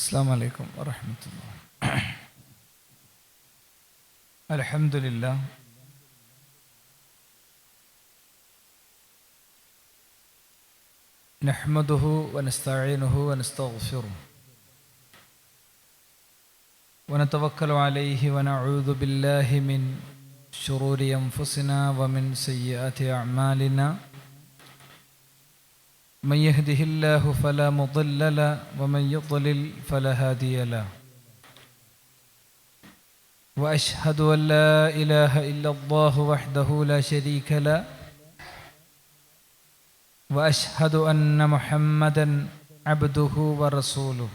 السلام عليكم ورحمة الله. الحمد لله نحمده ونستعينه ونستغفره ونتوكل عليه ونعوذ بالله من شرور أنفسنا ومن سيئات أعمالنا. من يهده الله فلا مضل له ومن يضلل فلا هادي له. وأشهد أن لا إله إلا الله وحده لا شريك له وأشهد أن محمدا عبده ورسوله.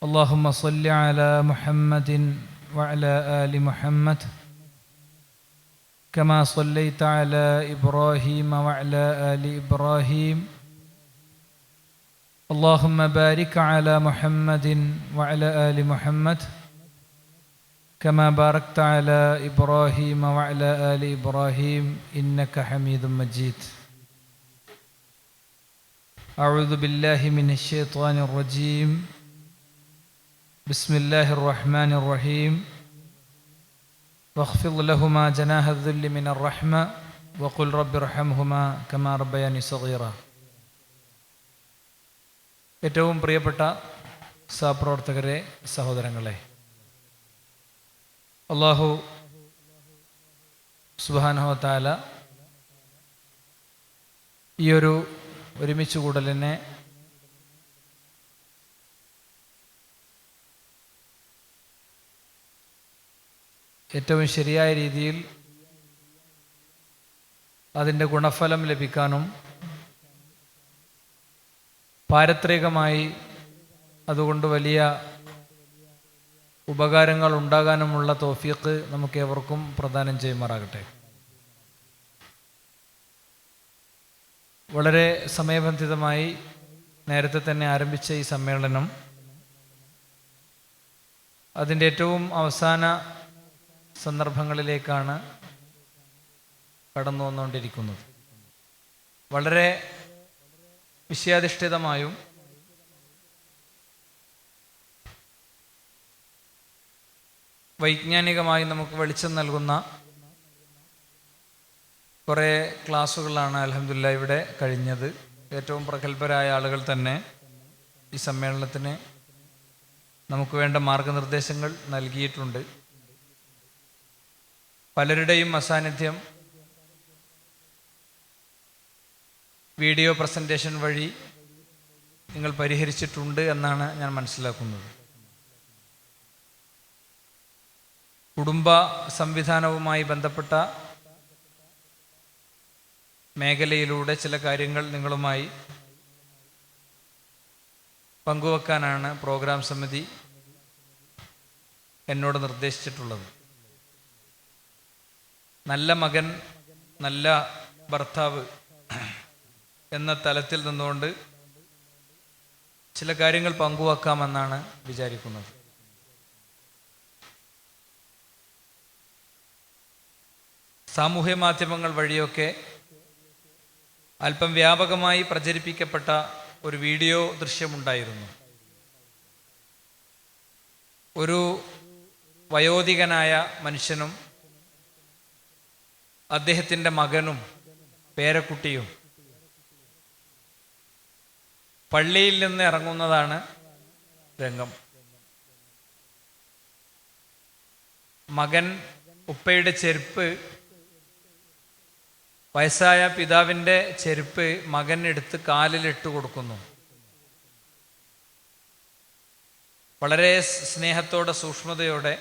اللهم صل على محمد وعلى آل محمد كما صليت على إبراهيم وعلى آل إبراهيم. اللهم بارك على محمد وعلى آل محمد كما باركت على إبراهيم وعلى آل إبراهيم إنك حميد مجيد. أعوذ بالله من الشيطان الرجيم. بسم الله الرحمن الرحيم. واخفض لهما جناح الذل من الرحمة وقل رب ارحمهما كما ربياني صغيرا. ഏറ്റവും പ്രിയപ്പെട്ട സഹപ്രവർത്തകരെ, സഹോദരങ്ങളെ, അല്ലാഹു സുബ്ഹാനഹു വ തആല ഈ ഒരു ഒരുമിച്ച് കൂടലിനെ ഏറ്റവും ശരിയായ രീതിയിൽ അതിൻ്റെ ഗുണഫലം ലഭിക്കാനും പാരത്രികമായി അതുകൊണ്ട് വലിയ ഉപകാരങ്ങൾ ഉണ്ടാകാനുമുള്ള തൗഫീഖ് നമുക്ക് ഏവർക്കും പ്രദാനം ചെയ്യുമാറാകട്ടെ. വളരെ സമയബന്ധിതമായി നേരത്തെ തന്നെ ആരംഭിച്ച ഈ സമ്മേളനം അതിൻ്റെ ഏറ്റവും അവസാന സന്ദർഭങ്ങളിലേക്കാണ് കടന്നു വന്നുകൊണ്ടിരിക്കുന്നത്. വളരെ വിഷയാധിഷ്ഠിതമായും വൈജ്ഞാനികമായി നമുക്ക് വെളിച്ചം നൽകുന്ന കുറേ ക്ലാസ്സുകളാണ് അൽഹംദുലില്ലാഹ് ഇവിടെ കഴിഞ്ഞത്. ഏറ്റവും പ്രഗത്ഭരായ ആളുകൾ തന്നെ ഈ സമ്മേളനത്തിന് നമുക്ക് വേണ്ട മാർഗനിർദ്ദേശങ്ങൾ നൽകിയിട്ടുണ്ട്. പലരുടെയും അസാന്നിധ്യം വീഡിയോ പ്രസൻറ്റേഷൻ വഴി നിങ്ങൾ പരിഹരിച്ചിട്ടുണ്ട് എന്നാണ് ഞാൻ മനസ്സിലാക്കുന്നത്. കുടുംബ സംവിധാനവുമായി ബന്ധപ്പെട്ട മേഖലയിലൂടെ ചില കാര്യങ്ങൾ നിങ്ങളുമായി പങ്കുവെക്കാനാണ് പ്രോഗ്രാം സമിതി എന്നോട് നിർദ്ദേശിച്ചിട്ടുള്ളത്. നല്ല മകൻ, നല്ല ഭർത്താവ് എന്ന തലത്തിൽ നിന്നുകൊണ്ട് ചില കാര്യങ്ങൾ പങ്കുവെക്കാമെന്നാണ് വിചാരിക്കുന്നത്. സാമൂഹ്യ മാധ്യമങ്ങൾ വഴിയൊക്കെ അല്പം വ്യാപകമായി പ്രചരിപ്പിക്കപ്പെട്ട ഒരു വീഡിയോ ദൃശ്യമുണ്ടായിരുന്നു. ഒരു വയോധികനായ മനുഷ്യനും അദ്ദേഹത്തിൻ്റെ മകനും പേരക്കുട്ടിയും പള്ളിയിൽ നിന്ന് ഇറങ്ങുന്നതാണ് രംഗം. മകൻ ഉപ്പയുടെ ചെരുപ്പ്, വയസ്സായ പിതാവിൻ്റെ ചെരുപ്പ് മകൻ എടുത്ത് കാലിലിട്ട് കൊടുക്കുന്നു. വളരെ സ്നേഹത്തോടെ, സൂക്ഷ്മതയോടെ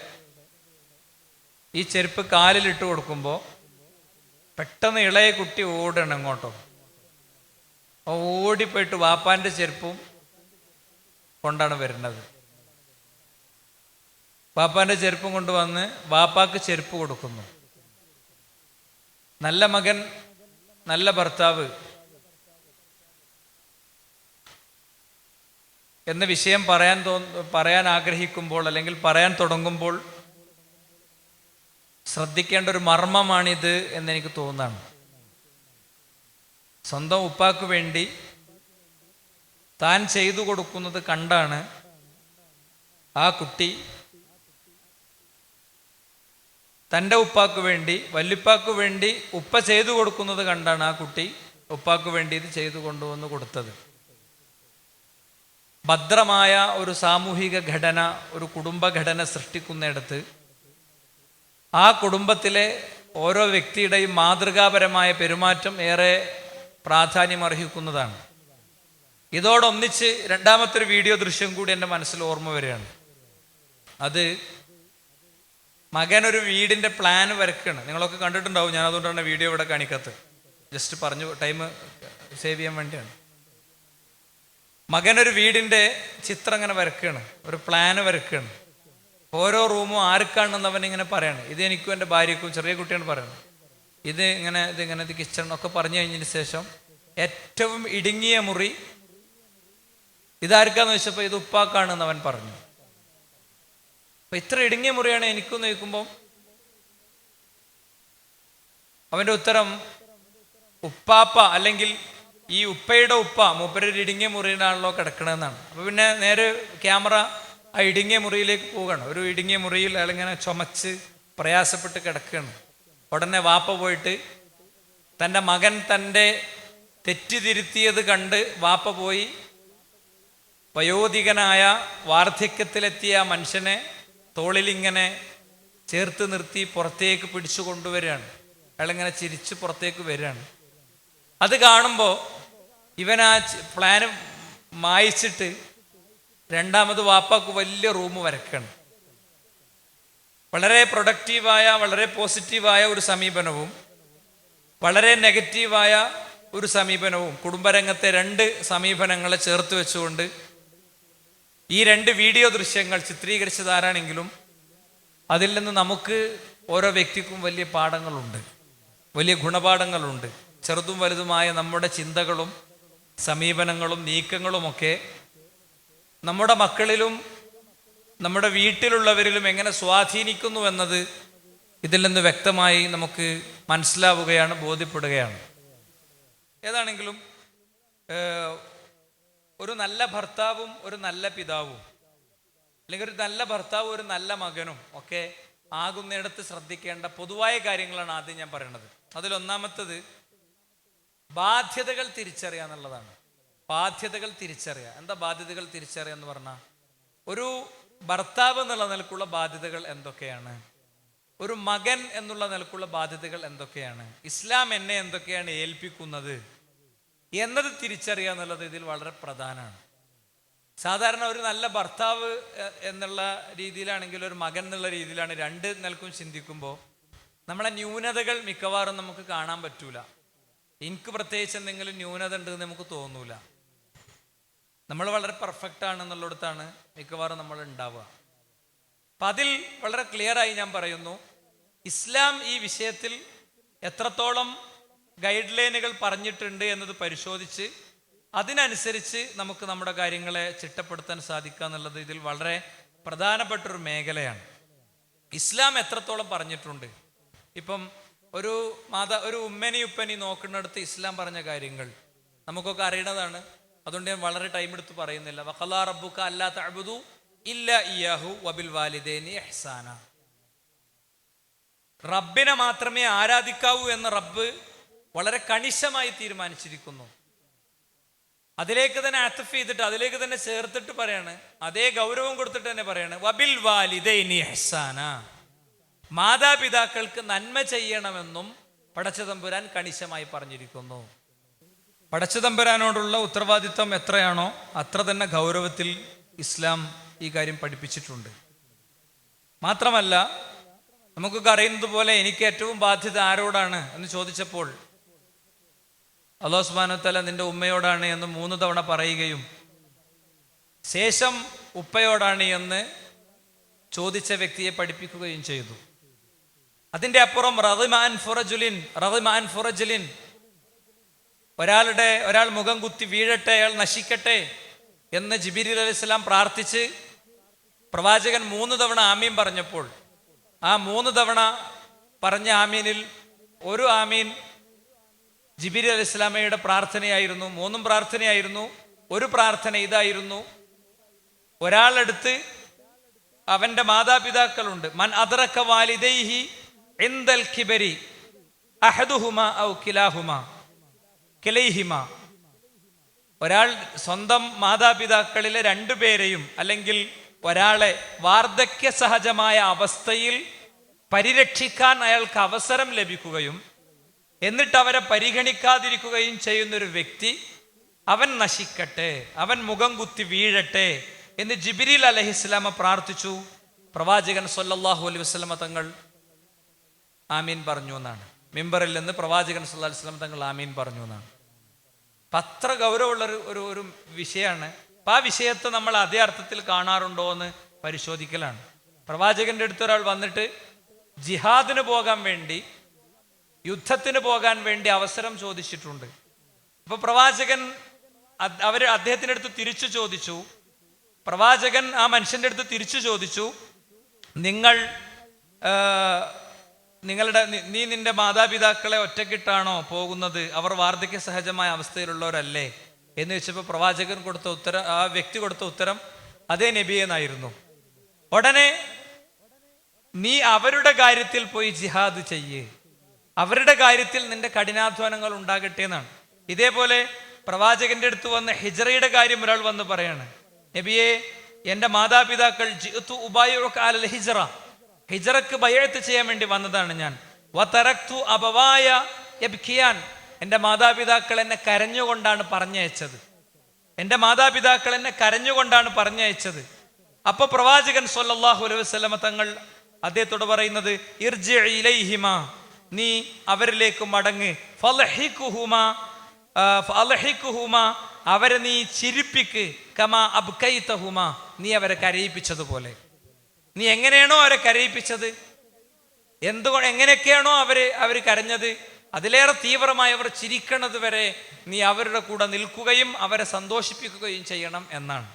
ഈ ചെരുപ്പ് കാലിലിട്ട് കൊടുക്കുമ്പോൾ പെട്ടെന്ന് ഇളയ കുട്ടി ഓടണം അങ്ങോട്ടോ. ഓടിപ്പോയിട്ട് വാപ്പാൻ്റെ ചെരുപ്പും കൊണ്ടാണ് വരുന്നത്. വാപ്പാൻ്റെ ചെരുപ്പും കൊണ്ടുവന്ന് വാപ്പാക്ക് ചെരുപ്പ് കൊടുക്കുന്നു. നല്ല മകൻ, നല്ല ഭർത്താവ് എന്ന വിഷയം പറയാൻ ആഗ്രഹിക്കുമ്പോൾ അല്ലെങ്കിൽ പറയാൻ തുടങ്ങുമ്പോൾ ശ്രദ്ധിക്കേണ്ട ഒരു മർമ്മമാണിത് എന്നെനിക്ക് തോന്നുന്നതാണ്. സ്വന്തം ഉപ്പാക്ക് വേണ്ടി താൻ ചെയ്തു കൊടുക്കുന്നത് കണ്ടാണ് ആ കുട്ടി തൻ്റെ ഉപ്പാക്ക് വേണ്ടി, വല്യുപ്പാക്ക് വേണ്ടി ഉപ്പ ചെയ്തു കൊടുക്കുന്നത് കണ്ടാണ് ആ കുട്ടി ഉപ്പാക്ക് വേണ്ടി ഇത് ചെയ്തു കൊണ്ടുവന്ന് കൊടുത്തത്. ഭദ്രമായ ഒരു സാമൂഹിക ഘടന, ഒരു കുടുംബഘടന സൃഷ്ടിക്കുന്നിടത്ത് ആ കുടുംബത്തിലെ ഓരോ വ്യക്തിയുടെയും മാതൃകാപരമായ പെരുമാറ്റം ഏറെ പ്രാധാന്യം അർഹിക്കുന്നതാണ്. ഇതോടൊന്നിച്ച് രണ്ടാമത്തെ ഒരു വീഡിയോ ദൃശ്യം കൂടി എൻ്റെ മനസ്സിൽ ഓർമ്മ വരികയാണ്. അത് മകനൊരു വീടിൻ്റെ പ്ലാൻ വരയ്ക്കുകയാണ്. നിങ്ങളൊക്കെ കണ്ടിട്ടുണ്ടാവും, ഞാൻ അതുകൊണ്ടാണ് വീഡിയോ ഇവിടെ കാണിക്കാത്തത്. ജസ്റ്റ് പറഞ്ഞു ടൈം സേവ് ചെയ്യാൻ വേണ്ടിയാണ്. മകനൊരു വീടിൻ്റെ ചിത്രം ഇങ്ങനെ വരയ്ക്കുകയാണ്, ഒരു പ്ലാന് വരയ്ക്കുകയാണ്. ഓരോ റൂമും ആർക്കാണെന്ന് അവനിങ്ങനെ പറയാണ്. ഇത് എനിക്കും എൻ്റെ ഭാര്യക്കും, ചെറിയ കുട്ടിയാണ് പറയുന്നത്. ഇത് കിച്ചൺ ഒക്കെ പറഞ്ഞു കഴിഞ്ഞതിന് ശേഷം ഏറ്റവും ഇടുങ്ങിയ മുറി ഇതാർക്കാന്ന് വെച്ചപ്പോൾ ഇത് ഉപ്പാക്കാണെന്ന് അവൻ പറഞ്ഞു. അപ്പൊ ഇത്ര ഇടുങ്ങിയ മുറിയാണ് എനിക്കൊന്ന് ചോദിക്കുമ്പോൾ അവൻ്റെ ഉത്തരം ഉപ്പാപ്പ, അല്ലെങ്കിൽ ഈ ഉപ്പയുടെ ഉപ്പ മൂപ്പരൊരു ഇടുങ്ങിയ മുറിയിലാണല്ലോ കിടക്കണമെന്നാണ്. അപ്പൊ പിന്നെ നേരെ ക്യാമറ ആ ഇടുങ്ങിയ മുറിയിലേക്ക് പോവുകയാണ്. ഒരു ഇടുങ്ങിയ മുറിയിൽ അയാളിങ്ങനെ ചുമച്ച് പ്രയാസപ്പെട്ട് കിടക്കുകയാണ്. ഉടനെ വാപ്പ പോയിട്ട് തൻ്റെ മകൻ തൻ്റെ തെറ്റിതിരുത്തിയത് കണ്ട് വാപ്പ പോയി വയോധികനായ വാർദ്ധക്യത്തിലെത്തിയ മനുഷ്യനെ തോളിലിങ്ങനെ ചേർത്ത് നിർത്തി പുറത്തേക്ക് പിടിച്ചു കൊണ്ടുവരികയാണ്. അയാളിങ്ങനെ ചിരിച്ച് പുറത്തേക്ക് വരികയാണ്. അത് കാണുമ്പോൾ ഇവൻ ആ പ്ലാന് മായിച്ചിട്ട് രണ്ടാമത് വാപ്പാക്ക് വലിയ റൂം വരയ്ക്കണം. വളരെ പ്രൊഡക്റ്റീവായ, വളരെ പോസിറ്റീവായ ഒരു സമീപനവും വളരെ നെഗറ്റീവായ ഒരു സമീപനവും, കുടുംബരംഗത്തെ രണ്ട് സമീപനങ്ങളെ ചേർത്ത് വെച്ചുകൊണ്ട് ഈ രണ്ട് വീഡിയോ ദൃശ്യങ്ങൾ ചിത്രീകരിച്ചതാരാണെങ്കിലും അതിൽ നിന്ന് നമുക്ക് ഓരോ വ്യക്തിക്കും വലിയ പാഠങ്ങളുണ്ട്, വലിയ ഗുണപാഠങ്ങളുണ്ട്. ചെറുതും വലുതുമായ നമ്മുടെ ചിന്തകളും സമീപനങ്ങളും നീക്കങ്ങളുമൊക്കെ നമ്മുടെ മക്കളിലും നമ്മുടെ വീട്ടിലുള്ളവരിലും എങ്ങനെ സ്വാധീനിക്കുന്നു എന്നത് ഇതിൽ നിന്ന് വ്യക്തമായി നമുക്ക് മനസ്സിലാവുകയാണ്, ബോധ്യപ്പെടുകയാണ്. ഏതാണെങ്കിലും ഒരു നല്ല ഭർത്താവും ഒരു നല്ല പിതാവും, അല്ലെങ്കിൽ ഒരു നല്ല ഭർത്താവും ഒരു നല്ല മകനും ഒക്കെ ആകുന്നിടത്ത് ശ്രദ്ധിക്കേണ്ട പൊതുവായ കാര്യങ്ങളാണ് ആദ്യം ഞാൻ പറയുന്നത്. അതിലൊന്നാമത്തത് ബാധ്യതകൾ തിരിച്ചറിയുക എന്നുള്ളതാണ്. ബാധ്യതകൾ തിരിച്ചറിയുക. എന്താ ബാധ്യതകൾ തിരിച്ചറിയുക എന്ന് പറഞ്ഞാൽ, ഒരു ഭർത്താവ് എന്നുള്ള നിലക്കുള്ള ബാധ്യതകൾ എന്തൊക്കെയാണ്, ഒരു മകൻ എന്നുള്ള നിലക്കുള്ള ബാധ്യതകൾ എന്തൊക്കെയാണ്, ഇസ്ലാം എന്നെ എന്തൊക്കെയാണ് ഏൽപ്പിക്കുന്നത് എന്നത് തിരിച്ചറിയുക എന്നുള്ളത് ഇതിൽ വളരെ പ്രധാനമാണ്. സാധാരണ ഒരു നല്ല ഭർത്താവ് എന്നുള്ള രീതിയിലാണെങ്കിൽ ഒരു മകൻ എന്നുള്ള രീതിയിലാണ് രണ്ട് നിലക്കും ചിന്തിക്കുമ്പോൾ നമ്മളെ ന്യൂനതകൾ മിക്കവാറും നമുക്ക് കാണാൻ പറ്റൂല. എനിക്ക് പ്രത്യേകിച്ച് എന്തെങ്കിലും ന്യൂനത ഉണ്ടെന്ന് നമുക്ക് തോന്നൂല. നമ്മൾ വളരെ പെർഫെക്റ്റ് ആണെന്നുള്ളിടത്താണ് മിക്കവാറും നമ്മൾ ഉണ്ടാവുക. അപ്പം അതിൽ വളരെ ക്ലിയറായി ഞാൻ പറയുന്നു, ഇസ്ലാം ഈ വിഷയത്തിൽ എത്രത്തോളം ഗൈഡ് ലൈനുകൾ പറഞ്ഞിട്ടുണ്ട് എന്നത് പരിശോധിച്ച് അതിനനുസരിച്ച് നമുക്ക് നമ്മുടെ കാര്യങ്ങളെ ചിട്ടപ്പെടുത്താൻ സാധിക്കുക എന്നുള്ളത് ഇതിൽ വളരെ പ്രധാനപ്പെട്ടൊരു മേഖലയാണ്. ഇസ്ലാം എത്രത്തോളം പറഞ്ഞിട്ടുണ്ട്. ഇപ്പം ഒരു ഉമ്മനി ഉപ്പനി നോക്കുന്നിടത്ത് ഇസ്ലാം പറഞ്ഞ കാര്യങ്ങൾ നമുക്കൊക്കെ അറിയണതാണ്. അതുകൊണ്ട് ഞാൻ വളരെ ടൈം എടുത്ത് പറയുന്നില്ല. വഖളാ റബ്ബുക അല്ലാ തഅ്ബുദു ഇല്ലാ ഇയ്യാഹു വബിൽ വാലിദൈനി ഇഹ്സാന. റബ്ബിനെ മാത്രമേ ആരാധിക്കാവൂ എന്ന് റബ്ബ് വളരെ കണിശമായി തീരുമാനിച്ചിരിക്കുന്നു. അതിലേക്ക് തന്നെ അത്ഫ് ചെയ്തിട്ട്, അതിലേക്ക് തന്നെ ചേർത്തിട്ട് പറയാണ്, അതേ ഗൗരവം കൊടുത്തിട്ട് തന്നെ പറയാണ്, വബിൽ വാലിദൈനി ഇഹ്സാന. മാതാപിതാക്കൾക്ക് നന്മ ചെയ്യണമെന്നും പടച്ചതമ്പുരാൻ കണിശമായി പറഞ്ഞിരിക്കുന്നു. പടച്ചതമ്പുരാനോടുള്ള ഉത്തരവാദിത്വം എത്രയാണോ അത്ര തന്നെ ഗൗരവത്തിൽ ഇസ്ലാം ഈ കാര്യം പഠിപ്പിച്ചിട്ടുണ്ട്. മാത്രമല്ല, നമുക്കൊക്കെ അറിയുന്നത് പോലെ എനിക്ക് ഏറ്റവും ബാധ്യത ആരോടാണ് എന്ന് ചോദിച്ചപ്പോൾ അല്ലാഹു സുബ്ഹാനഹു വ തആല നിന്റെ ഉമ്മയോടാണ് എന്ന് 3 തവണ പറയുകയും ശേഷം ഉപ്പയോടാണ് എന്ന് ചോദിച്ച വ്യക്തിയെ പഠിപ്പിക്കുകയും ചെയ്തു. അതിൻ്റെ അപ്പുറം റളിമാൻ ഫുറജുലിൻ, ഒരാൾ മുഖം കുത്തി വീഴട്ടെ, അയാൾ നശിക്കട്ടെ എന്ന് ജിബ്രീൽ അലൈഹിസ്സലാം പ്രാർത്ഥിച്ച് പ്രവാചകൻ 3 തവണ ആമീൻ പറഞ്ഞപ്പോൾ ആ 3 തവണ പറഞ്ഞ ആമീനിൽ ഒരു ആമീൻ ജിബ്രീൽ അലൈഹിസ്സലാമയുടെ പ്രാർത്ഥനയായിരുന്നു. 3 പ്രാർത്ഥനയായിരുന്നു. ഒരു പ്രാർത്ഥന ഇതായിരുന്നു, ഒരാളെടുത്ത് അവന്റെ മാതാപിതാക്കളുണ്ട്, മൻ അദ്റക വാലിദൈഹി ഇൻദൽ കിബരി അഹദുഹുമാ ഔ കിലൈഹിമാ, ഒരാൾ സ്വന്തം മാതാപിതാക്കളിലെ രണ്ടുപേരെയും അല്ലെങ്കിൽ ഒരാളെ വാർദ്ധക്യ സഹജമായ അവസ്ഥയിൽ പരിരക്ഷിക്കാൻ അയാൾക്ക് അവസരം ലഭിക്കുകയും എന്നിട്ട് അവരെ പരിഗണിക്കാതിരിക്കുകയും ചെയ്യുന്നൊരു വ്യക്തി അവൻ നശിക്കട്ടെ, അവൻ മുഖം കുത്തി വീഴട്ടെ എന്ന് ജിബ്രീൽ അലൈഹിസ്സലാമ പ്രാർത്ഥിച്ചു. പ്രവാചകൻ സ്വല്ലല്ലാഹു അലൈഹി വസല്ലമ തങ്ങൾ ആമീൻ പറഞ്ഞു എന്നാണ്. മിമ്പറിൽ നിന്ന് പ്രവാചകൻ സ്വല്ലല്ലാഹു അലൈഹി വസല്ലമ തങ്ങൾ ആമീൻ പറഞ്ഞു എന്നാണ്. അത്ര ഗൗരവമുള്ള ഒരു വിഷയമാണ്. അപ്പം ആ വിഷയത്തെ നമ്മൾ അതേ അർത്ഥത്തിൽ കാണാറുണ്ടോ എന്ന് പരിശോധിക്കലാണ്. പ്രവാചകന്റെ അടുത്ത് ഒരാൾ വന്നിട്ട് ജിഹാദിന് പോകാൻ വേണ്ടി, യുദ്ധത്തിന് പോകാൻ വേണ്ടി അവസരം ചോദിച്ചിട്ടുണ്ട്. അപ്പൊ പ്രവാചകൻ അദ്ദേഹത്തിന്റെ അടുത്ത് തിരിച്ചു ചോദിച്ചു, പ്രവാചകൻ ആ മനുഷ്യന്റെ അടുത്ത് തിരിച്ചു ചോദിച്ചു, നീ നിന്റെ മാതാപിതാക്കളെ ഒറ്റക്കിട്ടാണോ പോകുന്നത്? അവർ വാർദ്ധക്യ സഹജമായ അവസ്ഥയിലുള്ളവരല്ലേ എന്ന് വെച്ചപ്പോൾ പ്രവാചകൻ കൊടുത്ത ഉത്തരം, ആ വ്യക്തി കൊടുത്ത ഉത്തരം അതേ നബിയെ എന്നായിരുന്നു. ഉടനെ നീ അവരുടെ കാര്യത്തിൽ പോയി ജിഹാദ് ചെയ്യേ, അവരുടെ കാര്യത്തിൽ നിന്റെ കഠിനാധ്വാനങ്ങൾ ഉണ്ടാകട്ടെ എന്നാണ്. ഇതേപോലെ പ്രവാചകന്റെ അടുത്ത് വന്ന് ഹിജ്റയുടെ കാര്യം ഒരാൾ വന്ന് പറയാണ്, നബിയെ, എൻ്റെ മാതാപിതാക്കൾ ഹിജ്റക്ക് ബയഅത്ത് ചെയ്യാൻ വേണ്ടി വന്നതാണ് ഞാൻ. വതറക്തു അബവായ യബ്കിയാൻ, എൻ്റെ മാതാപിതാക്കൾ എന്നെ കരഞ്ഞുകൊണ്ടാണ് പറഞ്ഞയച്ചത്, എൻ്റെ മാതാപിതാക്കൾ എന്നെ കരഞ്ഞുകൊണ്ടാണ് പറഞ്ഞയച്ചത്. അപ്പൊ പ്രവാചകൻ സ്വല്ലല്ലാഹു അലൈഹി വസല്ലമ തങ്ങൾ അദ്ദേഹത്തോട് പറയുന്നത്, ഇർജി ഇലൈഹിമാ, നീ അവരിലേക്ക് മടങ്ങ്, ഫലഹിഖുഹുമാ, അവരെ നീ ചിരിപ്പിക്ക്, കമാ അബ്കൈതഹുമാ, നീ അവരെ കരയിപ്പിച്ചതുപോലെ. നീ എങ്ങനെയാണോ അവരെ കരയിപ്പിച്ചത്, എങ്ങനെയൊക്കെയാണോ അവർ കരഞ്ഞത്, അതിലേറെ തീവ്രമായി അവർ ചിരിക്കണത് വരെ നീ അവരുടെ കൂടെ നിൽക്കുകയും അവരെ സന്തോഷിപ്പിക്കുകയും ചെയ്യണം എന്നാണ്.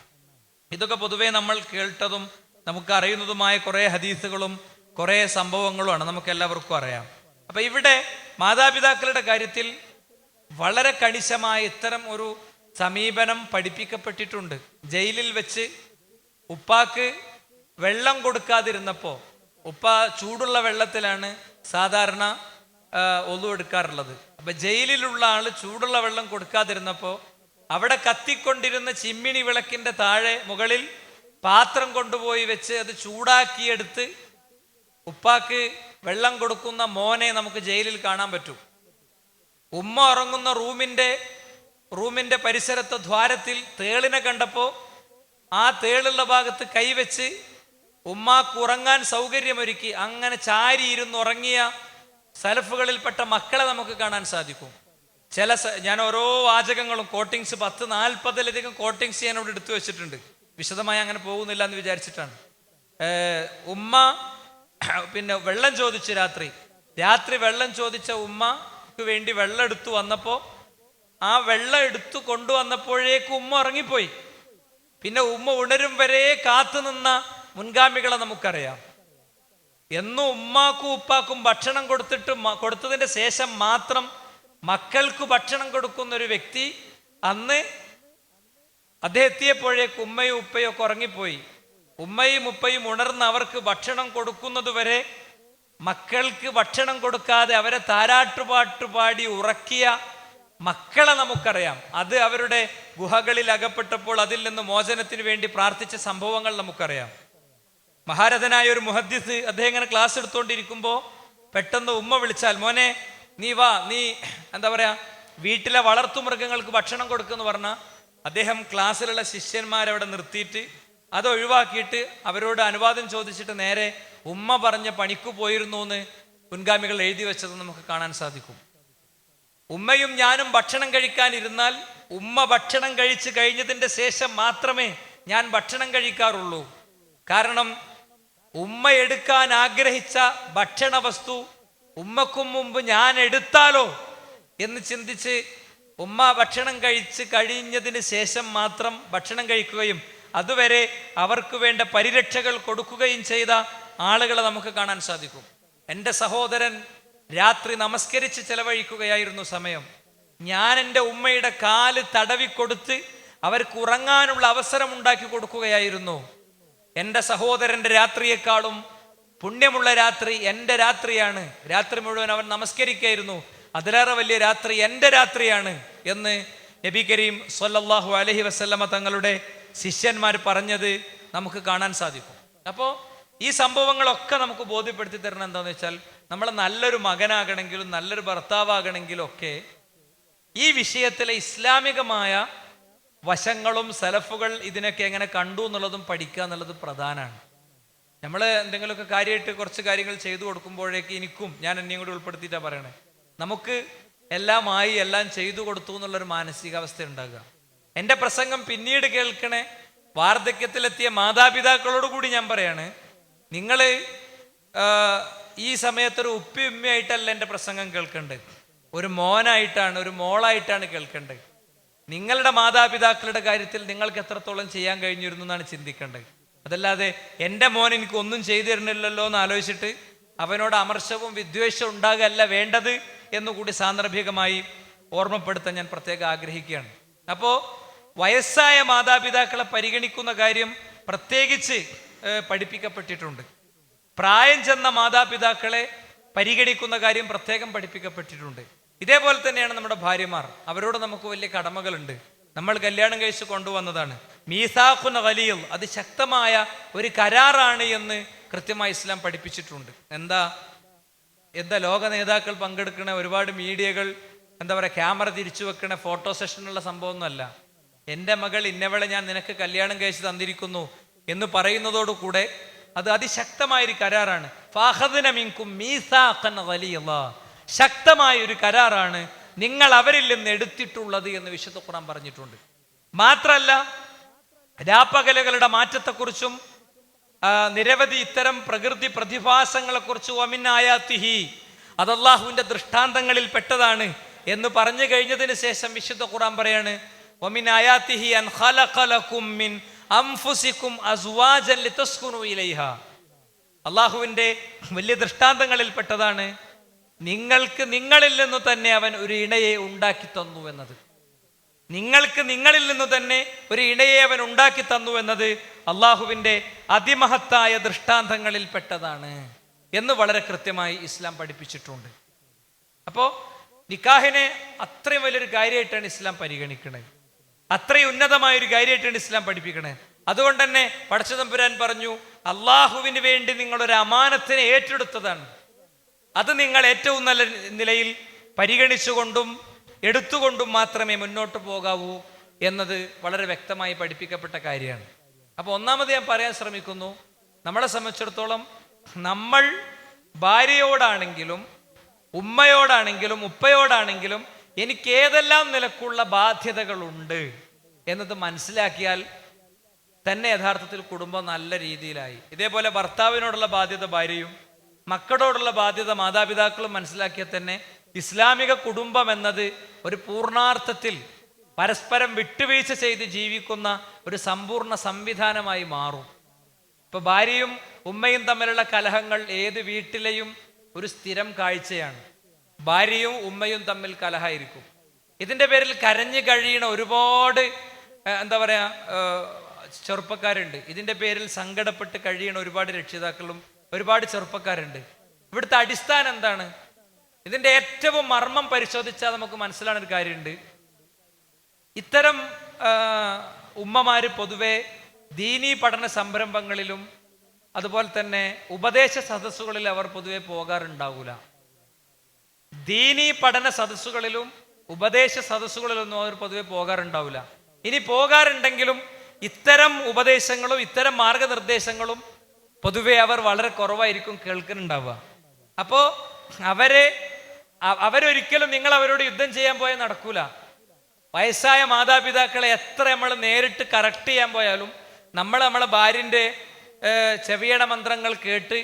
ഇതൊക്കെ പൊതുവെ നമ്മൾ കേട്ടതും നമുക്ക് അറിയുന്നതുമായ കുറേ ഹദീസുകളും കുറേ സംഭവങ്ങളുമാണ്, നമുക്ക് എല്ലാവർക്കും അറിയാം. അപ്പൊ ഇവിടെ മാതാപിതാക്കളുടെ കാര്യത്തിൽ വളരെ കണിശമായ ഇത്തരം ഒരു സമീപനം പഠിപ്പിക്കപ്പെട്ടിട്ടുണ്ട്. ജയിലിൽ വെച്ച് ഉപ്പാക്ക് വെള്ളം കൊടുക്കാതിരുന്നപ്പോൾ, ഉപ്പ ചൂടുള്ള വെള്ളത്തിലാണ് സാധാരണ ഒളു എടുക്കാറുള്ളത്. അപ്പൊ ജയിലിലുള്ള ആള് ചൂടുള്ള വെള്ളം കൊടുക്കാതിരുന്നപ്പോൾ അവിടെ കത്തിക്കൊണ്ടിരുന്ന ചിമ്മിണി വിളക്കിന്റെ താഴെ മുകളിൽ പാത്രം കൊണ്ടുപോയി വെച്ച് അത് ചൂടാക്കിയെടുത്ത് ഉപ്പാക്ക് വെള്ളം കൊടുക്കുന്ന മോനെ നമുക്ക് ജയിലിൽ കാണാൻ പറ്റും. ഉമ്മ ഉറങ്ങുന്ന റൂമിന്റെ പരിസരത്തെ ദ്വാരത്തിൽ തേളിനെ കണ്ടപ്പോൾ ആ തേളുള്ള ഭാഗത്ത് കൈവച്ച് ഉമ്മാക്ക് ഉറങ്ങാൻ സൗകര്യമൊരുക്കി അങ്ങനെ ചാരിയിരുന്ന് ഉറങ്ങിയ സലഫുകളിൽപ്പെട്ട മക്കളെ നമുക്ക് കാണാൻ സാധിക്കും. ഞാൻ ഓരോ വാചകങ്ങളും കോട്ടിങ്സ് 10-40 കോട്ടിങ്സ് ഞാൻ ഇവിടെ എടുത്തു വെച്ചിട്ടുണ്ട്. വിശദമായി അങ്ങനെ പോകുന്നില്ല എന്ന് വിചാരിച്ചിട്ടാണ്. ഉമ്മ പിന്നെ വെള്ളം ചോദിച്ചു, രാത്രി വെള്ളം ചോദിച്ച ഉമ്മക്ക് വേണ്ടി വെള്ളം എടുത്തു വന്നപ്പോൾ ആ വെള്ളം എടുത്തു കൊണ്ടുവന്നപ്പോഴേക്കും ഉമ്മ ഉറങ്ങിപ്പോയി. പിന്നെ ഉമ്മ ഉണരും വരെ കാത്തുനിന്ന മുൻഗാമികളെ നമുക്കറിയാം. എന്നും ഉമ്മാക്കും ഉപ്പാക്കും ഭക്ഷണം കൊടുത്തതിന്റെ ശേഷം മാത്രം മക്കൾക്ക് ഭക്ഷണം കൊടുക്കുന്ന ഒരു വ്യക്തി അന്ന് അദ്ദേഹം എത്തിയപ്പോഴേക്കും ഉമ്മയും ഉപ്പയും ഒക്കെ ഉറങ്ങിപ്പോയി. ഉമ്മയും ഉപ്പയും ഉണർന്ന് അവർക്ക് ഭക്ഷണം കൊടുക്കുന്നത് വരെ മക്കൾക്ക് ഭക്ഷണം കൊടുക്കാതെ അവരെ താരാട്ടുപാട്ട് പാടി ഉറക്കിയ മക്കളെ നമുക്കറിയാം. അത് അവരുടെ ഗുഹകളിൽ അകപ്പെട്ടപ്പോൾ അതിൽ നിന്ന് മോചനത്തിന് വേണ്ടി പ്രാർത്ഥിച്ച സംഭവങ്ങൾ നമുക്കറിയാം. മഹാരഥനായ ഒരു മുഹദ്ദിസ് അദ്ദേഹം ഇങ്ങനെ ക്ലാസ് എടുത്തുകൊണ്ടിരിക്കുമ്പോൾ പെട്ടെന്ന് ഉമ്മ വിളിച്ചാൽ, മോനെ നീ വാ, നീ എന്താ പറയാ വീട്ടിലെ വളർത്തുമൃഗങ്ങൾക്ക് ഭക്ഷണം കൊടുക്കുമെന്ന് പറഞ്ഞാൽ അദ്ദേഹം ക്ലാസ്സിലുള്ള ശിഷ്യന്മാരവിടെ നിർത്തിയിട്ട് അത് ഒഴിവാക്കിയിട്ട് അവരോട് അനുവാദം ചോദിച്ചിട്ട് നേരെ ഉമ്മ പറഞ്ഞ പണിക്ക് പോയിരുന്നു എന്ന് മുൻഗാമികൾ എഴുതി വെച്ചത് നമുക്ക് കാണാൻ സാധിക്കും. ഉമ്മയും ഞാനും ഭക്ഷണം കഴിക്കാനിരുന്നാൽ ഉമ്മ ഭക്ഷണം കഴിച്ച് കഴിഞ്ഞതിൻ്റെ ശേഷം മാത്രമേ ഞാൻ ഭക്ഷണം കഴിക്കാറുള്ളൂ. കാരണം ഉമ്മ എടുക്കാൻ ആഗ്രഹിച്ച ഭക്ഷണ വസ്തു ഉമ്മക്കും മുമ്പ് ഞാൻ എടുത്താലോ എന്ന് ചിന്തിച്ച് ഉമ്മ ഭക്ഷണം കഴിച്ച് കഴിഞ്ഞതിന് ശേഷം മാത്രം ഭക്ഷണം കഴിക്കുകയും അതുവരെ അവർക്ക് വേണ്ട പരിരക്ഷകൾ കൊടുക്കുകയും ചെയ്ത ആളുകളെ നമുക്ക് കാണാൻ സാധിക്കും. എൻ്റെ സഹോദരൻ രാത്രി നമസ്കരിച്ച് ചെലവഴിക്കുകയായിരുന്നു സമയം. ഞാൻ എൻ്റെ ഉമ്മയുടെ കാല് തടവിക്കൊടുത്ത് അവർക്ക് ഉറങ്ങാനുള്ള അവസരം ഉണ്ടാക്കി കൊടുക്കുകയായിരുന്നു. എൻ്റെ സഹോദരൻ്റെ രാത്രിയേക്കാളും പുണ്യമുള്ള രാത്രി എൻ്റെ രാത്രിയാണ്, രാത്രി മുഴുവൻ അവൻ നമസ്കരിക്കായിരുന്നു, അതിലേറെ വലിയ രാത്രി എൻ്റെ രാത്രിയാണ് എന്ന് നബി കരീം സ്വല്ലല്ലാഹു അലൈഹി വസല്ലമ തങ്ങളുടെ ശിഷ്യന്മാർ പറഞ്ഞത് നമുക്ക് കാണാൻ സാധിക്കും. അപ്പോൾ ഈ സംഭവങ്ങളൊക്കെ നമുക്ക് ബോധ്യപ്പെടുത്തി തരണം എന്താണെന്ന് വെച്ചാൽ, നമ്മൾ നല്ലൊരു മകനാകണമെങ്കിലും നല്ലൊരു ഭർത്താവാകണമെങ്കിലും ഒക്കെ ഈ വിഷയത്തിലെ ഇസ്ലാമികമായ വശങ്ങളും സലഫുകൾ ഇതിനൊക്കെ എങ്ങനെ കണ്ടു എന്നുള്ളതും പഠിക്കുക എന്നുള്ളത് പ്രധാനമാണ്. നമ്മൾ എന്തെങ്കിലുമൊക്കെ കാര്യമായിട്ട് കുറച്ച് കാര്യങ്ങൾ ചെയ്തു കൊടുക്കുമ്പോഴേക്ക് ഞാൻ എന്നെയും കൂടി ഉൾപ്പെടുത്തിയിട്ടാണ് പറയണേ, നമുക്ക് എല്ലാമായി എല്ലാം ചെയ്തു കൊടുത്തു എന്നുള്ളൊരു മാനസികാവസ്ഥ ഉണ്ടാകുക. എൻ്റെ പ്രസംഗം പിന്നീട് കേൾക്കണേ വാർദ്ധക്യത്തിലെത്തിയ മാതാപിതാക്കളോട് കൂടി ഞാൻ പറയാണ്, നിങ്ങൾ ഈ സമയത്തൊരു ഉമ്മയായിട്ടല്ല എൻ്റെ പ്രസംഗം കേൾക്കേണ്ടത്, ഒരു മോനായിട്ടാണ്, ഒരു മോളായിട്ടാണ് കേൾക്കേണ്ടത്. നിങ്ങളുടെ മാതാപിതാക്കളുടെ കാര്യത്തിൽ നിങ്ങൾക്ക് എത്രത്തോളം ചെയ്യാൻ കഴിഞ്ഞിരുന്നു എന്നാണ് ചിന്തിക്കേണ്ടത്. അതല്ലാതെ എൻ്റെ മോൻ എനിക്ക് ഒന്നും ചെയ്തു തരുന്നില്ലല്ലോ എന്ന് ആലോചിച്ചിട്ട് അവനോട് അമർഷവും വിദ്വേഷവും ഉണ്ടാകുകയല്ല വേണ്ടത് എന്നുകൂടി സാന്ദർഭികമായി ഓർമ്മപ്പെടുത്താൻ ഞാൻ പ്രത്യേകം ആഗ്രഹിക്കുകയാണ്. അപ്പോൾ വയസ്സായ മാതാപിതാക്കളെ പരിഗണിക്കുന്ന കാര്യം പ്രത്യേകിച്ച് പഠിപ്പിക്കപ്പെട്ടിട്ടുണ്ട്. പ്രായം ചെന്ന മാതാപിതാക്കളെ പരിഗണിക്കുന്ന കാര്യം പ്രത്യേകം പഠിപ്പിക്കപ്പെട്ടിട്ടുണ്ട്. ഇതേപോലെ തന്നെയാണ് നമ്മുടെ ഭാര്യമാർ. അവരോട് നമുക്ക് വലിയ കടമകളുണ്ട്. നമ്മൾ കല്യാണം കഴിച്ച് കൊണ്ടുവന്നതാണ്. മീസാഖുൻ ഖലീൽ, അത് ശക്തമായ ഒരു കരാറാണ് എന്ന് കൃത്യമായി ഇസ്ലാം പഠിപ്പിച്ചിട്ടുണ്ട്. എന്താ ലോക നേതാക്കൾ പങ്കെടുക്കണ ഒരുപാട് മീഡിയകൾ ക്യാമറ തിരിച്ചു വെക്കണ ഫോട്ടോ സെഷനുള്ള സംഭവമൊന്നുമല്ല. എൻ്റെ മകൾ ഇന്നവളെ ഞാൻ നിനക്ക് കല്യാണം കഴിച്ച് തന്നിരിക്കുന്നു എന്ന് പറയുന്നതോടുകൂടെ അത് അതിശക്തമായൊരു കരാറാണ്. ഫാഖദ്ന മിൻകും മീസാഖൻ ഖലീല, ശക്തമായ ഒരു കരാറാണ് നിങ്ങൾ അവരിൽ നിന്ന് എടുത്തിട്ടുള്ളത് എന്ന് വിശുദ്ധ ഖുർആൻ പറഞ്ഞിട്ടുണ്ട്. മാത്രല്ല, രാപ്പകലുകളുടെ മാറ്റത്തെക്കുറിച്ചും നിരവധി ഇത്തരം പ്രകൃതി പ്രതിഭാസങ്ങളെക്കുറിച്ച് വമിൻ ആയാത്തിഹി, അത് അല്ലാഹുവിന്റെ ദൃഷ്ടാന്തങ്ങളിൽ പെട്ടതാണ് എന്ന് പറഞ്ഞു കഴിഞ്ഞതിന് ശേഷം വിശുദ്ധ ഖുർആൻ പറയാണ്, വമിൻ ആയാത്തിഹി അൻ ഖലഖ ലക്കും മിൻ അൻഫുസികും അസ്വാജൻ ലിതസ്കുനു ഇലൈഹാ. അല്ലാഹുവിന്റെ വലിയ ദൃഷ്ടാന്തങ്ങളിൽ പെട്ടതാണ് നിങ്ങൾക്ക് നിങ്ങളിൽ നിന്ന് തന്നെ അവൻ ഒരു ഇണയെ ഉണ്ടാക്കി തന്നു എന്നത്. നിങ്ങൾക്ക് നിങ്ങളിൽ നിന്ന് തന്നെ ഒരു ഇണയെ അവൻ ഉണ്ടാക്കി തന്നു എന്നത് അള്ളാഹുവിൻ്റെ അതിമഹത്തായ ദൃഷ്ടാന്തങ്ങളിൽ പെട്ടതാണ് എന്ന് വളരെ കൃത്യമായി ഇസ്ലാം പഠിപ്പിച്ചിട്ടുണ്ട്. അപ്പോൾ നിക്കാഹിനെ അത്രയും വലിയൊരു കാര്യമായിട്ടാണ് ഇസ്ലാം പരിഗണിക്കുന്നത്. അത്രയും ഉന്നതമായൊരു കാര്യമായിട്ടാണ് ഇസ്ലാം പഠിപ്പിക്കണേ. അതുകൊണ്ട് തന്നെ പടച്ച തമ്പുരാൻ പറഞ്ഞു, അള്ളാഹുവിന് വേണ്ടി നിങ്ങളൊരു അമാനത്തിനെ ഏറ്റെടുത്തതാണ്, അത് നിങ്ങൾ ഏറ്റവും നല്ല നിലയിൽ പരിഗണിച്ചുകൊണ്ടും എടുത്തുകൊണ്ടും മാത്രമേ മുന്നോട്ട് പോകാവൂ എന്നത് വളരെ വ്യക്തമായി പഠിപ്പിക്കപ്പെട്ട കാര്യമാണ്. അപ്പോൾ ഒന്നാമത് ഞാൻ പറയാൻ ശ്രമിക്കുന്നു, നമ്മളെ സംബന്ധിച്ചിടത്തോളം നമ്മൾ ഭാര്യയോടാണെങ്കിലും ഉമ്മയോടാണെങ്കിലും ഉപ്പയോടാണെങ്കിലും എനിക്ക് ഏതെല്ലാം നിലക്കുള്ള ബാധ്യതകളുണ്ട് എന്നത് മനസ്സിലാക്കിയാൽ തന്നെ യഥാർത്ഥത്തിൽ കുടുംബം നല്ല രീതിയിലായി. ഇതേപോലെ ഭർത്താവിനോടുള്ള ബാധ്യത ഭാര്യയും മക്കളോടുള്ള ബാധ്യത മാതാപിതാക്കളും മനസ്സിലാക്കിയാൽ തന്നെ ഇസ്ലാമിക കുടുംബം എന്നത് ഒരു പൂർണാർത്ഥത്തിൽ പരസ്പരം വിട്ടുവീഴ്ച ചെയ്ത് ജീവിക്കുന്ന ഒരു സമ്പൂർണ്ണ സംവിധാനമായി മാറും. ഇപ്പൊ ഭാര്യയും ഉമ്മയും തമ്മിലുള്ള കലഹങ്ങൾ ഏത് വീട്ടിലെയും ഒരു സ്ഥിരം കാഴ്ചയാണ്. ഭാര്യയും ഉമ്മയും തമ്മിൽ കലഹമായിരിക്കും. ഇതിന്റെ പേരിൽ കരഞ്ഞു കഴിയണ ഒരുപാട് ചെറുപ്പക്കാരുണ്ട്. ഇതിന്റെ പേരിൽ സങ്കടപ്പെട്ട് കഴിയണ ഒരുപാട് രക്ഷിതാക്കളും ഒരുപാട് ചെറുപ്പക്കാരുണ്ട്. ഇവിടുത്തെ അടിസ്ഥാനം എന്താണ്? ഇതിന്റെ ഏറ്റവും മർമ്മം പരിശോധിച്ചാൽ നമുക്ക് മനസ്സിലാവുന്ന ഒരു കാര്യമുണ്ട്. ഇത്തരം ഉമ്മമാര് പൊതുവെ ദീനീ പഠന സംരംഭങ്ങളിലും അതുപോലെ തന്നെ ഉപദേശ സദസ്സുകളിൽ അവർ പൊതുവെ പോകാറുണ്ടാവൂല. ദീനീ പഠന സദസ്സുകളിലും ഉപദേശ സദസ്സുകളിലൊന്നും അവർ പൊതുവെ പോകാറുണ്ടാവില്ല. ഇനി പോകാറുണ്ടെങ്കിലും ഇത്തരം ഉപദേശങ്ങളും ഇത്തരം മാർഗനിർദ്ദേശങ്ങളും പൊതുവെ അവർ വളരെ കുറവായിരിക്കും കേൾക്കുന്നുണ്ടാവുക. അപ്പോൾ അവരൊരിക്കലും നിങ്ങൾ അവരോട് യുദ്ധം ചെയ്യാൻ പോയാൽ നടക്കൂല. വയസ്സായ മാതാപിതാക്കളെ എത്ര നമ്മൾ നേരിട്ട് കറക്റ്റ് ചെയ്യാൻ പോയാലും നമ്മളെ ഭാര്യൻ്റെ ചെവിയണ മന്ത്രങ്ങൾ കേട്ട്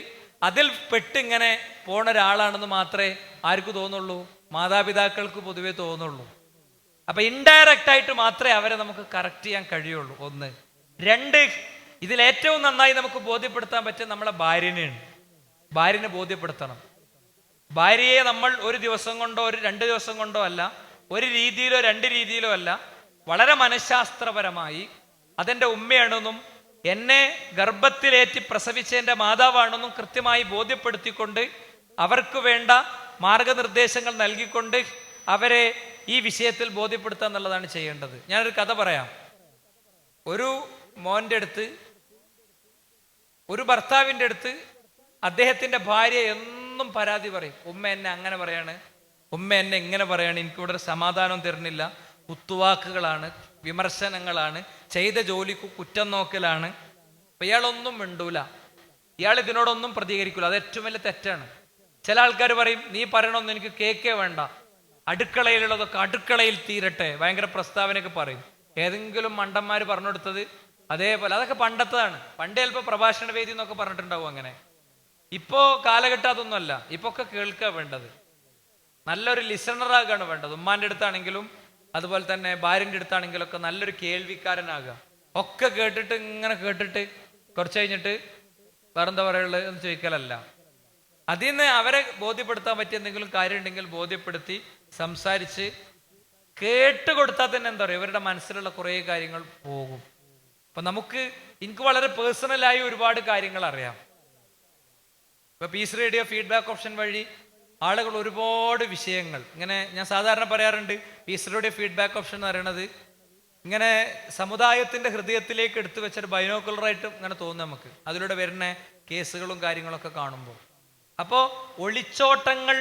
അതിൽ പെട്ടിങ്ങനെ പോണ ഒരാളാണെന്ന് മാത്രമേ ആർക്ക് തോന്നുള്ളൂ? മാതാപിതാക്കൾക്ക് പൊതുവെ തോന്നുള്ളൂ. അപ്പൊ ഇൻഡയറക്റ്റ് ആയിട്ട് മാത്രമേ അവരെ നമുക്ക് കറക്റ്റ് ചെയ്യാൻ കഴിയുള്ളൂ. ഒന്ന്. രണ്ട്, ഇതിലേറ്റവും നന്നായി നമുക്ക് ബോധ്യപ്പെടുത്താൻ പറ്റും നമ്മളെ ഭാര്യനെ ബോധ്യപ്പെടുത്തണം. ഭാര്യയെ നമ്മൾ ഒരു ദിവസം കൊണ്ടോ ഒരു 2 ദിവസം കൊണ്ടോ അല്ല, ഒരു രീതിയിലോ 2 രീതിയിലോ അല്ല, വളരെ മനഃശാസ്ത്രപരമായി അതെൻ്റെ ഉമ്മയാണെന്നും എന്നെ ഗർഭത്തിലേറ്റി പ്രസവിച്ചതിൻ്റെ മാതാവാണെന്നും കൃത്യമായി ബോധ്യപ്പെടുത്തിക്കൊണ്ട് അവർക്ക് വേണ്ട മാർഗനിർദ്ദേശങ്ങൾ നൽകിക്കൊണ്ട് അവരെ ഈ വിഷയത്തിൽ ബോധ്യപ്പെടുത്തുക എന്നുള്ളതാണ് ചെയ്യേണ്ടത്. ഞാനൊരു കഥ പറയാം. ഒരു മോൻ്റെ അടുത്ത്, ഒരു ഭർത്താവിൻ്റെ അടുത്ത് അദ്ദേഹത്തിൻ്റെ ഭാര്യ എന്നും പരാതി പറയും. ഉമ്മ എന്നെ അങ്ങനെ പറയാണ്, ഉമ്മ എന്നെ ഇങ്ങനെ പറയാണ്, എനിക്കിവിടെ ഒരു സമാധാനം തരുന്നില്ല, കുത്തുവാക്കുകളാണ്, വിമർശനങ്ങളാണ്, ചെയ്ത ജോലിക്ക് കുറ്റം നോക്കലാണ്. അപ്പൊ ഇയാളൊന്നും മിണ്ടൂല, ഇയാൾ ഇതിനോടൊന്നും പ്രതികരിക്കില്ല. അത് ഏറ്റവും വലിയ തെറ്റാണ്. ചില ആൾക്കാർ പറയും, നീ പറയണമെന്ന് എനിക്ക് കേൾക്കേ വേണ്ട, അടുക്കളയിലുള്ളതൊക്കെ അടുക്കളയിൽ തീരട്ടെ, ഭയങ്കര പ്രസ്താവനയൊക്കെ പറയും. ഏതെങ്കിലും മണ്ടന്മാർ പറഞ്ഞു കൊടുത്തത് അതേപോലെ, അതൊക്കെ പണ്ടത്തതാണ്. പണ്ട് ചിലപ്പോൾ പ്രഭാഷണ വേദി എന്നൊക്കെ പറഞ്ഞിട്ടുണ്ടാവും. അങ്ങനെ ഇപ്പോ കാലഘട്ടം അതൊന്നുമല്ല. ഇപ്പൊ ഒക്കെ കേൾക്കുക വേണ്ടത്, നല്ലൊരു ലിസണറാകാണ് വേണ്ടത്. ഉമ്മാന്റെ അടുത്താണെങ്കിലും അതുപോലെ തന്നെ ഭാര്യൻ്റെ അടുത്താണെങ്കിലും ഒക്കെ നല്ലൊരു കേൾവിക്കാരനാകുക. ഒക്കെ കേട്ടിട്ട് ഇങ്ങനെ കേട്ടിട്ട് കുറച്ച് കഴിഞ്ഞിട്ട് വേറെന്താ പറയുള്ളത് എന്ന് ചോദിക്കലല്ല. അതിൽ നിന്ന് അവരെ ബോധ്യപ്പെടുത്താൻ പറ്റിയ എന്തെങ്കിലും കാര്യം ഉണ്ടെങ്കിൽ ബോധ്യപ്പെടുത്തി സംസാരിച്ച് കേട്ടുകൊടുത്താൽ തന്നെ എന്താ പറയുക, ഇവരുടെ മനസ്സിലുള്ള കുറേ കാര്യങ്ങൾ പോകും. അപ്പൊ എനിക്ക് വളരെ പേഴ്സണലായി ഒരുപാട് കാര്യങ്ങൾ അറിയാം. ഇപ്പൊ പീസ് റേഡിയോ ഫീഡ്ബാക്ക് ഓപ്ഷൻ വഴി ആളുകൾ ഒരുപാട് വിഷയങ്ങൾ ഇങ്ങനെ, ഞാൻ സാധാരണ പറയാറുണ്ട്, പീസ് റേഡിയോ ഫീഡ്ബാക്ക് ഓപ്ഷൻ എന്ന് പറയുന്നത് ഇങ്ങനെ സമുദായത്തിന്റെ ഹൃദയത്തിലേക്ക് എടുത്തു വെച്ചൊരു ബൈനോക്കുലറായിട്ട് ഇങ്ങനെ തോന്നും നമുക്ക്, അതിലൂടെ വരുന്ന കേസുകളും കാര്യങ്ങളൊക്കെ കാണുമ്പോൾ. അപ്പോൾ ഒളിച്ചോട്ടങ്ങൾ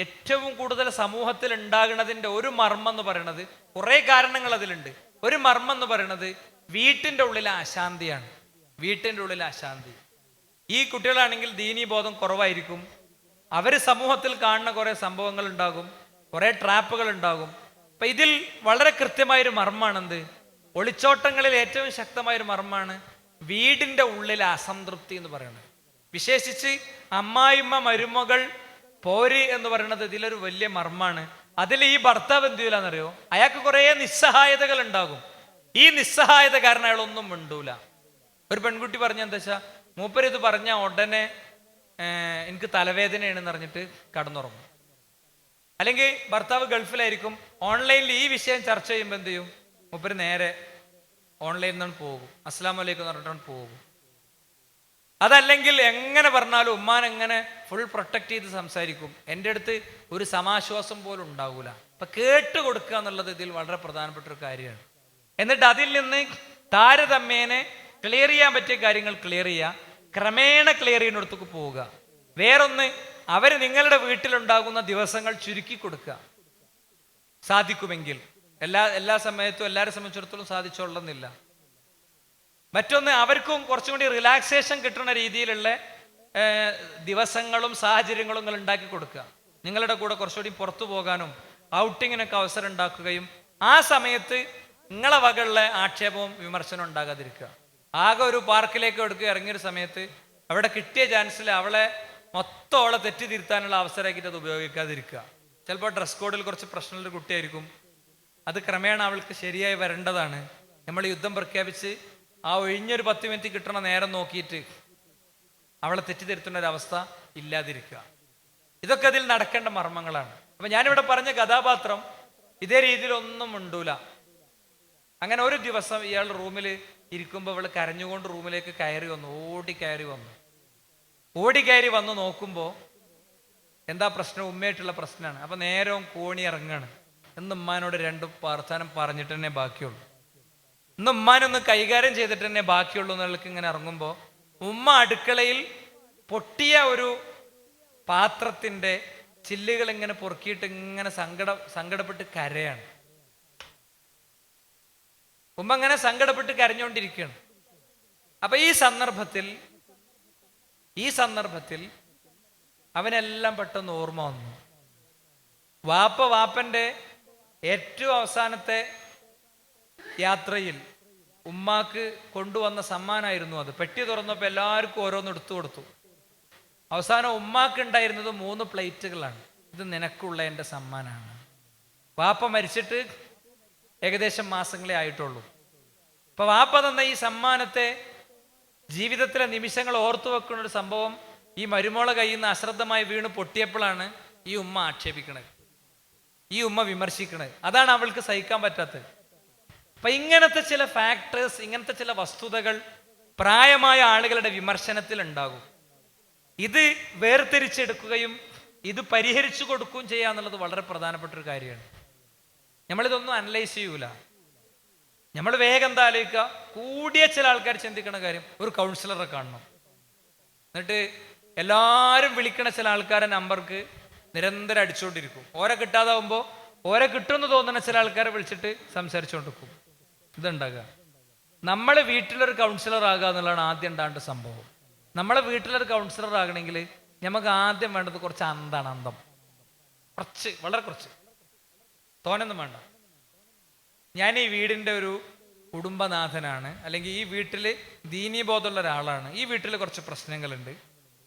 ഏറ്റവും കൂടുതൽ സമൂഹത്തിൽ ഉണ്ടാകുന്നതിൻ്റെ ഒരു മർമ്മം എന്ന് പറയുന്നത്, കുറേ കാരണങ്ങൾ അതിലുണ്ട്. ഒരു മർമ്മം എന്ന് പറയുന്നത് വീട്ടിൻ്റെ ഉള്ളിലെ അശാന്തിയാണ്. വീട്ടിൻ്റെ ഉള്ളിലെ അശാന്തി. ഈ കുട്ടികളാണെങ്കിൽ ദീനീ ബോധം കുറവായിരിക്കും. അവർ സമൂഹത്തിൽ കാണുന്ന കുറേ സംഭവങ്ങൾ ഉണ്ടാകും, കുറേ ട്രാപ്പുകൾ ഉണ്ടാകും. അപ്പൊ ഇതിൽ വളരെ കൃത്യമായൊരു മർമ്മാണെന്ത്, ഒളിച്ചോട്ടങ്ങളിൽ ഏറ്റവും ശക്തമായൊരു മർമ്മാണ് വീടിൻ്റെ ഉള്ളിലെ അസംതൃപ്തി എന്ന് പറയുന്നത്. വിശേഷിച്ച് അമ്മായിമ്മ മരുമകൾ പോര് എന്ന് പറയുന്നത് ഇതിലൊരു വലിയ മർമ്മാണ്. അതിൽ ഈ ഭർത്താവ് എന്ത് ചെയ്യില്ലെന്നറിയോ, അയാൾക്ക് കുറേ നിസ്സഹായതകൾ ഉണ്ടാകും. ഈ നിസ്സഹായത കാരണം അയാളൊന്നും മിണ്ടൂല. ഒരു പെൺകുട്ടി പറഞ്ഞ എന്താ വെച്ചാൽ, മൂപ്പര് ഇത് പറഞ്ഞ ഉടനെ എനിക്ക് തലവേദനയാണെന്ന് പറഞ്ഞിട്ട് കടന്നുറങ്ങും. അല്ലെങ്കിൽ ഭർത്താവ് ഗൾഫിലായിരിക്കും, ഓൺലൈനിൽ ഈ വിഷയം ചർച്ച ചെയ്യുമ്പോൾ എന്ത് ചെയ്യും, മൂപ്പര് നേരെ ഓൺലൈനിൽ നിന്നാണ് പോകും, അസ്സലാമു അലൈക്കും എന്ന് പറഞ്ഞിട്ടാണ് പോകും. അതല്ലെങ്കിൽ എങ്ങനെ പറഞ്ഞാലും ഉമ്മാൻ എങ്ങനെ ഫുൾ പ്രൊട്ടക്ട് ചെയ്ത് സംസാരിക്കും. എൻ്റെ അടുത്ത് ഒരു സമാശ്വാസം പോലും ഉണ്ടാകൂല. അപ്പൊ കേട്ട് കൊടുക്കുക എന്നുള്ളത് ഇതിൽ വളരെ പ്രധാനപ്പെട്ട ഒരു കാര്യമാണ്. എന്നിട്ട് അതിൽ നിന്ന് താരതമ്യേനെ ക്ലിയർ ചെയ്യാൻ പറ്റിയ കാര്യങ്ങൾ ക്ലിയർ ചെയ്യുക, ക്രമേണ ക്ലിയർ ചെയ്യുന്നിടത്തേക്ക് പോവുക. വേറൊന്ന്, അവർ നിങ്ങളുടെ വീട്ടിലുണ്ടാകുന്ന ദിവസങ്ങൾ ചുരുക്കി കൊടുക്കുക സാധിക്കുമെങ്കിൽ. എല്ലാ സമയത്തും എല്ലാവരെ സംബന്ധിച്ചിടത്തോളം സാധിച്ചോളുന്നില്ല. മറ്റൊന്ന്, അവർക്കും കുറച്ചും കൂടി റിലാക്സേഷൻ കിട്ടുന്ന രീതിയിലുള്ള ദിവസങ്ങളും സാഹചര്യങ്ങളും നിങ്ങൾ ഉണ്ടാക്കി കൊടുക്കുക. നിങ്ങളുടെ കൂടെ കുറച്ചുകൂടി പുറത്തു പോകാനും ഔട്ടിങ്ങിനൊക്കെ അവസരം ഉണ്ടാക്കുകയും ആ സമയത്ത് നിങ്ങളെ വകയുള്ള ആക്ഷേപവും വിമർശനവും ഉണ്ടാകാതിരിക്കുക. ആകെ ഒരു പാർക്കിലേക്ക് എടുക്കുക ഇറങ്ങിയൊരു സമയത്ത് അവിടെ കിട്ടിയ ചാൻസിൽ അവളെ തെറ്റിതിരുത്താനുള്ള അവസരമാക്കിയിട്ട് അത് ഉപയോഗിക്കാതിരിക്കുക. ചിലപ്പോൾ ഡ്രസ് കോഡിൽ കുറച്ച് പ്രശ്നമുള്ള കുട്ടിയായിരിക്കും, അത് ക്രമേണ അവൾക്ക് ശരിയായി വരേണ്ടതാണ്. നമ്മൾ യുദ്ധം പ്രഖ്യാപിച്ച് ആ ഒഴിഞ്ഞൊരു 10 മിനിറ്റ് കിട്ടണ നേരം നോക്കിയിട്ട് അവളെ തെറ്റിദ്ധരുത്തുന്ന ഒരവസ്ഥ ഇല്ലാതിരിക്കുക. ഇതൊക്കെ അതിൽ നടക്കേണ്ട മർമ്മങ്ങളാണ്. അപ്പൊ ഞാനിവിടെ പറഞ്ഞ കഥാപാത്രം ഇതേ രീതിയിൽ ഒന്നും ഉണ്ടൂല. അങ്ങനെ ഒരു ദിവസം ഇയാൾ റൂമിൽ ഇരിക്കുമ്പോൾ ഇവള് കരഞ്ഞുകൊണ്ട് റൂമിലേക്ക് ഓടി കയറി വന്ന് നോക്കുമ്പോൾ എന്താ പ്രശ്നം, ഉമ്മയായിട്ടുള്ള പ്രശ്നമാണ്. അപ്പൊ നേരവും കോണി ഇറങ്ങാണ്. ഇന്ന് ഉമ്മാനോട് 2 വർത്താനം പറഞ്ഞിട്ട് തന്നെ ബാക്കിയുള്ളൂ, ഇന്ന് ഉമ്മാനൊന്ന് കൈകാര്യം ചെയ്തിട്ട് തന്നെ ബാക്കിയുള്ളൂ എന്നുള്ളക്ക് ഇങ്ങനെ ഇറങ്ങുമ്പോൾ ഉമ്മ അടുക്കളയിൽ പൊട്ടിയ ഒരു പാത്രത്തിന്റെ ചില്ലുകൾ ഇങ്ങനെ പൊറുക്കിയിട്ട് ഇങ്ങനെ സങ്കടപ്പെട്ട് കരയാണ്. ഉമ്മ അങ്ങനെ സങ്കടപ്പെട്ട് കരഞ്ഞുകൊണ്ടിരിക്കുകയാണ്. അപ്പൊ ഈ സന്ദർഭത്തിൽ അവനെല്ലാം പെട്ടെന്ന് ഓർമ്മ വന്നു. വാപ്പന്റെ ഏറ്റവും അവസാനത്തെ യാത്രയിൽ ഉമ്മാക്ക് കൊണ്ടുവന്ന സമ്മാനമായിരുന്നു അത്. പെട്ടി തുറന്നപ്പോൾ എല്ലാവർക്കും ഓരോന്ന് എടുത്തു കൊടുത്തു. അവസാനം ഉമ്മാക്ക് ഉണ്ടായിരുന്നത് 3 പ്ലേറ്റുകളാണ്. ഇത് നിനക്കുള്ള എൻ്റെ സമ്മാനമാണ്. വാപ്പ മരിച്ചിട്ട് ഏകദേശം മാസങ്ങളെ ആയിട്ടുള്ളൂ. അപ്പൊ വാപ്പ തന്ന ഈ സമ്മാനത്തെ ജീവിതത്തിലെ നിമിഷങ്ങൾ ഓർത്തു വെക്കുന്ന ഒരു സംഭവം ഈ മരുമോളെ കയ്യിൽ നിന്ന് അശ്രദ്ധമായി വീണ് പൊട്ടിയപ്പോഴാണ് ഈ ഉമ്മ ആക്ഷേപിക്കണത്, ഈ ഉമ്മ വിമർശിക്കണത്. അതാണ് അവൾക്ക് സഹിക്കാൻ പറ്റാത്തത്. അപ്പൊ ഇങ്ങനത്തെ ചില ഫാക്ടേഴ്സ്, ഇങ്ങനത്തെ ചില വസ്തുതകൾ പ്രായമായ ആളുകളുടെ വിമർശനത്തിൽ ഉണ്ടാകും. ഇത് വേർതിരിച്ചെടുക്കുകയും ഇത് പരിഹരിച്ചു കൊടുക്കുകയും ചെയ്യുക എന്നുള്ളത് വളരെ പ്രധാനപ്പെട്ട ഒരു കാര്യമാണ്. നമ്മളിതൊന്നും അനലൈസ് ചെയ്യൂല. നമ്മൾ വേഗം എന്താ ആലോചിക്കുക, കൂടിയ ചില ആൾക്കാർ ചിന്തിക്കുന്ന കാര്യം ഒരു കൗൺസിലറെ കാണണം, എന്നിട്ട് എല്ലാവരും വിളിക്കണ ചില ആൾക്കാരെ നമ്പർക്ക് നിരന്തരം അടിച്ചുകൊണ്ടിരിക്കും. ഓരെ കിട്ടാതാവുമ്പോൾ ഓരെ കിട്ടുമെന്ന് തോന്നുന്ന ചില ആൾക്കാരെ വിളിച്ചിട്ട് സംസാരിച്ചുകൊണ്ടിരിക്കും. ഇതുണ്ടാകുക. നമ്മൾ വീട്ടിലൊരു കൗൺസിലർ ആകുക എന്നുള്ളതാണ് ആദ്യം ഉണ്ടാകേണ്ട സംഭവം. നമ്മളെ വീട്ടിലൊരു കൗൺസിലർ ആകണമെങ്കിൽ നമുക്ക് ആദ്യം വേണ്ടത് കുറച്ച് അന്താണ്. അന്തം കുറച്ച്, വളരെ കുറച്ച്, തോനൊന്നും വേണ്ട. ഞാൻ ഈ വീടിൻ്റെ ഒരു കുടുംബനാഥനാണ്, അല്ലെങ്കിൽ ഈ വീട്ടിൽ ദീനീബോധമുള്ള ഒരാളാണ്. ഈ വീട്ടിൽ കുറച്ച് പ്രശ്നങ്ങളുണ്ട്.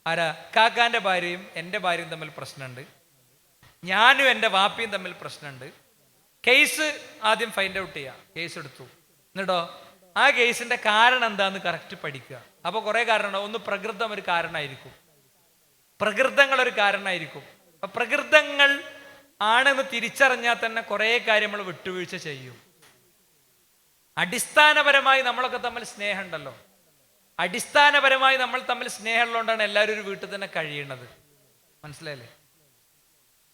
ആരാ? കാക്കാൻ്റെ ഭാര്യയും എൻ്റെ ഭാര്യയും തമ്മിൽ പ്രശ്നമുണ്ട്, ഞാനും എൻ്റെ വാപ്പിയും തമ്മിൽ പ്രശ്നമുണ്ട്. കേസ് ആദ്യം ഫൈൻഡ് ഔട്ട് ചെയ്യുക. കേസ് എടുത്തു, എന്നിട്ടോ ആ കേസിൻ്റെ കാരണം എന്താന്ന് കറക്റ്റ് പഠിക്കുക. അപ്പോൾ കുറേ കാരണമുണ്ടാവും. ഒന്ന് പ്രകൃതം ഒരു കാരണമായിരിക്കും, പ്രകൃതങ്ങൾ ഒരു കാരണമായിരിക്കും. അപ്പം പ്രകൃതങ്ങൾ ആണെന്ന് തിരിച്ചറിഞ്ഞാൽ തന്നെ കുറേ കാര്യങ്ങൾ വിട്ടുവീഴ്ച ചെയ്യും. അടിസ്ഥാനപരമായി നമ്മളൊക്കെ തമ്മിൽ സ്നേഹമുണ്ടല്ലോ. അടിസ്ഥാനപരമായി നമ്മൾ തമ്മിൽ സ്നേഹമുള്ളതുകൊണ്ടാണ് എല്ലാവരും ഒരു വീട്ടിൽ തന്നെ കഴിയുന്നത്. മനസ്സിലായില്ലേ?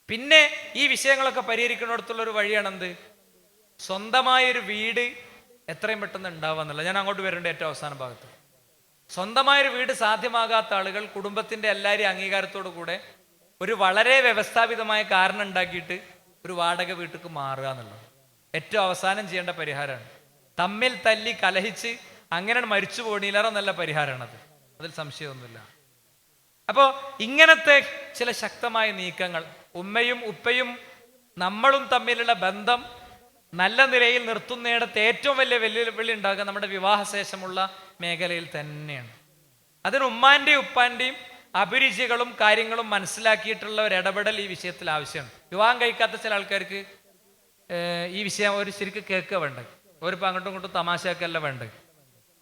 പിന്നെ ഈ വിഷയങ്ങളൊക്കെ പരിഹരിക്കുന്നിടത്തുള്ളൊരു വഴിയാണ് എന്ത്? സ്വന്തമായൊരു വീട് എത്രയും പെട്ടെന്ന് ഉണ്ടാവുക എന്നുള്ളത്. ഞാൻ അങ്ങോട്ട് വരേണ്ട ഏറ്റവും അവസാന ഭാഗത്ത്. സ്വന്തമായൊരു വീട് സാധ്യമാകാത്ത ആളുകൾ കുടുംബത്തിൻ്റെ എല്ലാവരെയും അംഗീകാരത്തോടു കൂടെ ഒരു വളരെ വ്യവസ്ഥാപിതമായ കാരണം ഉണ്ടാക്കിയിട്ട് ഒരു വാടക വീട്ടിലേക്ക് മാറുക എന്നുള്ളത് ഏറ്റവും അവസാനം ചെയ്യേണ്ട പരിഹാരമാണ്. തമ്മിൽ തല്ലി കലഹിച്ച് അങ്ങനെ മരിച്ചു പോണിയിലേറെ നല്ല പരിഹാരമാണത്, അതിൽ സംശയമൊന്നുമില്ല. അപ്പോൾ ഇങ്ങനത്തെ ചില ശക്തമായ നീക്കങ്ങൾ, ഉമ്മയും ഉപ്പയും നമ്മളും തമ്മിലുള്ള ബന്ധം നല്ല നിലയിൽ നിർത്തുന്നിടത്ത് ഏറ്റവും വലിയ വെല്ലുവിളി ഉണ്ടാകുക നമ്മുടെ വിവാഹശേഷമുള്ള മേഖലയിൽ തന്നെയാണ്. അതിന് ഉമ്മാൻ്റെയും ഉപ്പാൻ്റെയും അഭിരുചികളും കാര്യങ്ങളും മനസ്സിലാക്കിയിട്ടുള്ള ഒരു ഇടപെടൽ ഈ വിഷയത്തിൽ ആവശ്യമാണ്. വിവാഹം കഴിക്കാത്ത ചില ആൾക്കാർക്ക് ഈ വിഷയം ഒരു ശരിക്കും കേൾക്കുക വേണ്ടത്, അവരിപ്പോൾ അങ്ങോട്ടും ഇങ്ങോട്ടും തമാശയൊക്കെയല്ല വേണ്ടത്.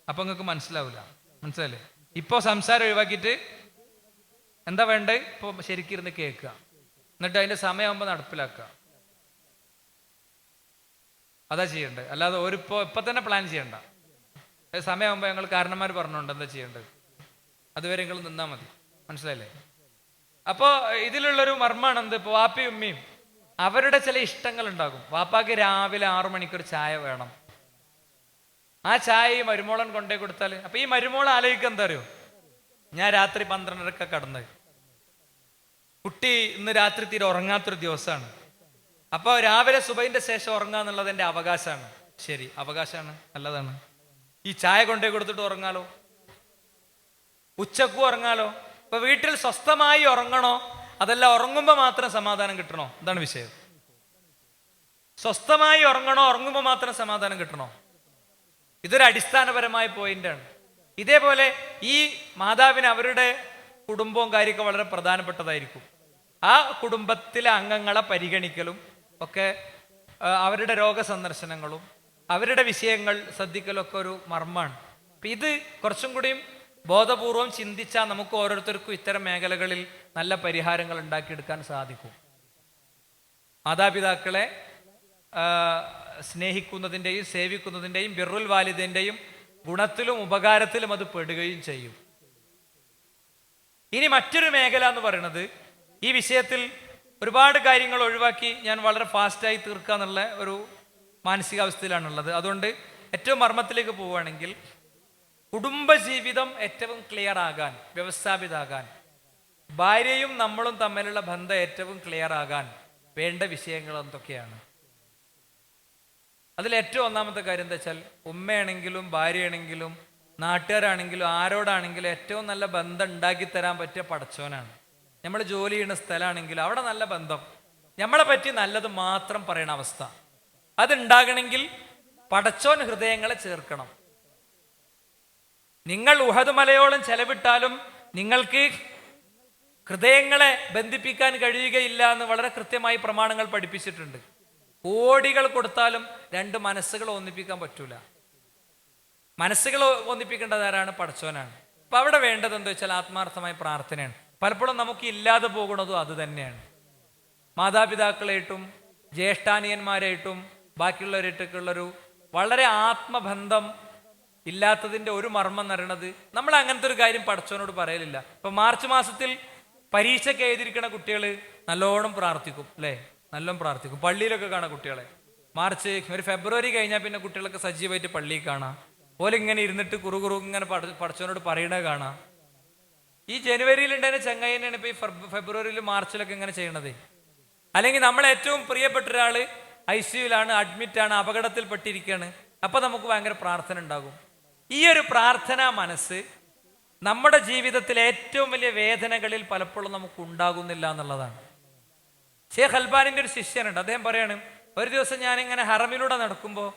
അപ്പം നിങ്ങൾക്ക് മനസ്സിലാവില്ല. മനസ്സിലല്ലേ? ഇപ്പോൾ സംസാരം ഒഴിവാക്കിയിട്ട് എന്താ വേണ്ടത്? ഇപ്പോൾ ശരിക്കും ഇരുന്ന് കേൾക്കുക, എന്നിട്ട് അതിൻ്റെ സമയമാകുമ്പോൾ നടപ്പിലാക്കുക. അതാ ചെയ്യേണ്ടത്. അല്ലാതെ ഇപ്പം തന്നെ പ്ലാൻ ചെയ്യണ്ട. സമയമാകുമ്പോൾ ഞങ്ങൾ കാരണന്മാർ പറഞ്ഞുകൊണ്ട് എന്താ ചെയ്യേണ്ടത്, അതുവരെ നിങ്ങൾ നിന്നാൽ മതി. മനസ്സിലായില്ലേ? അപ്പോൾ ഇതിലുള്ളൊരു മർമ്മാണ് എന്ത്? ഇപ്പോൾ വാപ്പയും ഉമ്മയും അവരുടെ ചില ഇഷ്ടങ്ങൾ ഉണ്ടാകും. വാപ്പാക്ക് രാവിലെ 6 മണിക്കൊരു ചായ വേണം. ആ ചായ ഈ മരുമോളൻ കൊണ്ടേ കൊടുത്താൽ, അപ്പൊ ഈ മരുമോൾ ആലോചിക്കുക എന്താ അറിയോ, ഞാൻ രാത്രി 12:30 കടന്നത്, കുട്ടി ഇന്ന് രാത്രി തീരെ ഉറങ്ങാത്തൊരു ദിവസമാണ്, അപ്പോൾ രാവിലെ സുബൈന്റെ ശേഷം ഉറങ്ങുക എന്നുള്ളത് എൻ്റെ അവകാശമാണ്. ശരി, അവകാശമാണ്, നല്ലതാണ്. ഈ ചായ കൊണ്ടേ കൊടുത്തിട്ട് ഉറങ്ങാലോ, ഉച്ചക്കും ഉറങ്ങാലോ. ഇപ്പൊ വീട്ടിൽ സ്വസ്ഥമായി ഉറങ്ങണോ, അതല്ല ഉറങ്ങുമ്പോൾ മാത്രം സമാധാനം കിട്ടണോ? എന്താണ് വിഷയം? സ്വസ്ഥമായി ഉറങ്ങണോ, ഉറങ്ങുമ്പോൾ മാത്രം സമാധാനം കിട്ടണോ? ഇതൊരു അടിസ്ഥാനപരമായ പോയിന്റാണ്. ഇതേപോലെ ഈ മാതാവിന് അവരുടെ കുടുംബവും കാര്യമൊക്കെ വളരെ പ്രധാനപ്പെട്ടതായിരിക്കും. ആ കുടുംബത്തിലെ അംഗങ്ങളെ പരിഗണിക്കലും ഒക്കെ, അവരുടെ രോഗസന്ദർശനങ്ങളും അവരുടെ വിഷയങ്ങൾ ശ്രദ്ധിക്കലും ഒക്കെ ഒരു മർമ്മാണ്. അപ്പം ഇത് കുറച്ചും കൂടിയും ബോധപൂർവം ചിന്തിച്ചാൽ നമുക്ക് ഓരോരുത്തർക്കും ഇത്തരം മേഖലകളിൽ നല്ല പരിഹാരങ്ങൾ ഉണ്ടാക്കിയെടുക്കാൻ സാധിക്കും. മാതാപിതാക്കളെ സ്നേഹിക്കുന്നതിൻ്റെയും സേവിക്കുന്നതിൻ്റെയും ബിർറുൽ വാലിദിൻ്റെയും ഗുണത്തിലും ഉപകാരത്തിലും അത് പെടുകയും ചെയ്യും. ഇനി മറ്റൊരു മേഖല എന്ന് പറയുന്നത്, ഈ വിഷയത്തിൽ ഒരുപാട് കാര്യങ്ങൾ ഒഴിവാക്കി ഞാൻ വളരെ ഫാസ്റ്റായി തീർക്കുക എന്നുള്ള ഒരു മാനസികാവസ്ഥയിലാണുള്ളത്. അതുകൊണ്ട് ഏറ്റവും മർമ്മത്തിലേക്ക് പോവുകയാണെങ്കിൽ, കുടുംബജീവിതം ഏറ്റവും ക്ലിയർ ആകാൻ, വ്യവസ്ഥാപിതാകാൻ, ഭാര്യയും നമ്മളും തമ്മിലുള്ള ബന്ധം ഏറ്റവും ക്ലിയർ ആകാൻ വേണ്ട വിഷയങ്ങൾ എന്തൊക്കെയാണ്? അതിൽ ഏറ്റവും ഒന്നാമത്തെ കാര്യം എന്താ വെച്ചാൽ, ഉമ്മയാണെങ്കിലും ഭാര്യയാണെങ്കിലും നാട്ടുകാരാണെങ്കിലും ആരോടാണെങ്കിലും ഏറ്റവും നല്ല ബന്ധം ഉണ്ടാക്കി തരാൻ പറ്റിയ പടച്ചോനാണ്. നമ്മൾ ജോലി ചെയ്യുന്ന സ്ഥലമാണെങ്കിലും അവിടെ നല്ല ബന്ധം, നമ്മളെ പറ്റി നല്ലത് മാത്രം പറയണ അവസ്ഥ അതുണ്ടാകണമെങ്കിൽ പടച്ചോൻ ഹൃദയങ്ങളെ ചേർക്കണം. നിങ്ങൾ ഉഹദ് മലയോളം ചെലവിട്ടാലും നിങ്ങൾക്ക് ഹൃദയങ്ങളെ ബന്ധിപ്പിക്കാൻ കഴിയുകയില്ല എന്ന് വളരെ കൃത്യമായി പ്രമാണങ്ങൾ പഠിപ്പിച്ചിട്ടുണ്ട്. കോടികൾ കൊടുത്താലും 2 മനസ്സുകൾ ഒന്നിപ്പിക്കാൻ പറ്റൂല. മനസ്സുകൾ ഒന്നിപ്പിക്കേണ്ടത് ആരാണ്? പടച്ചോനാണ്. അപ്പൊ അവിടെ വേണ്ടത് എന്താ വെച്ചാൽ ആത്മാർത്ഥമായ പ്രാർത്ഥനയാണ്. പലപ്പോഴും നമുക്ക് ഇല്ലാതെ പോകുന്നതും അത് തന്നെയാണ്. മാതാപിതാക്കളായിട്ടും ജ്യേഷ്ഠാനിയന്മാരായിട്ടും ബാക്കിയുള്ളവരായിട്ടൊക്കെയുള്ളൊരു വളരെ ആത്മബന്ധം ഇല്ലാത്തതിൻ്റെ ഒരു മർമ്മം എന്ന് പറയണത് നമ്മൾ അങ്ങനത്തെ ഒരു കാര്യം പടച്ചവനോട് പറയലില്ല. ഇപ്പൊ മാർച്ച് മാസത്തിൽ പരീക്ഷയ്ക്ക് എഴുതിയിരിക്കുന്ന കുട്ടികൾ നല്ലോണം പ്രാർത്ഥിക്കും അല്ലേ, നല്ലോണം പ്രാർത്ഥിക്കും. പള്ളിയിലൊക്കെ കാണാം കുട്ടികളെ. മാർച്ച് ഒരു ഫെബ്രുവരി കഴിഞ്ഞാൽ പിന്നെ കുട്ടികളൊക്കെ സജീവമായിട്ട് പള്ളിയിൽ കാണാം. ഓലെ ഇങ്ങനെ ഇരുന്നിട്ട് കുറുകുറു ഇങ്ങനെ പടച്ചവനോട് പറയണത് കാണാം. ഈ ജനുവരിയിൽ ഉണ്ടായിരുന്ന ചങ്ങായി തന്നെയാണ് ഇപ്പൊ ഈ ഫെബ്രുവരിയിലും മാർച്ചിലൊക്കെ ഇങ്ങനെ ചെയ്യണത്. അല്ലെങ്കിൽ നമ്മളെ ഏറ്റവും പ്രിയപ്പെട്ട ഒരാള് ICUവിലാണ്, അഡ്മിറ്റാണ്, അപകടത്തിൽപ്പെട്ടിരിക്കുകയാണ്. അപ്പൊ നമുക്ക് ഭയങ്കര പ്രാർത്ഥന ഉണ്ടാകും. ഈ ഒരു പ്രാർത്ഥനാ മനസ്സ് നമ്മുടെ ജീവിതത്തിലെ ഏറ്റവും വലിയ വേദനകളിൽ പലപ്പോഴും നമുക്ക് ഉണ്ടാകുന്നില്ല എന്നുള്ളതാണ്. ഷേഖ് അൽബാനിന്റെ ഒരു ശിഷ്യനുണ്ട്. അദ്ദേഹം പറയാണ്, ഒരു ദിവസം ഞാനിങ്ങനെ ഹറമിലൂടെ നടക്കുമ്പോൾ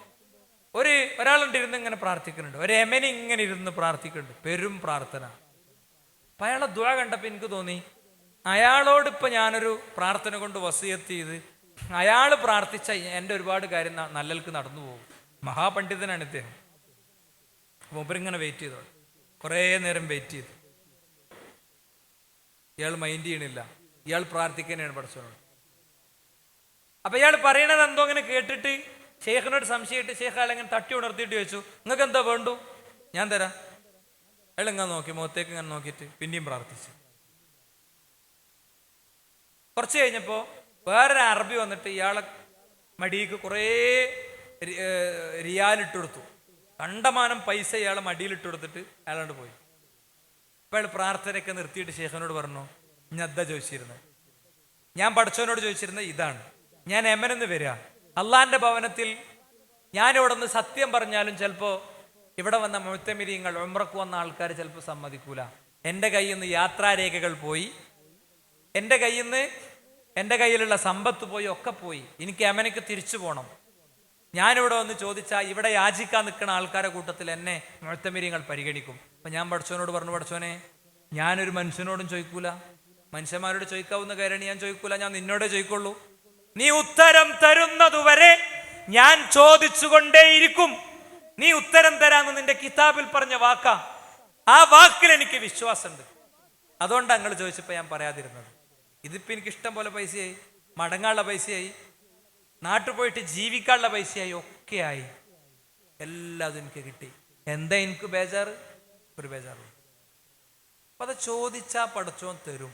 ഒരാളുണ്ടിരുന്ന് ഇങ്ങനെ പ്രാർത്ഥിക്കുന്നുണ്ട്. ഒരു യമനി ഇങ്ങനെ ഇരുന്ന് പ്രാർത്ഥിക്കുന്നുണ്ട്, പെരും പ്രാർത്ഥന. അപ്പൊ അയാളെ ദുആ കണ്ടപ്പോൾ എനിക്ക് തോന്നി, അയാളോട് ഇപ്പൊ ഞാനൊരു പ്രാർത്ഥന കൊണ്ട് വസിയത്ത് ചെയ്ത് അയാൾ പ്രാർത്ഥിച്ച എൻ്റെ ഒരുപാട് കാര്യം നല്ലൽക്ക് നടന്നു പോകും. മഹാപണ്ഡിതനാണ് ഇദ്ദേഹം. മൂപ്പരിങ്ങനെ വെയിറ്റ് ചെയ്തോ, കുറേ നേരം വെയിറ്റ് ചെയ്തു. ഇയാൾ മൈൻഡ് ചെയ്യണില്ല, ഇയാൾ പ്രാർത്ഥിക്കാനാണ് പഠിച്ചോളൂ. അപ്പൊ ഇയാൾ പറയണത് എന്തോ ഇങ്ങനെ കേട്ടിട്ട് ഷേഖിനോട് സംശയമായിട്ട് ഷേഖ് അയാളെങ്ങനെ തട്ടി ഉണർത്തിയിട്ട് ചോദിച്ചു, നിങ്ങൾക്ക് എന്താ വേണ്ടു, ഞാൻ തരാം. അയാൾ ഇങ്ങനെ നോക്കി, മുഖത്തേക്ക് ഇങ്ങനെ നോക്കിയിട്ട് പിന്നെയും പ്രാർത്ഥിച്ചു. കുറച്ച് കഴിഞ്ഞപ്പോ വേറൊരു അറബി വന്നിട്ട് ഇയാളെ മടിയിലേക്ക് കുറേ റിയാലിട്ട് കൊടുത്തു. കണ്ടമാനം പൈസ ഇയാളെ മടിയിലിട്ട് കൊടുത്തിട്ട് അയാളോട് പോയി. അപ്പൊ അയാൾ പ്രാർത്ഥനയൊക്കെ നിർത്തിയിട്ട് ഷേഖിനോട് പറഞ്ഞു, ഞാൻ എന്താ ചോദിച്ചിരുന്നത്, ഞാൻ പഠിച്ചവനോട് ചോദിച്ചിരുന്നത് ഇതാണ്. ഞാൻ യമനിന്ന് വരിക, അള്ളാന്റെ ഭവനത്തിൽ ഞാൻ ഇവിടെ നിന്ന് സത്യം പറഞ്ഞാലും ചിലപ്പോ ഇവിടെ വന്ന മുഅ്തമിരീങ്ങൾ, ഉംറക്ക് വന്ന ആൾക്കാർ ചിലപ്പോൾ സമ്മതിക്കൂല. എൻ്റെ കയ്യിൽ നിന്ന് യാത്രാരേഖകൾ പോയി, എൻ്റെ കയ്യിലുള്ള സമ്പത്ത് പോയി, ഒക്കെ പോയി. എനിക്ക് യമനിക്ക് തിരിച്ചു പോകണം. ഞാനിവിടെ വന്ന് ചോദിച്ചാൽ ഇവിടെ യാചിക്കാൻ നിൽക്കുന്ന ആൾക്കാരെ കൂട്ടത്തിൽ എന്നെ മുഅ്തമിരീങ്ങൾ പരിഗണിക്കും. അപ്പൊ ഞാൻ പഠിച്ചവനോട് പറഞ്ഞു, പഠിച്ചോനെ ഞാനൊരു മനുഷ്യനോടും ചോദിക്കൂല, മനുഷ്യന്മാരോട് ചോദിക്കാവുന്ന കാര്യം ഞാൻ ചോദിക്കൂല, ഞാൻ നിന്നോടേ ചോദിക്കുള്ളൂ. നീ ഉത്തരം തരുന്നതുവരെ ഞാൻ ചോദിച്ചുകൊണ്ടേയിരിക്കും. നീ ഉത്തരം തരാന്ന് നിന്റെ കിതാബിൽ പറഞ്ഞ വാക്കാ, ആ വാക്കിൽ എനിക്ക് വിശ്വാസമുണ്ട്. അതുകൊണ്ടാണ് നിങ്ങൾ ചോദിച്ചപ്പോൾ ഞാൻ പറയാതിരുന്നത്. ഇതിപ്പോ എനിക്ക് ഇഷ്ടം പോലെ പൈസയായി, മടങ്ങാനുള്ള പൈസയായി, നാട്ടിൽ പോയിട്ട് ജീവിക്കാനുള്ള പൈസയായി, ഒക്കെയായി, എല്ലാതും എനിക്ക് കിട്ടി. എന്താ എനിക്ക് ബേജാറ്? ഒരു ബേജാറും. അപ്പൊ അത് ചോദിച്ചാ പടച്ചോൻ തരും,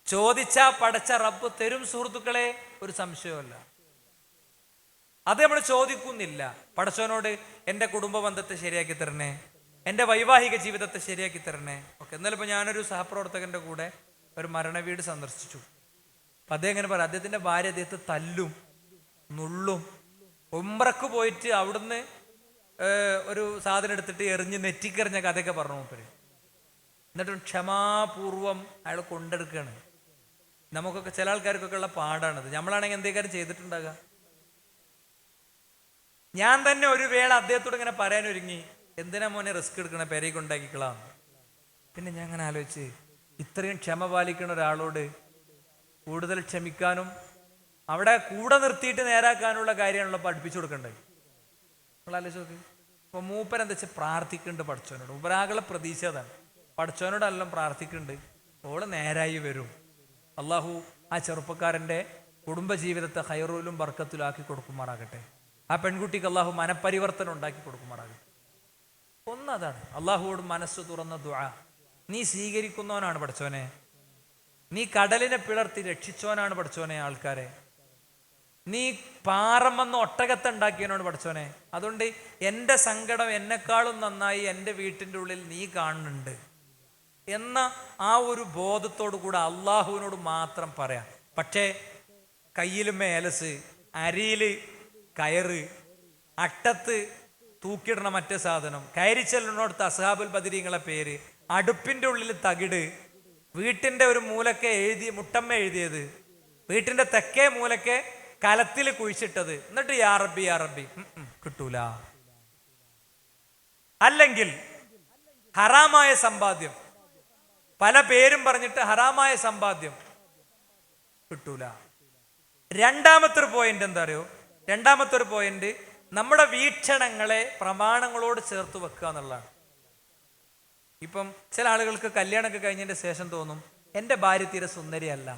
ചോദിച്ചാ പടച്ച റബ്ബ് തരും സുഹൃത്തുക്കളെ, ഒരു സംശയമല്ല. അത് നമ്മൾ ചോദിക്കുന്നില്ല. പടച്ചോനോട് എൻ്റെ കുടുംബ ബന്ധത്തെ ശരിയാക്കി തരണേ, എൻ്റെ വൈവാഹിക ജീവിതത്തെ ശരിയാക്കി തരണേ ഒക്കെ. എന്നാലും ഇപ്പൊ ഞാനൊരു സഹപ്രവർത്തകന്റെ കൂടെ ഒരു മരണ വീട് സന്ദർശിച്ചു. അപ്പൊ അദ്ദേഹം എങ്ങനെ പറയാം, അദ്ദേഹത്തിന്റെ ഭാര്യ അദ്ദേഹത്തെ തല്ലും നുള്ളും. ഉംറക്ക് പോയിട്ട് അവിടുന്ന് ഒരു സാധനം എടുത്തിട്ട് എറിഞ്ഞ് നെറ്റിക്കെറിഞ്ഞ കഥയൊക്കെ പറഞ്ഞു മൂപ്പര്. എന്നിട്ടും ക്ഷമാപൂർവം അയാൾ കൊണ്ടെടുക്കുകയാണ്. നമുക്കൊക്കെ ചില ആൾക്കാർക്കൊക്കെ ഉള്ള പാടാണത്. നമ്മളാണെങ്കിൽ എന്തേക്കാരും ചെയ്തിട്ടുണ്ടാകുക. ഞാൻ തന്നെ ഒരു വേള അദ്ദേഹത്തോട് ഇങ്ങനെ പറയാനൊരുങ്ങി, എന്തിനാ മോനെ റിസ്ക് എടുക്കണ, പെരയ്ക്ക് ഉണ്ടാക്കിക്കളാം. പിന്നെ ഞാൻ അങ്ങനെ ആലോചിച്ച്, ഇത്രയും ക്ഷമ പാലിക്കുന്ന ഒരാളോട് കൂടുതൽ ക്ഷമിക്കാനും അവിടെ കൂടെ നിർത്തിയിട്ട് നേരാക്കാനുള്ള കാര്യമാണല്ലോ പഠിപ്പിച്ചു കൊടുക്കണ്ടേ. നിങ്ങൾ ആലോചിച്ച് നോക്ക്. അപ്പൊ മൂപ്പരെന്താ വെച്ചാൽ പ്രാർത്ഥിക്കുന്നുണ്ട് പഠിച്ചവനോട്. മൂപ്പരാകളുടെ പ്രതീക്ഷ അതാണ്, പഠിച്ചവനോടെല്ലാം പ്രാർത്ഥിക്കുന്നുണ്ട്, ഓള് നേരായി വരും. അള്ളാഹു ആ ചെറുപ്പക്കാരൻ്റെ കുടുംബജീവിതത്തെ ഖൈറുലും ബർക്കത്തിലും ആക്കി കൊടുക്കുമാറാകട്ടെ. ആ പെൺകുട്ടിക്ക് അള്ളാഹു മനപരിവർത്തനം ഉണ്ടാക്കി കൊടുക്കുമാറാകട്ടെ. ഒന്നതാണ്, അള്ളാഹുവോട് മനസ്സ് തുറന്ന ദുആ നീ സ്വീകരിക്കുന്നവനാണ് പഠിച്ചോനെ. നീ കടലിനെ പിളർത്തി രക്ഷിച്ചവനാണ് പഠിച്ചോനെ ആൾക്കാരെ. നീ പാറമെന്ന് ഒട്ടകത്തെ ഉണ്ടാക്കിയവനാണ് പഠിച്ചോനെ. അതുകൊണ്ട് എൻ്റെ സങ്കടം എന്നെക്കാളും നന്നായി എൻ്റെ വീട്ടിൻ്റെ ഉള്ളിൽ നീ കാണുന്നുണ്ട് എന്ന ആ ഒരു ബോധത്തോടു കൂടെ അള്ളാഹുവിനോട് മാത്രം പറയാം. പക്ഷേ കയ്യിൽ മേലസ്, അരിയില് കയറ്, അട്ടത്ത് തൂക്കിയിടണ മറ്റേ സാധനം, കയറിച്ചെല്ലിനോടത്ത് അസ്ഹാബുൽ ബദരീങ്ങളെ പേര്, അടുപ്പിന്റെ ഉള്ളിൽ തകിട്, വീട്ടിന്റെ ഒരു മൂലക്കെ മുട്ടമ്മ എഴുതിയത്, വീട്ടിന്റെ തെക്കേ മൂലക്കെ കലത്തിൽ കുഴിച്ചിട്ടത്, എന്നിട്ട് യാ റബ്ബി യാ റബ്ബി കിട്ടൂല. അല്ലെങ്കിൽ ഹറാമായ സമ്പാദ്യം, പല പേരും പറഞ്ഞിട്ട് ഹറാമായ സമ്പാദ്യം കിട്ടൂല. രണ്ടാമത്തെ ഒരു പോയിന്റ് എന്താ അറിയോ? രണ്ടാമത്തെ ഒരു പോയിന്റ് നമ്മുടെ വീക്ഷണങ്ങളെ പ്രമാണങ്ങളോട് ചേർത്ത് വെക്കുക എന്നുള്ളതാണ്. ഇപ്പം ചില ആളുകൾക്ക് കല്യാണമൊക്കെ കഴിഞ്ഞതിന്റെ ശേഷം തോന്നും, എൻ്റെ ഭാര്യ തീരെ സുന്ദരിയല്ല,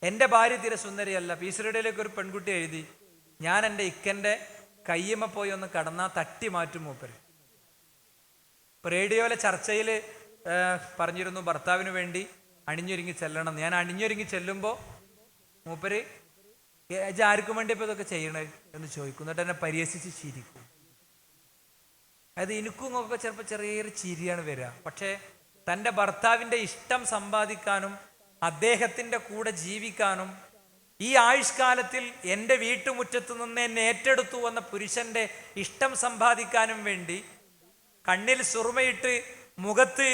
എൻ്റെ ഭാര്യ തീരെ സുന്ദരിയല്ല. പീസ് റേഡിയോയിലേക്ക് ഒരു പെൺകുട്ടി എഴുതി, ഞാൻ എൻ്റെ ഇക്കൻ്റെ കയ്യമ്മ പോയി ഒന്ന് കടന്നാൽ തട്ടി മാറ്റും മൂപ്പര്. ഇപ്പം റേഡിയോയിലെ ചർച്ചയിൽ പറഞ്ഞിരുന്നു ഭർത്താവിന് വേണ്ടി അണിഞ്ഞൊരുങ്ങി ചെല്ലണം. ഞാൻ അണിഞ്ഞൊരുങ്ങി ചെല്ലുമ്പോൾ മൂപ്പര് ആർക്കും വേണ്ടി ഇപ്പോൾ ഇതൊക്കെ ചെയ്യണേ എന്ന് ചോദിക്കും. എന്നിട്ട് എന്നെ പരിഹസിച്ച് ചിരിക്കും. അത് എനിക്കും ഒക്കെ ചിലപ്പോൾ ചെറിയൊരു ചിരിയാണ് വരിക. പക്ഷേ തൻ്റെ ഭർത്താവിൻ്റെ ഇഷ്ടം സമ്പാദിക്കാനും അദ്ദേഹത്തിൻ്റെ കൂടെ ജീവിക്കാനും ഈ ആയുഷ്കാലത്തിൽ എൻ്റെ വീട്ടുമുറ്റത്ത് നിന്ന് എന്നെ ഏറ്റെടുത്തു വന്ന പുരുഷന്റെ ഇഷ്ടം സമ്പാദിക്കാനും വേണ്ടി കണ്ണിൽ സുറുമയിട്ട് മുഖത്ത്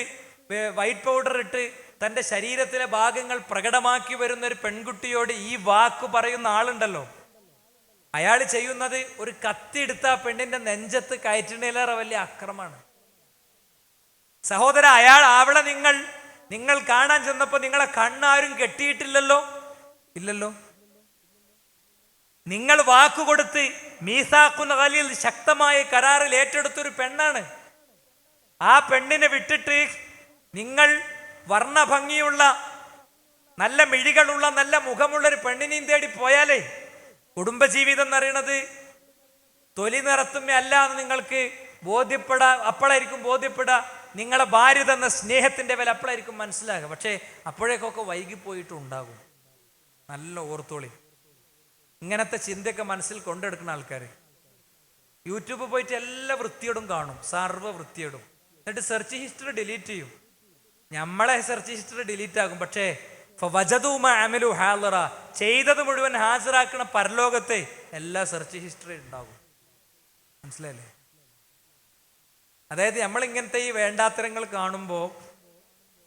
വൈറ്റ് പൗഡർ ഇട്ട് തൻ്റെ ശരീരത്തിലെ ഭാഗങ്ങൾ പ്രകടമാക്കി വരുന്ന ഒരു പെൺകുട്ടിയോട് ഈ വാക്ക് പറയുന്ന ആളുണ്ടല്ലോ, അയാൾ ചെയ്യുന്നത് ഒരു കത്തിയെടുത്ത ആ പെണ്ണിന്റെ നെഞ്ചത്ത് കയറ്റുന്നതിലേറെ വലിയ അക്രമമാണ്. സഹോദര, അവളെ നിങ്ങൾ കാണാൻ ചെന്നപ്പോൾ നിങ്ങളെ കണ്ണാരും കെട്ടിയിട്ടില്ലല്ലോ, ഇല്ലല്ലോ. നിങ്ങൾ വാക്കുകൊടുത്ത് മീസാഖുൽ ഖലീൽ ശക്തമായ കരാറിൽ ഏറ്റെടുത്തൊരു പെണ്ണാണ്. ആ പെണ്ണിനെ വിട്ടിട്ട് നിങ്ങൾ വർണ്ണഭംഗിയുള്ള നല്ല മിഴികളുള്ള നല്ല മുഖമുള്ളൊരു പെണ്ണിനെയും തേടി പോയാലേ കുടുംബജീവിതം എന്ന് പറയുന്നത് തൊലി നിറത്തുമ്മ അല്ല എന്ന് നിങ്ങൾക്ക് അപ്പോഴായിരിക്കും ബോധ്യപ്പെടുക. നിങ്ങളെ ഭാര്യ തന്ന സ്നേഹത്തിന്റെ വില അപ്പോഴായിരിക്കും മനസ്സിലാകുക. പക്ഷേ അപ്പോഴേക്കൊക്കെ വൈകിപ്പോയിട്ടുണ്ടാകും. നല്ല ഓർത്തോളി. ഇങ്ങനത്തെ ചിന്തയൊക്കെ മനസ്സിൽ കൊണ്ടെടുക്കുന്ന ആൾക്കാർ യൂട്യൂബ് പോയിട്ട് എല്ലാ വൃത്തിയോടും കാണും, സർവ്വ വൃത്തിയോടും. എന്നിട്ട് സെർച്ച് ഹിസ്റ്ററി ഡിലീറ്റ് ചെയ്യും. നമ്മളെ സെർച്ച് ഹിസ്റ്ററി ഡിലീറ്റ് ആകും. പക്ഷേ ചെയ്തത് മുഴുവൻ ഹാജരാക്കണ പരലോകത്തെ എല്ലാ സെർച്ച് ഹിസ്റ്ററി ഉണ്ടാകും. മനസ്സിലായില്ലേ? അതായത് നമ്മളിങ്ങനത്തെ ഈ വേണ്ടാത്തരങ്ങൾ കാണുമ്പോൾ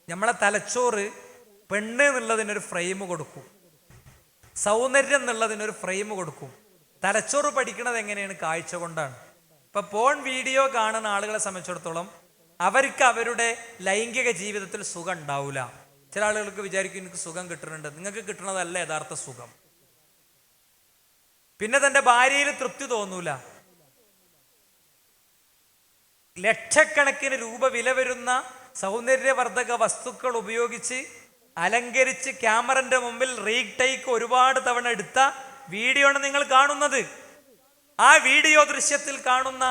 നമ്മളെ തലച്ചോറ് പെണ്ണ് എന്നുള്ളതിനൊരു ഫ്രെയിം കൊടുക്കും, സൗന്ദര്യം എന്നുള്ളതിനൊരു ഫ്രെയിം കൊടുക്കും. തലച്ചോറ് പഠിക്കണത് എങ്ങനെയാണ്? കാഴ്ച കൊണ്ടാണ്. ഇപ്പൊ പോൺ വീഡിയോ കാണുന്ന ആളുകളെ സംബന്ധിച്ചിടത്തോളം അവർക്ക് അവരുടെ ലൈംഗിക ജീവിതത്തിൽ സുഖം ഉണ്ടാവില്ല. ചില ആളുകൾക്ക് വിചാരിക്കും എനിക്ക് സുഖം കിട്ടുന്നുണ്ട്. നിങ്ങൾക്ക് കിട്ടുന്നതല്ല യഥാർത്ഥ സുഖം. പിന്നെ തൻ്റെ ഭാര്യയിൽ തൃപ്തി തോന്നൂല. ലക്ഷക്കണക്കിന് രൂപ വില വരുന്ന സൗന്ദര്യവർദ്ധക വസ്തുക്കൾ ഉപയോഗിച്ച് അലങ്കരിച്ച് ക്യാമറന്റെ മുമ്പിൽ റീക് ടേക്ക് ഒരുപാട് തവണ എടുത്ത വീഡിയോ ആണ് നിങ്ങൾ കാണുന്നത്. ആ വീഡിയോ ദൃശ്യത്തിൽ കാണുന്ന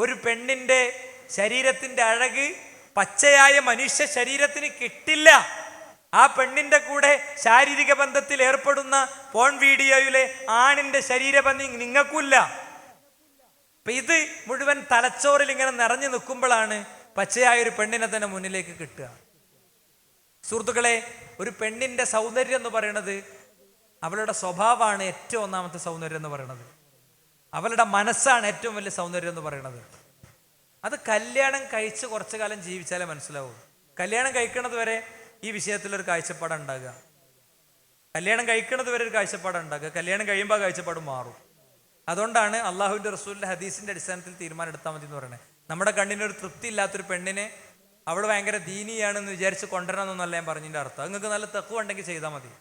ഒരു പെണ്ണിന്റെ ശരീരത്തിന്റെ അഴക് പച്ചയായ മനുഷ്യ ശരീരത്തിന് കിട്ടില്ല. ആ പെണ്ണിന്റെ കൂടെ ശാരീരിക ബന്ധത്തിൽ ഏർപ്പെടുന്ന പോൺ വീഡിയോയിലെ ആണിന്റെ ശരീരഭംഗി നിങ്ങൾക്കില്ല. അപ്പൊ ഇത് മുഴുവൻ തലച്ചോറിൽ ഇങ്ങനെ നിറഞ്ഞു നിൽക്കുമ്പോഴാണ് പച്ചയായ ഒരു പെണ്ണിനെ തന്നെ മുന്നിലേക്ക് കിട്ടുക. സുഹൃത്തുക്കളെ, ഒരു പെണ്ണിന്റെ സൗന്ദര്യം എന്ന് പറയുന്നത് അവളുടെ സ്വഭാവമാണ് ഏറ്റവും ഒന്നാമത്തെ സൗന്ദര്യം എന്ന് പറയുന്നത്. അവളുടെ മനസ്സാണ് ഏറ്റവും വലിയ സൗന്ദര്യം എന്ന് പറയുന്നത്. അത് കല്യാണം കഴിച്ച് കുറച്ചു കാലം ജീവിച്ചാലേ മനസ്സിലാവും. കല്യാണം കഴിക്കുന്നത് വരെ ഈ വിഷയത്തിലൊരു കാഴ്ചപ്പാടാണ് ഉണ്ടാകുക. കല്യാണം കഴിക്കുന്നത് വരെ ഒരു കാഴ്ചപ്പാടാണ് ഉണ്ടാകുക. കല്യാണം കഴിയുമ്പോൾ ആ കാഴ്ചപ്പാട് മാറും. അതുകൊണ്ടാണ് അള്ളാഹുവിന്റെ റസൂലിന്റെ ഹദീസിന്റെ അടിസ്ഥാനത്തിൽ തീരുമാനം എടുത്താൽ മതി എന്ന് പറയുന്നത്. നമ്മുടെ കണ്ണിനൊരു തൃപ്തി ഇല്ലാത്തൊരു പെണ്ണിനെ അവൾ ഭയങ്കര ദീനിയാണെന്ന് വിചാരിച്ച് കൊണ്ടുവരണമെന്നല്ല ഞാൻ പറഞ്ഞതിൻ്റെ അർത്ഥം. നിങ്ങൾക്ക് നല്ല തഖ്വ ഉണ്ടെങ്കിൽ ചെയ്താൽ മതി.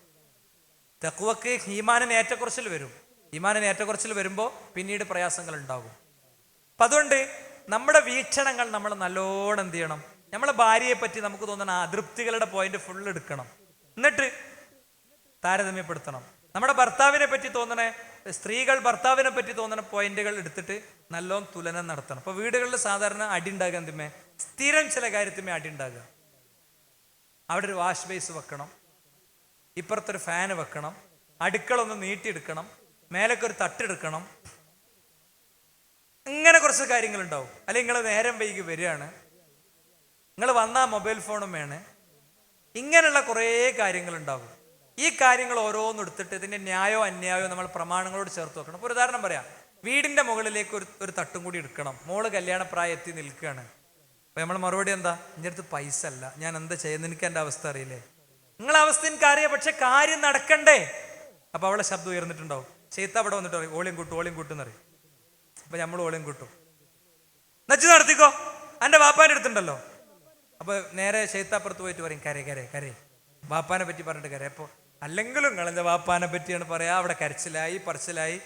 തഖ്വക്ക് ഈമാനിന് ഏറ്റക്കുറച്ചിൽ വരും. ഈമാനിന് ഏറ്റക്കുറച്ചിൽ വരുമ്പോൾ പിന്നീട് പ്രയാസങ്ങൾ ഉണ്ടാകും. അപ്പം അതുകൊണ്ട് നമ്മുടെ വീക്ഷണങ്ങൾ നമ്മൾ നല്ലോണം എന്ത് ചെയ്യണം? നമ്മളെ ഭാര്യയെ പറ്റി നമുക്ക് തോന്നുന്ന അതൃപ്തികളുടെ പോയിന്റ് ഫുൾ എടുക്കണം. എന്നിട്ട് താരതമ്യപ്പെടുത്തണം. നമ്മുടെ ഭർത്താവിനെ പറ്റി തോന്നണ സ്ത്രീകൾ ഭർത്താവിനെ പറ്റി തോന്നുന്ന പോയിന്റുകൾ എടുത്തിട്ട് നല്ലോണം തുലനം നടത്തണം. ഇപ്പൊ വീടുകളിൽ സാധാരണ അടി ഉണ്ടാകുക എന്തുമേ? സ്ഥിരം ചില കാര്യത്തിമേ അടി ഉണ്ടാകുക. അവിടെ ഒരു വാഷ് ബേസ് വെക്കണം, ഇപ്പുറത്തൊരു ഫാന് വെക്കണം, അടുക്കളൊന്ന് നീട്ടിയെടുക്കണം, മേലൊക്കെ ഒരു തട്ടെടുക്കണം. ഇങ്ങനെ കുറച്ച് കാര്യങ്ങളുണ്ടാവും. അല്ലെങ്കിൽ നിങ്ങൾ നേരം വൈകി വരികയാണ്, നിങ്ങൾ വന്നാൽ മൊബൈൽ ഫോണും വേണേ, ഇങ്ങനെയുള്ള കുറേ കാര്യങ്ങളുണ്ടാവും. ഈ കാര്യങ്ങൾ ഓരോന്നും എടുത്തിട്ട് ഇതിന്റെ ന്യായോ അന്യായോ നമ്മൾ പ്രമാണങ്ങളോട് ചേർത്ത് വെക്കണം. ഇപ്പോൾ ഒരു ഉദാഹരണം പറയാം. വീടിന്റെ മുകളിലേക്ക് ഒരു തട്ടും കൂടി എടുക്കണം. മോള് കല്യാണപ്രായം എത്തി നിൽക്കുകയാണ്. അപ്പൊ നമ്മൾ മറുപടി എന്താ? എൻ്റെ അടുത്ത് പൈസ അല്ല, ഞാൻ എന്താ ചെയ്യുന്നത്? എനിക്ക് എൻ്റെ അവസ്ഥ അറിയില്ലേ? നിങ്ങളെ അവസ്ഥ എനിക്ക് അറിയാം, പക്ഷെ കാര്യം നടക്കണ്ടേ? അപ്പൊ അവളെ ശബ്ദം ഉയർന്നിട്ടുണ്ടാവും. ചെയ്ത്ത അവിടെ വന്നിട്ട് പറയും ഓളിയും കൂട്ടും എന്നറിയും. അപ്പൊ നമ്മൾ ഓളിയും കൂട്ടും. നച്ചു നടത്തിക്കോ, എൻ്റെ വാപ്പാൻ്റെ അടുത്തുണ്ടല്ലോ. അപ്പൊ നേരെ ചെയ്ത്താപ്പുറത്ത് പോയിട്ട് പറയും കരേ വാപ്പാനെ പറ്റി പറഞ്ഞിട്ട് കരേ. അപ്പോൾ അല്ലെങ്കിലും കളഞ്ഞ വാപ്പാനെ പറ്റിയാണ് പറയാ. അവിടെ കരച്ചിലായി പറച്ചിലായി.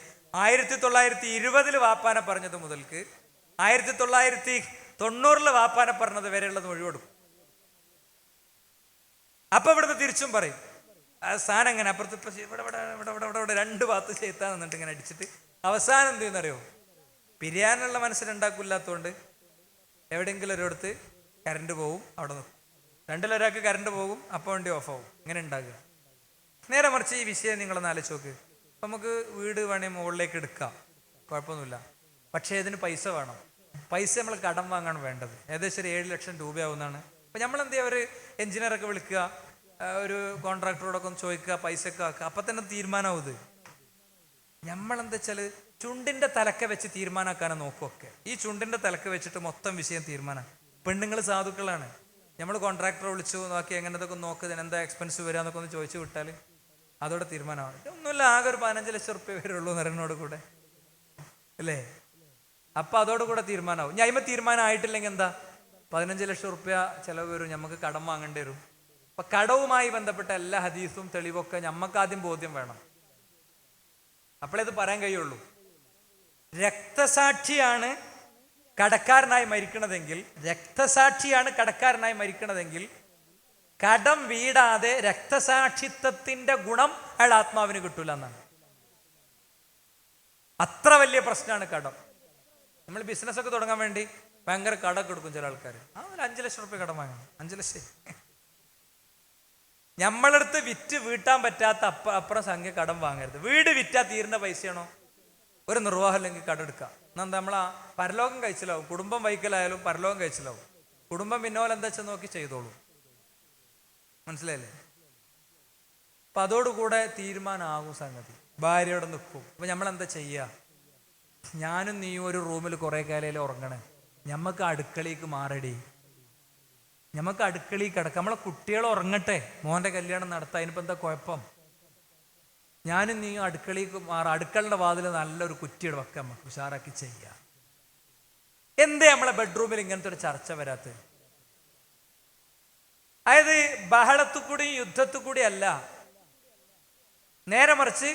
1920 വാപ്പാനെ പറഞ്ഞത് മുതൽക്ക് 1990 വാപ്പാനെ പറഞ്ഞത് വരെയുള്ളത് ഒഴിവെടുക്കും. അപ്പൊ ഇവിടുന്ന് തിരിച്ചും പറയും സാധനം എങ്ങനെ അപ്പുറത്ത് ഇവിടെ 2 ഭാഗത്ത് ചെയ്ത്താൻ എന്നിട്ട് ഇങ്ങനെ അടിച്ചിട്ട് അവസാനം എന്ത് ചെയ്യുന്നറിയോ? പിരിയാനുള്ള മനസ്സിലുണ്ടാക്കില്ലാത്തതുകൊണ്ട് എവിടെയെങ്കിലും ഒരിടത്ത് കറണ്ട് പോകും, അവിടെ നിൽക്കും. രണ്ടിലൊരാൾക്ക് കറണ്ട് പോകും, അപ്പോൾ വണ്ടി ഓഫാവും. ഇങ്ങനെ ഉണ്ടാകുക. നേരെ മറിച്ച് ഈ വിഷയം നിങ്ങളൊന്ന് ആലോചിച്ച് നോക്ക്. നമുക്ക് വീട് വേണമെങ്കിൽ മുകളിലേക്ക് എടുക്കാം, കുഴപ്പമൊന്നുമില്ല. പക്ഷേ ഇതിന് പൈസ വേണം. പൈസ നമ്മൾ കടം വാങ്ങാൻ വേണ്ടത്. ഏകദേശം ഒരു 7 ലക്ഷം രൂപയാവുന്നതാണ്. അപ്പം നമ്മളെന്ത് ചെയ്യുക, ഒരു എഞ്ചിനീയറൊക്കെ വിളിക്കുക, ഒരു കോൺട്രാക്ടറോടൊക്കെ ഒന്ന് ചോദിക്കുക, പൈസയൊക്കെ ആക്കുക. അപ്പം തന്നെ തീരുമാനമാവും ഇത്. നമ്മളെന്താ വെച്ചാൽ ചുണ്ടിൻ്റെ തലക്ക വെച്ച് തീരുമാനമാക്കാനെ നോക്കുമൊക്കെ. ഈ ചുണ്ടിൻ്റെ തലക്ക വെച്ചിട്ട് മൊത്തം വിഷയം തീരുമാനം. പെണ്ണുങ്ങൾ സാധുക്കളാണ്. നമ്മൾ കോൺട്രാക്ടറെ വിളിച്ചു നോക്കി എങ്ങനത്തൊക്കെ നോക്കുക, എന്താ എക്സ്പെൻസ് വരിക എന്നൊക്കെ ഒന്ന് ചോദിച്ചു വിട്ടാൽ അതോടെ തീരുമാനമാണ്. ഒന്നുമില്ല, ആകെ ഒരു 15 ലക്ഷം റുപ്യ വരുള്ളൂ എന്നറിനോട് കൂടെ, അല്ലേ? അപ്പം അതോടുകൂടെ തീരുമാനമാവും. ഞാൻ അതിന് തീരുമാനം ആയിട്ടില്ലെങ്കിൽ എന്താ, 15 ലക്ഷം റുപ്യ ചിലവ് വരും, നമുക്ക് കടം വാങ്ങേണ്ടി വരും. അപ്പം കടവുമായി ബന്ധപ്പെട്ട എല്ലാ ഹദീസും തെളിവൊക്കെ നമുക്ക് ആദ്യം ബോധ്യം വേണം. അപ്പോഴേ ഇത് പറയാൻ കഴിയുള്ളൂ. രക്തസാക്ഷിയാണ് കടക്കാരനായി മരിക്കണതെങ്കിൽ കടം വീടാതെ രക്തസാക്ഷിത്വത്തിന്റെ ഗുണം അയാൾ ആത്മാവിന് കിട്ടൂല എന്നാണ്. അത്ര വലിയ പ്രശ്നമാണ് കടം. നമ്മൾ ബിസിനസ്സൊക്കെ തുടങ്ങാൻ വേണ്ടി ഭയങ്കര കടമൊക്കെ എടുക്കും ചില ആൾക്കാർ. ഒരു 5 ലക്ഷം റുപ്യ കടം വാങ്ങണം. 5 ലക്ഷം നമ്മളടുത്ത് വിറ്റ് വീട്ടാൻ പറ്റാത്ത അപ്പുറം സംഖ്യ കടം വാങ്ങരുത്. വീട് വിറ്റാ തീരുന്ന പൈസയാണോ? ഒരു നിർവാഹം ഇല്ലെങ്കിൽ കടെടുക്കുക. എന്നാ നമ്മൾ പരലോകം കഴിച്ചിലാവും. കുടുംബം വൈക്കലായാലും പരലോകം കഴിച്ചിലാവും. കുടുംബം പിന്നോലെ എന്താ വെച്ചാൽ നോക്കി ചെയ്തോളൂ. മനസ്സിലായില്ലേ? അപ്പം അതോടുകൂടെ തീരുമാനമാകും സംഗതി. ഭാര്യയോടെ നിൽക്കും. അപ്പം നമ്മളെന്താ ചെയ്യുക? ഞാനും നീയും ഒരു റൂമിൽ കുറേ കാലയിൽ ഉറങ്ങണേ, ഞമ്മക്ക് അടുക്കളയ്ക്ക് മാറടി, ഞമ്മക്ക് അടുക്കളയിൽ കിടക്കാം. നമ്മളെ കുട്ടികൾ ഉറങ്ങട്ടെ, മോൻ്റെ കല്യാണം നടത്താം, അതിനിപ്പോൾ എന്താ കുഴപ്പം? ഞാനും നീയും അടുക്കളയ്ക്ക് മാറാം. അടുക്കളയുടെ വാതിൽ നല്ലൊരു കുറ്റിയുടെ വെക്കാം, നമുക്ക് ഉഷാറാക്കി ചെയ്യാം. എന്തേ നമ്മളെ ബെഡ്റൂമിൽ ഇങ്ങനത്തെ ഒരു ചർച്ച വരാത്തത്? അതായത് ബഹളത്തു കൂടിയും യുദ്ധത്തു കൂടി അല്ല, നേരെ മറിച്ച്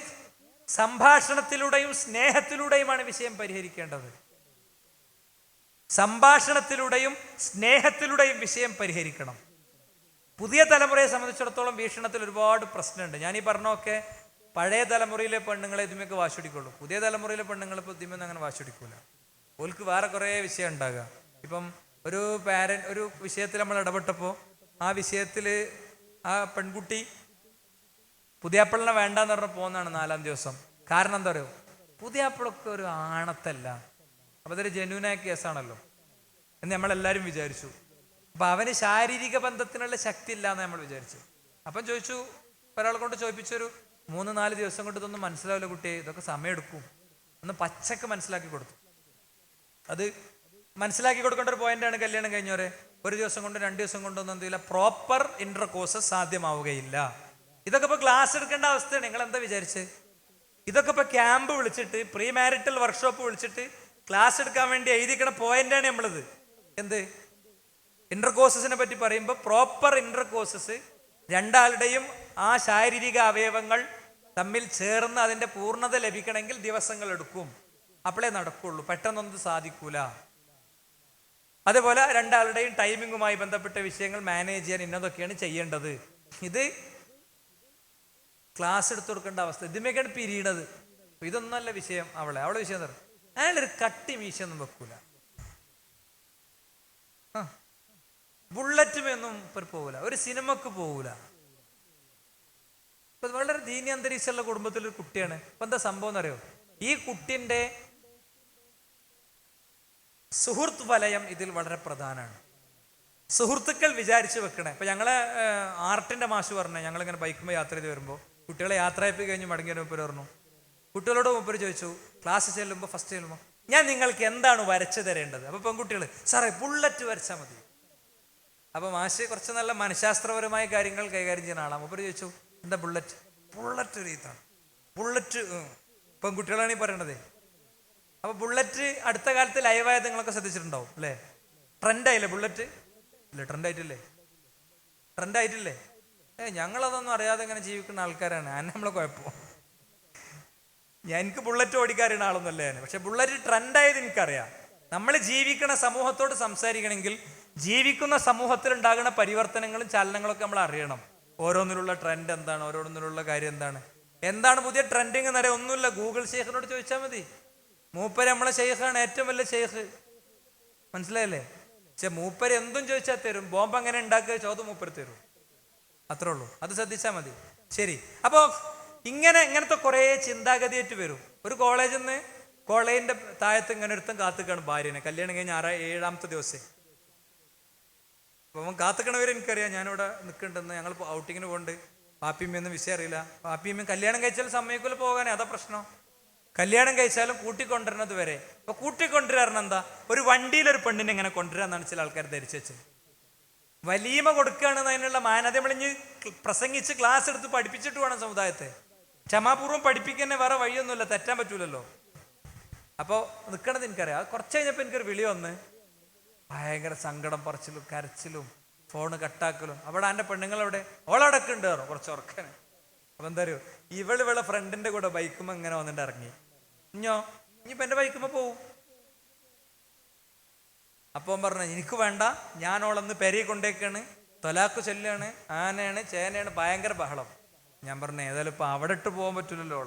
സംഭാഷണത്തിലൂടെയും സ്നേഹത്തിലൂടെയുമാണ് വിഷയം പരിഹരിക്കേണ്ടത്. സംഭാഷണത്തിലൂടെയും സ്നേഹത്തിലൂടെയും വിഷയം പരിഹരിക്കണം. പുതിയ തലമുറയെ സംബന്ധിച്ചിടത്തോളം വീക്ഷണത്തിൽ ഒരുപാട് പ്രശ്നമുണ്ട്. ഞാൻ ഈ പറഞ്ഞൊക്കെ പഴയ തലമുറയിലെ പെണ്ണുങ്ങളെ ഇതിമൊക്കെ വാശിടിക്കുള്ളൂ. പുതിയ തലമുറയിലെ പെണ്ണുങ്ങൾ ഇപ്പോൾ ഇതിമൊന്നും അങ്ങനെ വാശിടിക്കൂല. ഓൾക്ക് വേറെ കുറേ വിഷയം ഉണ്ടാകുക. ഇപ്പം ഒരു വിഷയത്തിൽ നമ്മൾ ഇടപെട്ടപ്പോൾ ആ വിഷയത്തിൽ ആ പെൺകുട്ടി പുതിയാപ്പിളിനെ വേണ്ടാന്ന് പറഞ്ഞ് പോകുന്നതാണ് 4-ാം ദിവസം. കാരണം എന്താ പറയുക, പുതിയാപ്പിളൊക്കെ ഒരു ആണത്തല്ല, അപ്പം അതൊരു ജെന്യൂനായ കേസാണല്ലോ എന്ന് നമ്മളെല്ലാവരും വിചാരിച്ചു. അപ്പം അവന് ശാരീരിക ബന്ധത്തിനുള്ള ശക്തി ഇല്ല എന്ന് നമ്മൾ വിചാരിച്ചു. അപ്പം ചോദിച്ചു, ഒരാളെ കൊണ്ട് ചോദിപ്പിച്ചൊരു 3-4 ദിവസം കൊണ്ട് ഇതൊന്നും മനസ്സിലാവില്ല കുട്ടിയെ, ഇതൊക്കെ സമയമെടുക്കും എന്ന് പച്ചക്ക് മനസ്സിലാക്കി കൊടുത്തു. അത് മനസ്സിലാക്കി കൊടുക്കേണ്ട ഒരു പോയിന്റാണ്. കല്യാണം കഴിഞ്ഞവരെ 1 ദിവസം കൊണ്ട് 2 ദിവസം കൊണ്ടൊന്നും എന്തില്ല, പ്രോപ്പർ ഇന്റർകോഴ്സ് സാധ്യമാവുകയില്ല. ഇതൊക്കെ ഇപ്പോൾ ക്ലാസ് എടുക്കേണ്ട അവസ്ഥയാണ്. നിങ്ങൾ എന്താ വിചാരിച്ച്? ഇതൊക്കെ ഇപ്പോൾ ക്യാമ്പ് വിളിച്ചിട്ട്, പ്രീ മാരിറ്റൽ വർക്ക്ഷോപ്പ് വിളിച്ചിട്ട് ക്ലാസ് എടുക്കാൻ വേണ്ടി എഴുതിക്കണ പോയിന്റാണ് നമ്മളത്. എന്ത് ഇന്റർകോഴ്സസിനെ പറ്റി പറയുമ്പോൾ പ്രോപ്പർ ഇന്റർകോഴ്സസ്, രണ്ടാളുടെയും ആ ശാരീരിക അവയവങ്ങൾ തമ്മിൽ ചേർന്ന് അതിൻ്റെ പൂർണ്ണത ലഭിക്കണമെങ്കിൽ ദിവസങ്ങൾ എടുക്കും. അപ്പോഴേ നടക്കുള്ളൂ, പെട്ടെന്നൊന്നും സാധിക്കൂല. അതേപോലെ രണ്ടാളുടെയും ടൈമിങ്ങുമായി ബന്ധപ്പെട്ട വിഷയങ്ങൾ മാനേജ് ചെയ്യാൻ ഇന്നതൊക്കെയാണ് ചെയ്യേണ്ടത്. ഇത് ക്ലാസ് എടുത്തു കൊടുക്കേണ്ട അവസ്ഥ. ഇതിമേക്കാണ് പിരിയണത്. ഇതൊന്നല്ല വിഷയം. അവളെ വിഷയം എന്താ പറയുക, അയാളൊരു കട്ടി മീശയൊന്നും വെക്കൂല, ബുള്ളറ്റുമൊന്നും ഇപ്പം പോകൂല, ഒരു സിനിമക്ക് പോകൂല. ഇപ്പൊ വളരെ ദീനി അന്തരീക്ഷമുള്ള കുടുംബത്തിലൊരു കുട്ടിയാണ്. ഇപ്പൊ എന്താ സംഭവം എന്നറിയോ? ഈ കുട്ടിൻ്റെ സുഹൃത്ത് വലയം ഇതിൽ വളരെ പ്രധാനമാണ്. സുഹൃത്തുക്കൾ വിചാരിച്ചു വെക്കണേ. ഇപ്പൊ ഞങ്ങളെ ആർട്ടിന്റെ മാഷ് പറഞ്ഞേ, ഞങ്ങളിങ്ങനെ ബൈക്കുമ്പോൾ യാത്ര ചെയ്ത് വരുമ്പോൾ കുട്ടികളെ യാത്രയപ്പ് കഴിഞ്ഞ് മടങ്ങിയ മൂപ്പര് പറഞ്ഞു, കുട്ടികളോട് മൂപ്പര് ചോദിച്ചു, ക്ലാസ് ചെല്ലുമ്പോൾ ഫസ്റ്റ് ചെല്ലുമ്പോൾ, ഞാൻ നിങ്ങൾക്ക് എന്താണ് വരച്ചു തരേണ്ടത്? അപ്പൊ പെൺകുട്ടികൾ, സാറേ ബുള്ളറ്റ് വരച്ചാൽ മതി. അപ്പൊ മാഷ് കുറച്ച് നല്ല മനഃശാസ്ത്രപരമായ കാര്യങ്ങൾ കൈകാര്യം ചെയ്യുന്ന ആളാണ്. മൂപ്പര് ചോദിച്ചു, എന്താ ബുള്ളറ്റ്? ബുള്ളറ്റ് ഒരു ഇതാണ് ബുള്ളറ്റ്. പെൺകുട്ടികളാണ് ഈ പറയണത്. അപ്പൊ ബുള്ളറ്റ് അടുത്ത കാലത്ത് ലൈവായത് നിങ്ങളൊക്കെ ശ്രദ്ധിച്ചിട്ടുണ്ടാവും അല്ലേ? ട്രെൻഡായില്ലേ ബുള്ളറ്റ്? ഇല്ലേ, ട്രെൻഡായിട്ടില്ലേ? ഞങ്ങളതൊന്നും അറിയാതെ ഇങ്ങനെ ജീവിക്കുന്ന ആൾക്കാരാണ്. അതിന് നമ്മളെ കുഴപ്പം. എനിക്ക് ബുള്ളറ്റ് ഓടിക്കാറിയുന്ന ആളൊന്നുമല്ല ഞാൻ. പക്ഷെ ബുള്ളറ്റ് ട്രെൻഡായത് എനിക്കറിയാം. നമ്മൾ ജീവിക്കുന്ന സമൂഹത്തോട് സംസാരിക്കണമെങ്കിൽ ജീവിക്കുന്ന സമൂഹത്തിൽ ഉണ്ടാകുന്ന പരിവർത്തനങ്ങളും ചലനങ്ങളൊക്കെ നമ്മൾ അറിയണം. ഓരോന്നിലുള്ള ട്രെൻഡ് എന്താണ്, ഓരോന്നിലുള്ള കാര്യം എന്താണ്. എന്താണ് പുതിയ ട്രെൻഡിങ് എന്നറിയാം? ഒന്നുമില്ല, ഗൂഗിൾ ഷെയ്ഖിനോട് ചോദിച്ചാൽ മതി. മൂപ്പര് നമ്മളെ ഷെയ്ഖാണ്, ഏറ്റവും വലിയ ഷെയ്ഖ്. മനസ്സിലായല്ലേ? മൂപ്പര് എന്തും ചോദിച്ചാൽ തരും. ബോംബ് എങ്ങനെ ഉണ്ടാക്കുക ചോദ്യം മൂപ്പര് തരും. അത്രേ ഉള്ളൂ, അത് ശ്രദ്ധിച്ചാൽ മതി. ശരി, അപ്പോൾ ഇങ്ങനത്തെ കുറേ ചിന്താഗതിയായിട്ട് വരും. ഒരു കോളേജിൽ നിന്ന് കോളേജിന്റെ താഴത്ത് ഇങ്ങനെ ഒരുത്തം കാത്തുക്കാണ് ഭാര്യനെ, കല്യാണം കഴിഞ്ഞ 7ാമത്തെ ദിവസം. അപ്പോൾ അവൻ കാത്തുക്കണവരെ എനിക്കറിയാം, ഞാനിവിടെ നിൽക്കുന്നുണ്ടെന്ന്, ഞങ്ങൾ ഔട്ടിങ്ങിന് പോകുന്നുണ്ട്, പാപ്പിയമ്മയൊന്നും വിഷയം അറിയില്ല. പാപ്പിയമ്മയും കല്യാണം കഴിച്ചാലും സമ്മതിക്കൂല പോകാനേ, അതാ പ്രശ്നം. കല്യാണം കഴിച്ചാലും കൂട്ടിക്കൊണ്ടുവരുന്നത് വരെ. അപ്പൊ കൂട്ടിക്കൊണ്ടുവരണം എന്താ? ഒരു വണ്ടിയിലൊരു പെണ്ണിനെ ഇങ്ങനെ കൊണ്ടുവരാന്നാണ് ചില ആൾക്കാർ ധരിച്ചു വെച്ചത്. വലീമ കൊടുക്കുകയാണെന്ന് അതിനുള്ള മാനത നമ്മളിഞ്ഞ് പ്രസംഗിച്ച് ക്ലാസ് എടുത്ത് പഠിപ്പിച്ചിട്ട് വേണം സമുദായത്തെ. ക്ഷമാപൂർവ്വം പഠിപ്പിക്കുന്നേ, വേറെ വഴിയൊന്നുമില്ല, തെറ്റാൻ പറ്റൂലല്ലോ. അപ്പോൾ നിൽക്കണത് എനിക്കറിയാം. കുറച്ച് കഴിഞ്ഞപ്പോൾ എനിക്കൊരു വിളി വന്ന്, ഭയങ്കര സങ്കടം പറച്ചിലും കരച്ചിലും ഫോണ് കട്ടാക്കലും. അവിടെ എൻ്റെ പെണ്ണുങ്ങളവിടെ ഓളടക്കം ഉണ്ട് കയറും കുറച്ച് ഉറക്കാന്. അപ്പം എന്താ അറിയോ, ഇവളെ ഫ്രണ്ടിന്റെ കൂടെ ബൈക്കുമ്പോൾ ഇങ്ങനെ വന്നിട്ട് ഇറങ്ങി. ഇനിയിപ്പോൾ എൻ്റെ ബൈക്കുമ്പോൾ പോവും. അപ്പം പറഞ്ഞു, എനിക്ക് വേണ്ട, ഞാൻ ഓളന്ന് പെരയെ കൊണ്ടേക്കാണ്, തൊലാക്ക് ചൊല്ലാണ്, ആനയാണ് ചേനയാണ്, ഭയങ്കര ബഹളം. ഞാൻ പറഞ്ഞു, ഏതായാലും ഇപ്പം അവിടെ ഇട്ട് പോകാൻ പറ്റൂലല്ലോ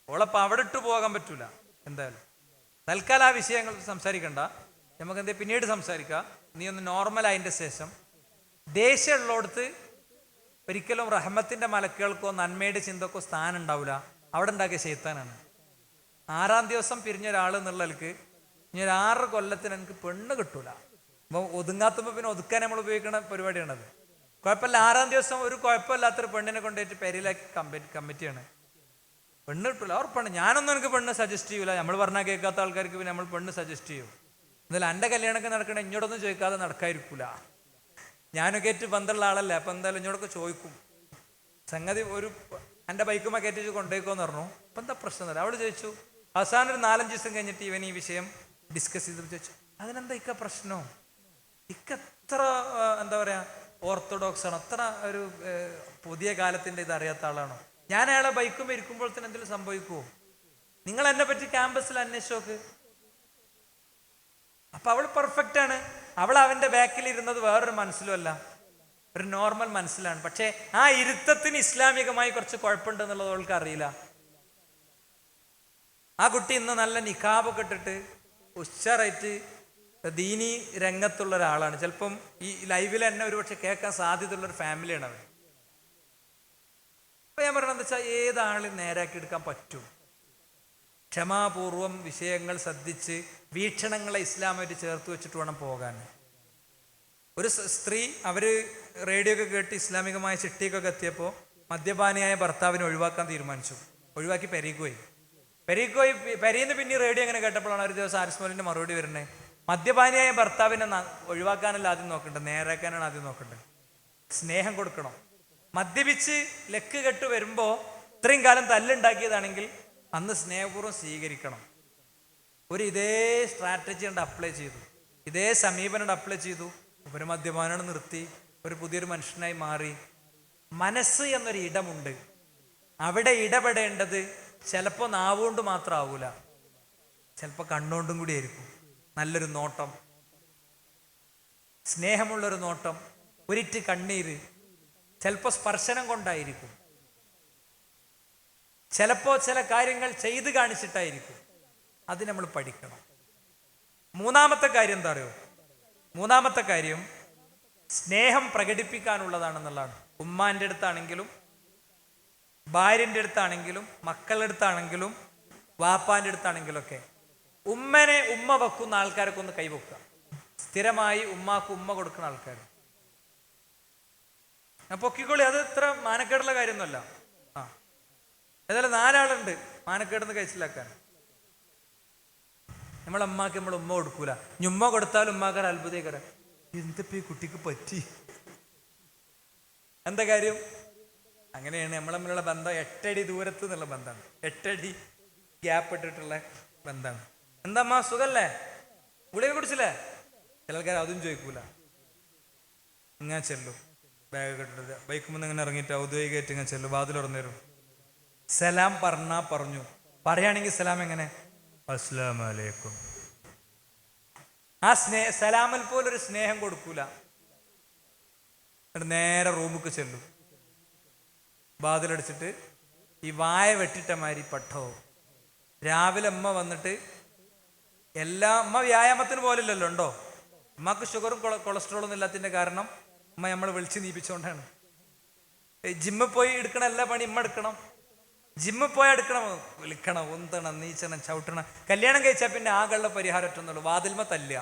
ഓളപ്പം അവിടെ ഇട്ട് പോകാൻ പറ്റൂല. എന്തായാലും തൽക്കാലം ആ വിഷയങ്ങൾ സംസാരിക്കണ്ട, നമുക്ക് എന്തേ പിന്നീട് സംസാരിക്കാം. നീ ഒന്ന് നോർമൽ ആയതിൻ്റെ ശേഷം. ദേഷ്യമുള്ളടത്ത് ഒരിക്കലും റഹ്മത്തിന്റെ മലക്കുകൾക്കോ നന്മയുടെ ചിന്തക്കോ സ്ഥാനം ഉണ്ടാവില്ല. അവിടെ ഉണ്ടാക്കിയ ശൈത്താനാണ്. 6ാം ദിവസം പിരിഞ്ഞ ഒരാൾ എന്നുള്ളവർക്ക് ഇനി ഒരു 6 കൊല്ലത്തിന് എനിക്ക് പെണ്ണ് കിട്ടൂല. അപ്പോൾ ഒതുങ്ങാത്തുമ്പോൾ പിന്നെ ഒതുക്കാൻ നമ്മൾ ഉപയോഗിക്കുന്ന പരിപാടിയാണത്. കുഴപ്പമില്ല, 6ാം ദിവസം ഒരു കുഴപ്പമില്ലാത്തൊരു പെണ്ണിനെ കൊണ്ടുപോയിട്ട് പെരയിലാക്കി കമ്മിറ്റിയാണ്. പെണ്ണ് കിട്ടൂല, ഉറപ്പാണ്. ഞാനൊന്നും എനിക്ക് പെണ്ണ് സജസ്റ്റ് ചെയ്യൂല. നമ്മൾ പറഞ്ഞാൽ കേൾക്കാത്ത ആൾക്കാർക്ക് പിന്നെ നമ്മൾ പെണ്ണ് സജസ്റ്റ് ചെയ്യും. എന്നാലും എൻ്റെ കല്യാണമൊക്കെ നടക്കണേ ഇങ്ങോട്ടൊന്നും ചോദിക്കാതെ നടക്കാതിരിക്കൂല. ഞാനൊക്കെ ഏറ്റവും ബന്ധമുള്ള ആളല്ലേ, അപ്പം എന്തായാലും ഇങ്ങോട്ടൊക്കെ ചോദിക്കും. സംഗതി ഒരു എൻ്റെ ബൈക്കുമ്മ കയറ്റിച്ച് കൊണ്ടുപോയിക്കോന്ന് പറഞ്ഞു. അപ്പം എന്താ പ്രശ്നം എന്നല്ല, അവള് ചോദിച്ചു. അവസാനം ഒരു 4-5 ദിവസം കഴിഞ്ഞിട്ട് ഇവൻ ഈ വിഷയം ഡിസ്കസ് ചെയ്ത് ചോദിച്ചു, അതിനെന്താ ഇക്ക പ്രശ്നം? ഇക്ക എത്ര എന്താ പറയാ ഓർത്തഡോക്സ് ആണ്, അത്ര ഒരു പുതിയ കാലത്തിന്റെ ഇത് അറിയാത്ത ആളാണോ? ഞാൻ അയാളെ ബൈക്കുമ്പോൾ ഇരിക്കുമ്പോഴത്തേന് എന്തെങ്കിലും സംഭവിക്കുമോ? നിങ്ങൾ എന്നെ പറ്റി ക്യാമ്പസിൽ അന്വേഷിച്ച് നോക്ക്. അപ്പൊ അവൾ പെർഫെക്റ്റ് ആണ്. അവൾ അവന്റെ ബാക്കിൽ ഇരുന്നത് വേറൊരു മനസ്സിലുമല്ല, ഒരു നോർമൽ മനസ്സിലാണ്. പക്ഷെ ആ ഇരുത്തത്തിന് ഇസ്ലാമികമായി കുറച്ച് കുഴപ്പമുണ്ട് എന്നുള്ളത് അവൾക്ക് അറിയില്ല. ആ കുട്ടി ഇന്ന് നല്ല നിഖാബൊക്കെ ഇട്ടിട്ട് ഉഷാറായിട്ട് ദീനി രംഗത്തുള്ള ഒരാളാണ്. ചിലപ്പം ഈ ലൈവിൽ തന്നെ ഒരുപക്ഷെ കേൾക്കാൻ സാധ്യതയുള്ളൊരു ഫാമിലിയാണ് അവർ. അപ്പൊ ഞാൻ പറഞ്ഞത് എന്താ വെച്ചാൽ, ഏതാളും നേരാക്കി എടുക്കാൻ പറ്റും. ക്ഷമാപൂർവം വിഷയങ്ങൾ ശ്രദ്ധിച്ച് വീക്ഷണങ്ങളെ ഇസ്ലാമായിട്ട് ചേർത്ത് വെച്ചിട്ട് വേണം പോകാൻ. ഒരു സ്ത്രീ അവര് റേഡിയോ ഒക്കെ കേട്ട് ഇസ്ലാമികമായ ചിട്ടിയൊക്കെ എത്തിയപ്പോൾ മദ്യപാനിയായ ഭർത്താവിനെ ഒഴിവാക്കാൻ തീരുമാനിച്ചു. ഒഴിവാക്കി പെരീക്ക് പോയി. പെരീന്ന് പിന്നെ റേഡിയോ അങ്ങനെ കേട്ടപ്പോഴാണ് ഒരു ദിവസം ആരിസ്മോലിന്റെ മറുപടി വരുന്നത്, മദ്യപാനിയായ ഭർത്താവിനെ ഒഴിവാക്കാനല്ല ആദ്യം നോക്കണ്ടത്, നേരാക്കാനാണ് ആദ്യം നോക്കേണ്ടത്. സ്നേഹം കൊടുക്കണം. മദ്യപിച്ച് ലക്ക് കെട്ട് വരുമ്പോ ഇത്രയും കാലം തല്ലുണ്ടാക്കിയതാണെങ്കിൽ അന്ന് സ്നേഹപൂർവ്വം സ്വീകരിക്കണം. ഇതേ സ്ട്രാറ്റജി ഉണ്ട് അപ്ലൈ ചെയ്തു, ഇതേ സമീപനം അപ്ലൈ ചെയ്തു. ഒരു മദ്യപാനം നിർത്തി, ഒരു പുതിയൊരു മനുഷ്യനായി മാറി. മനസ്സ് എന്നൊരു ഇടമുണ്ട്, അവിടെ ഇടപെടേണ്ടത് ചിലപ്പോൾ നാവുകൊണ്ട് മാത്രം ആവൂല, ചിലപ്പോൾ കണ്ണുകൊണ്ടും കൂടി ആയിരിക്കും. നല്ലൊരു നോട്ടം, സ്നേഹമുള്ളൊരു നോട്ടം, ഒരിറ്റ് കണ്ണീര്, ചിലപ്പോൾ സ്പർശനം കൊണ്ടായിരിക്കും, ചിലപ്പോൾ ചില കാര്യങ്ങൾ ചെയ്ത് കാണിച്ചിട്ടായിരിക്കും. അത് നമ്മൾ പഠിക്കണം. മൂന്നാമത്തെ കാര്യം എന്താ അറിയോ? മൂന്നാമത്തെ കാര്യം സ്നേഹം പ്രകടിപ്പിക്കാനുള്ളതാണെന്നുള്ളതാണ്. ഉമ്മാന്റെ അടുത്താണെങ്കിലും ഭാര്യന്റെ അടുത്താണെങ്കിലും മക്കളുടെ അടുത്താണെങ്കിലും വാപ്പാന്റെ അടുത്താണെങ്കിലും ഒക്കെ ഉമ്മ വെക്കുന്ന ആൾക്കാരൊക്കെ ഒന്ന് കൈവെക്കുക. സ്ഥിരമായി ഉമ്മാക്ക് ഉമ്മ കൊടുക്കുന്ന ആൾക്കാർ പൊക്കിക്കോളി. അത് ഇത്ര മാനക്കേടുള്ള കാര്യമൊന്നുമല്ല. ഏതായാലും 4 ആളുണ്ട് മാനക്കേടെന്ന് കഴിച്ചിലാക്കാൻ. നമ്മളെ ഉമ്മാക്ക് നമ്മൾ ഉമ്മ കൊടുക്കൂല. ഇനി ഉമ്മ കൊടുത്താൽ ഉമ്മാക്കാർ അത്ഭുതേക്കര, എന്തപ്പോ ഈ കുട്ടിക്ക് പറ്റി, എന്താ കാര്യം? അങ്ങനെയാണ് നമ്മൾ തമ്മിലുള്ള ബന്ധം. 8 അടി ദൂരത്ത് നിന്നുള്ള ബന്ധമാണ്, 8 അടി ഗ്യാപ്പ് ഇട്ടിട്ടുള്ള ബന്ധമാണ്. എന്താ അമ്മ സുഖല്ലേ, ഗുളിക കുടിച്ചില്ലേ? ചില ആൾക്കാർ അതും ചോദിക്കൂല. ഇങ്ങനെ ചെല്ലും, ബാഗ് കെട്ടിട്ട് ബൈക്കുമ്പോൾ ഇങ്ങനെ ഇറങ്ങിയിട്ട് ഔദ്യോഗികമായിട്ട് ഇങ്ങനെ ചെല്ലും, വാതിൽ തുറന്നു തരും. സലാം പറഞ്ഞു, പറയുകയാണെങ്കിൽ സലാം എങ്ങനെ? അസ്സലാമു അലൈക്കും. ആ സലാമിൽ പോലൊരു സ്നേഹം കൊടുക്കൂല. എന്നിട്ട് നേരെ റൂമിക്ക് ചെല്ലും, വാതിലടിച്ചിട്ട് ഈ വായ വെട്ടിട്ട മാതിരി പട്ടോ. രാവിലെ അമ്മ വന്നിട്ട് അമ്മ വ്യായാമത്തിന് പോലില്ലല്ലോ ഉണ്ടോ? അമ്മക്ക് ഷുഗറും കൊളസ്ട്രോളും ഇല്ലാത്തതിന്റെ കാരണം അമ്മ നമ്മൾ വിളിച്ച് നീപ്പിച്ചുകൊണ്ടാണ്. ജിമ്മിൽ പോയി എടുക്കണ എല്ലാ പണി അമ്മ എടുക്കണം. ജിമ്മിൽ പോയി എടുക്കണം, വിളിക്കണം, ഉന്തണം, നീച്ചണം, ചവിട്ടണം. കല്യാണം കഴിച്ചാൽ പിന്നെ ആകെയുള്ള പരിഹാരം ഒറ്റൊന്നുള്ളൂ, വാതിൽമ തല്ലുക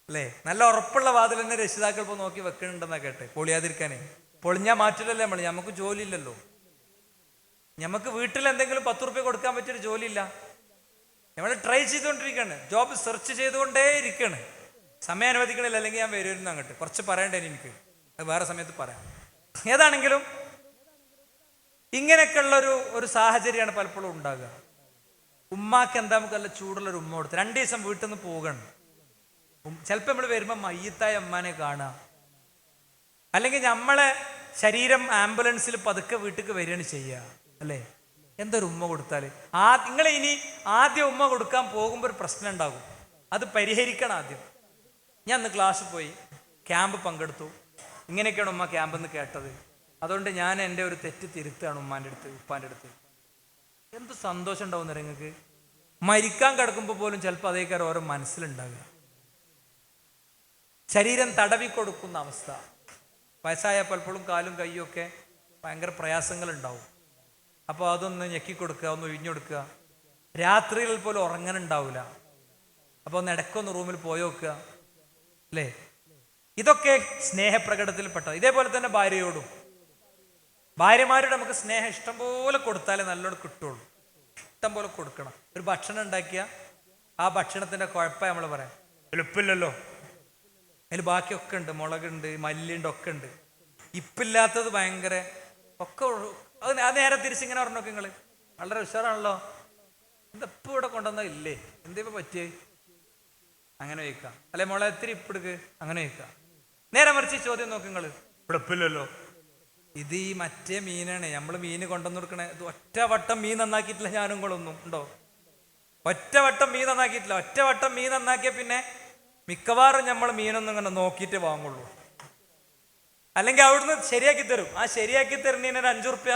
അല്ലേ? നല്ല ഉറപ്പുള്ള വാതിൽ തന്നെ രക്ഷിതാക്കൾ ഇപ്പോൾ നോക്കി വെക്കണുണ്ടെന്നാ കേട്ടെ, പൊളിയാതിരിക്കാനേ. പൊളിഞ്ഞാൽ മാറ്റില്ലല്ലോ നമ്മൾ, നമുക്ക് ജോലി ഇല്ലല്ലോ. നമുക്ക് വീട്ടിൽ എന്തെങ്കിലും 10 റുപ്യ കൊടുക്കാൻ പറ്റിയൊരു ജോലി ഇല്ല. നമ്മൾ ട്രൈ ചെയ്തുകൊണ്ടിരിക്കുകയാണ്, ജോബ് സെർച്ച് ചെയ്തുകൊണ്ടേ ഇരിക്കുകയാണ്. സമയം അനുവദിക്കണില്ല, അല്ലെങ്കിൽ ഞാൻ വരുമായിരുന്നു അങ്ങോട്ട്. കുറച്ച് പറയണ്ടേ എനിക്ക്, അത് വേറെ സമയത്ത് പറയാം. ഏതാണെങ്കിലും ഇങ്ങനെയൊക്കെയുള്ള ഒരു സാഹചര്യമാണ് പലപ്പോഴും ഉണ്ടാകുക. ഉമ്മാക്ക് എന്താ നമുക്ക് നല്ല ചൂടുള്ളൊരു ഉമ്മ കൊടുത്ത് 2 ദിവസം വീട്ടിൽ നിന്ന് പോകണം. ചിലപ്പോൾ നമ്മൾ വരുമ്പോൾ മയ്യത്തായ അമ്മാനെ കാണുക, അല്ലെങ്കിൽ നമ്മളെ ശരീരം ആംബുലൻസിൽ പതുക്കെ വീട്ടിലേക്ക് വരികയാണ് ചെയ്യുക അല്ലേ? എന്തൊരു ഉമ്മ കൊടുത്താൽ. നിങ്ങൾ ഇനി ആദ്യം ഉമ്മ കൊടുക്കാൻ പോകുമ്പോൾ ഒരു പ്രശ്നം ഉണ്ടാകും, അത് പരിഹരിക്കണം ആദ്യം. ഞാൻ ഇന്ന് ക്ലാസ്സിൽ പോയി, ക്യാമ്പ് പങ്കെടുത്തു, ഇങ്ങനെയൊക്കെയാണ് ഉമ്മ ക്യാമ്പിൽ നിന്ന് കേട്ടത്, അതുകൊണ്ട് ഞാൻ എൻ്റെ ഒരു തെറ്റ് തിരുത്താണ് ഉമ്മാൻ്റെ അടുത്ത്, ഉപ്പാൻ്റെ അടുത്ത്. എന്ത് സന്തോഷം ഉണ്ടാവും നിങ്ങൾക്ക്. മരിക്കാൻ കിടക്കുമ്പോൾ പോലും ചിലപ്പോൾ അതേക്കാരം ഓരോ മനസ്സിലുണ്ടാകുക. ശരീരം തടവി കൊടുക്കുന്ന അവസ്ഥ. വയസ്സായ പലപ്പോഴും കാലും കയ്യും ഒക്കെ ഭയങ്കര പ്രയാസങ്ങളുണ്ടാവും. അപ്പോൾ അതൊന്ന് ഞെക്കിക്കൊടുക്കുക, ഒന്ന് ഒഴിഞ്ഞുകൊടുക്കുക. രാത്രികളിൽ പോലും ഉറങ്ങാനുണ്ടാവില്ല. അപ്പോൾ ഒന്ന് ഇടയ്ക്കൊന്ന് റൂമിൽ പോയി നോക്കുക അല്ലേ? ഇതൊക്കെ സ്നേഹപ്രകടനത്തിൽപ്പെട്ടത്. ഇതേപോലെ തന്നെ ഭാര്യയോടും, ഭാര്യമാരോട് നമുക്ക് സ്നേഹം ഇഷ്ടം പോലെ കൊടുത്താലേ നല്ലോണം കിട്ടുള്ളൂ. ഇഷ്ടം പോലെ കൊടുക്കണം. ഒരു ഭക്ഷണം ഉണ്ടാക്കിയ ആ ഭക്ഷണത്തിൻ്റെ കുഴപ്പം നമ്മൾ പറയാം, എളുപ്പമില്ലല്ലോ, അതിൽ ബാക്കിയൊക്കെ ഉണ്ട്, മുളകുണ്ട്, മല്ലിയുണ്ട്, ഒക്കെ ഉണ്ട്. ഇപ്പില്ലാത്തത് ഭയങ്കര ഒക്കെ. അത് നേരെ തിരിച്ചിങ്ങനെ പറഞ്ഞു നോക്കി നിങ്ങൾ, വളരെ ഉഷാറാണല്ലോ, ഇതെപ്പോൾ ഇവിടെ കൊണ്ടുവന്നാൽ ഇല്ലേ, എന്തിപ്പോൾ പറ്റിയേ, അങ്ങനെ വയ്ക്കാം. അല്ലെ മുള എത്തിരി ഇപ്പെടുക്ക്, അങ്ങനെ വയ്ക്കാം. നേരെ മറിച്ച് ചോദ്യം നോക്കി നിങ്ങൾ, ഇപ്പില്ലല്ലോ, ഇത് ഈ മറ്റേ മീനാണ്, നമ്മൾ മീൻ കൊണ്ടുവന്ന് കൊടുക്കണേ. ഇത് ഒറ്റ വട്ടം മീൻ നന്നാക്കിയിട്ടില്ല ഞാനും കൊള്ളൊന്നും ഉണ്ടോ? ഒറ്റ വട്ടം മീൻ നന്നാക്കിയിട്ടില്ല. ഒറ്റ വട്ടം മീൻ നന്നാക്കിയ പിന്നെ മിക്കവാറും നമ്മൾ മീനൊന്നും ഇങ്ങനെ നോക്കിയിട്ട് വാങ്ങുള്ളൂ, അല്ലെങ്കിൽ അവിടുന്ന് ശരിയാക്കി തരും. ആ ശരിയാക്കി തരുന്നതിന് ഒരു 5 റുപ്യ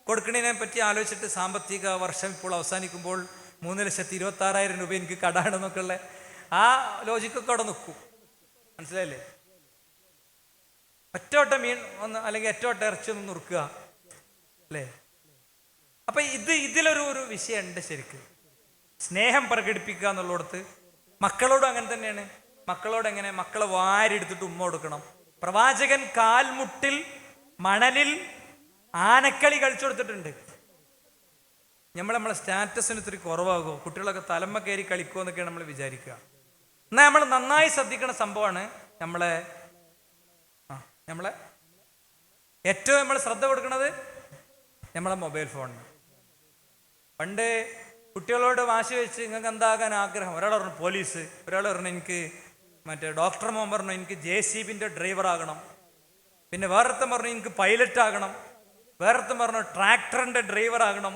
കൊടുക്കുന്നതിനെ പറ്റി ആലോചിച്ചിട്ട് സാമ്പത്തിക വർഷം ഇപ്പോൾ അവസാനിക്കുമ്പോൾ 3,26,000 രൂപ എനിക്ക് കടാണെന്നൊക്കെ ഉള്ള ആ ലോജിക്കൊക്കെ അവിടെ നിൽക്കും. മനസ്സിലായില്ലേ? ഒറ്റവട്ടം മീൻ ഒന്ന്, അല്ലെങ്കിൽ ഒറ്റവട്ടം ഇറച്ചി ഒന്ന് നുറുക്കുക അല്ലേ? അപ്പൊ ഇതിലൊരു വിഷയമുണ്ട് ശരിക്ക്. സ്നേഹം പ്രകടിപ്പിക്കുക എന്നുള്ളിടത്ത് മക്കളോടും അങ്ങനെ തന്നെയാണ്. മക്കളോട് എങ്ങനെ? മക്കളെ വാരിയെടുത്തിട്ട് ഉമ്മ കൊടുക്കണം. പ്രവാചകൻ കാൽമുട്ടിൽ മണലിൽ ആനക്കളി കളിച്ചു കൊടുത്തിട്ടുണ്ട്. നമ്മളെ സ്റ്റാറ്റസിന് ഇത്തിരി കുറവാകുമോ, കുട്ടികളൊക്കെ തലമ്മ കയറി കളിക്കുമോ എന്നൊക്കെയാണ് നമ്മൾ വിചാരിക്കുക. എന്നാൽ നമ്മൾ നന്നായി ശ്രദ്ധിക്കുന്ന സംഭവമാണ് നമ്മളെ ഏറ്റവും നമ്മൾ ശ്രദ്ധ കൊടുക്കുന്നത് നമ്മളെ മൊബൈൽ ഫോണിന്. പണ്ട് കുട്ടികളോട് വാശി വെച്ച് നിങ്ങൾക്ക് എന്താകാൻ ആഗ്രഹം? ഒരാൾ പറഞ്ഞു പോലീസ്, ഒരാൾ പറഞ്ഞു എനിക്ക് ഡോക്ടർ, മോൻ പറഞ്ഞു എനിക്ക് JCBന്റെ ഡ്രൈവർ ആകണം, പിന്നെ വേറൊരുത്തൻ പറഞ്ഞു എനിക്ക് പൈലറ്റ് ആകണം, വേറൊരുത്തൻ പറഞ്ഞു ട്രാക്ടറിന്റെ ഡ്രൈവർ ആകണം,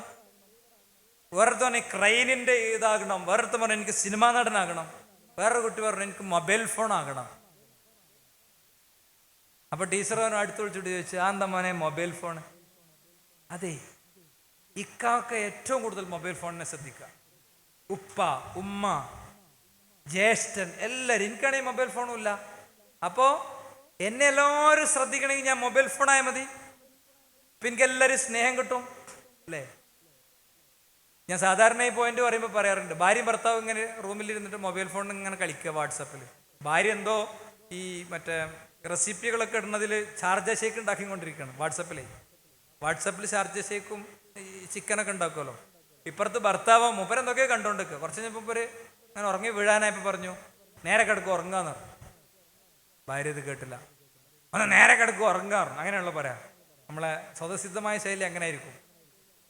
വേറൊരുത്തൻ പറഞ്ഞു ക്രെയിനിന്റെ ഇതാകണം, വേറൊരുത്തൻ പറഞ്ഞു എനിക്ക് സിനിമാ നടനാകണം, വേറൊരു കുട്ടി പറഞ്ഞു എനിക്ക് മൊബൈൽ ഫോൺ ആകണം. അപ്പൊ ടീച്ചർ അവനും അടുത്ത് വിളിച്ചിട്ട് ചോദിച്ചു, ആ എന്താ മോനെ മൊബൈൽ ഫോൺ? അതെ, ഇക്കാക്ക് ഏറ്റവും കൂടുതൽ മൊബൈൽ ഫോണിനെ ശ്രദ്ധിക്കുക. ഉപ്പ, ഉമ്മ, ജ്യേഷ്ഠൻ, എല്ലാവരും. എനിക്കാണെങ്കിൽ മൊബൈൽ ഫോണും ഇല്ല. അപ്പോൾ എന്നെ എല്ലാവരും ശ്രദ്ധിക്കണമെങ്കിൽ ഞാൻ മൊബൈൽ ഫോണായാൽ മതി, ഇപ്പം എനിക്ക് എല്ലാവരും സ്നേഹം കിട്ടും അല്ലേ? ഞാൻ സാധാരണ ഈ പോയിന്റ് പറയുമ്പോൾ പറയാറുണ്ട്, ഭാര്യയും ഭർത്താവും ഇങ്ങനെ റൂമിലിരുന്നിട്ട് മൊബൈൽ ഫോണിൽ ഇങ്ങനെ കളിക്കുക വാട്സപ്പിൽ. ഭാര്യ എന്തോ ഈ റെസിപ്പികളൊക്കെ ഇടുന്നതിൽ ഷാർജ ഷേക്ക് ഉണ്ടാക്കിക്കൊണ്ടിരിക്കുകയാണ് വാട്സപ്പിൽ ഷാർജ ഷേക്കും ഈ ചിക്കനൊക്കെ ഉണ്ടാക്കുമല്ലോ. ഇപ്പുറത്ത് ഭർത്താവ് മൂപ്പരെന്തൊക്കെയോ കണ്ടുകൊണ്ടിരിക്കുക. കുറച്ച് കഴിഞ്ഞപ്പോൾ അങ്ങനെ ഉറങ്ങി വീഴാനായപ്പോൾ പറഞ്ഞു നേരെ കിടക്കും ഉറങ്ങാന്ന് പറഞ്ഞു. ഭാര്യ ഇത് കേട്ടില്ല, ഒന്ന് നേരെ കിടക്കും ഉറങ്ങാറ്, അങ്ങനെയുള്ള പറയാം. നമ്മളെ സ്വതസിദ്ധമായ ശൈലി അങ്ങനെ ആയിരിക്കും.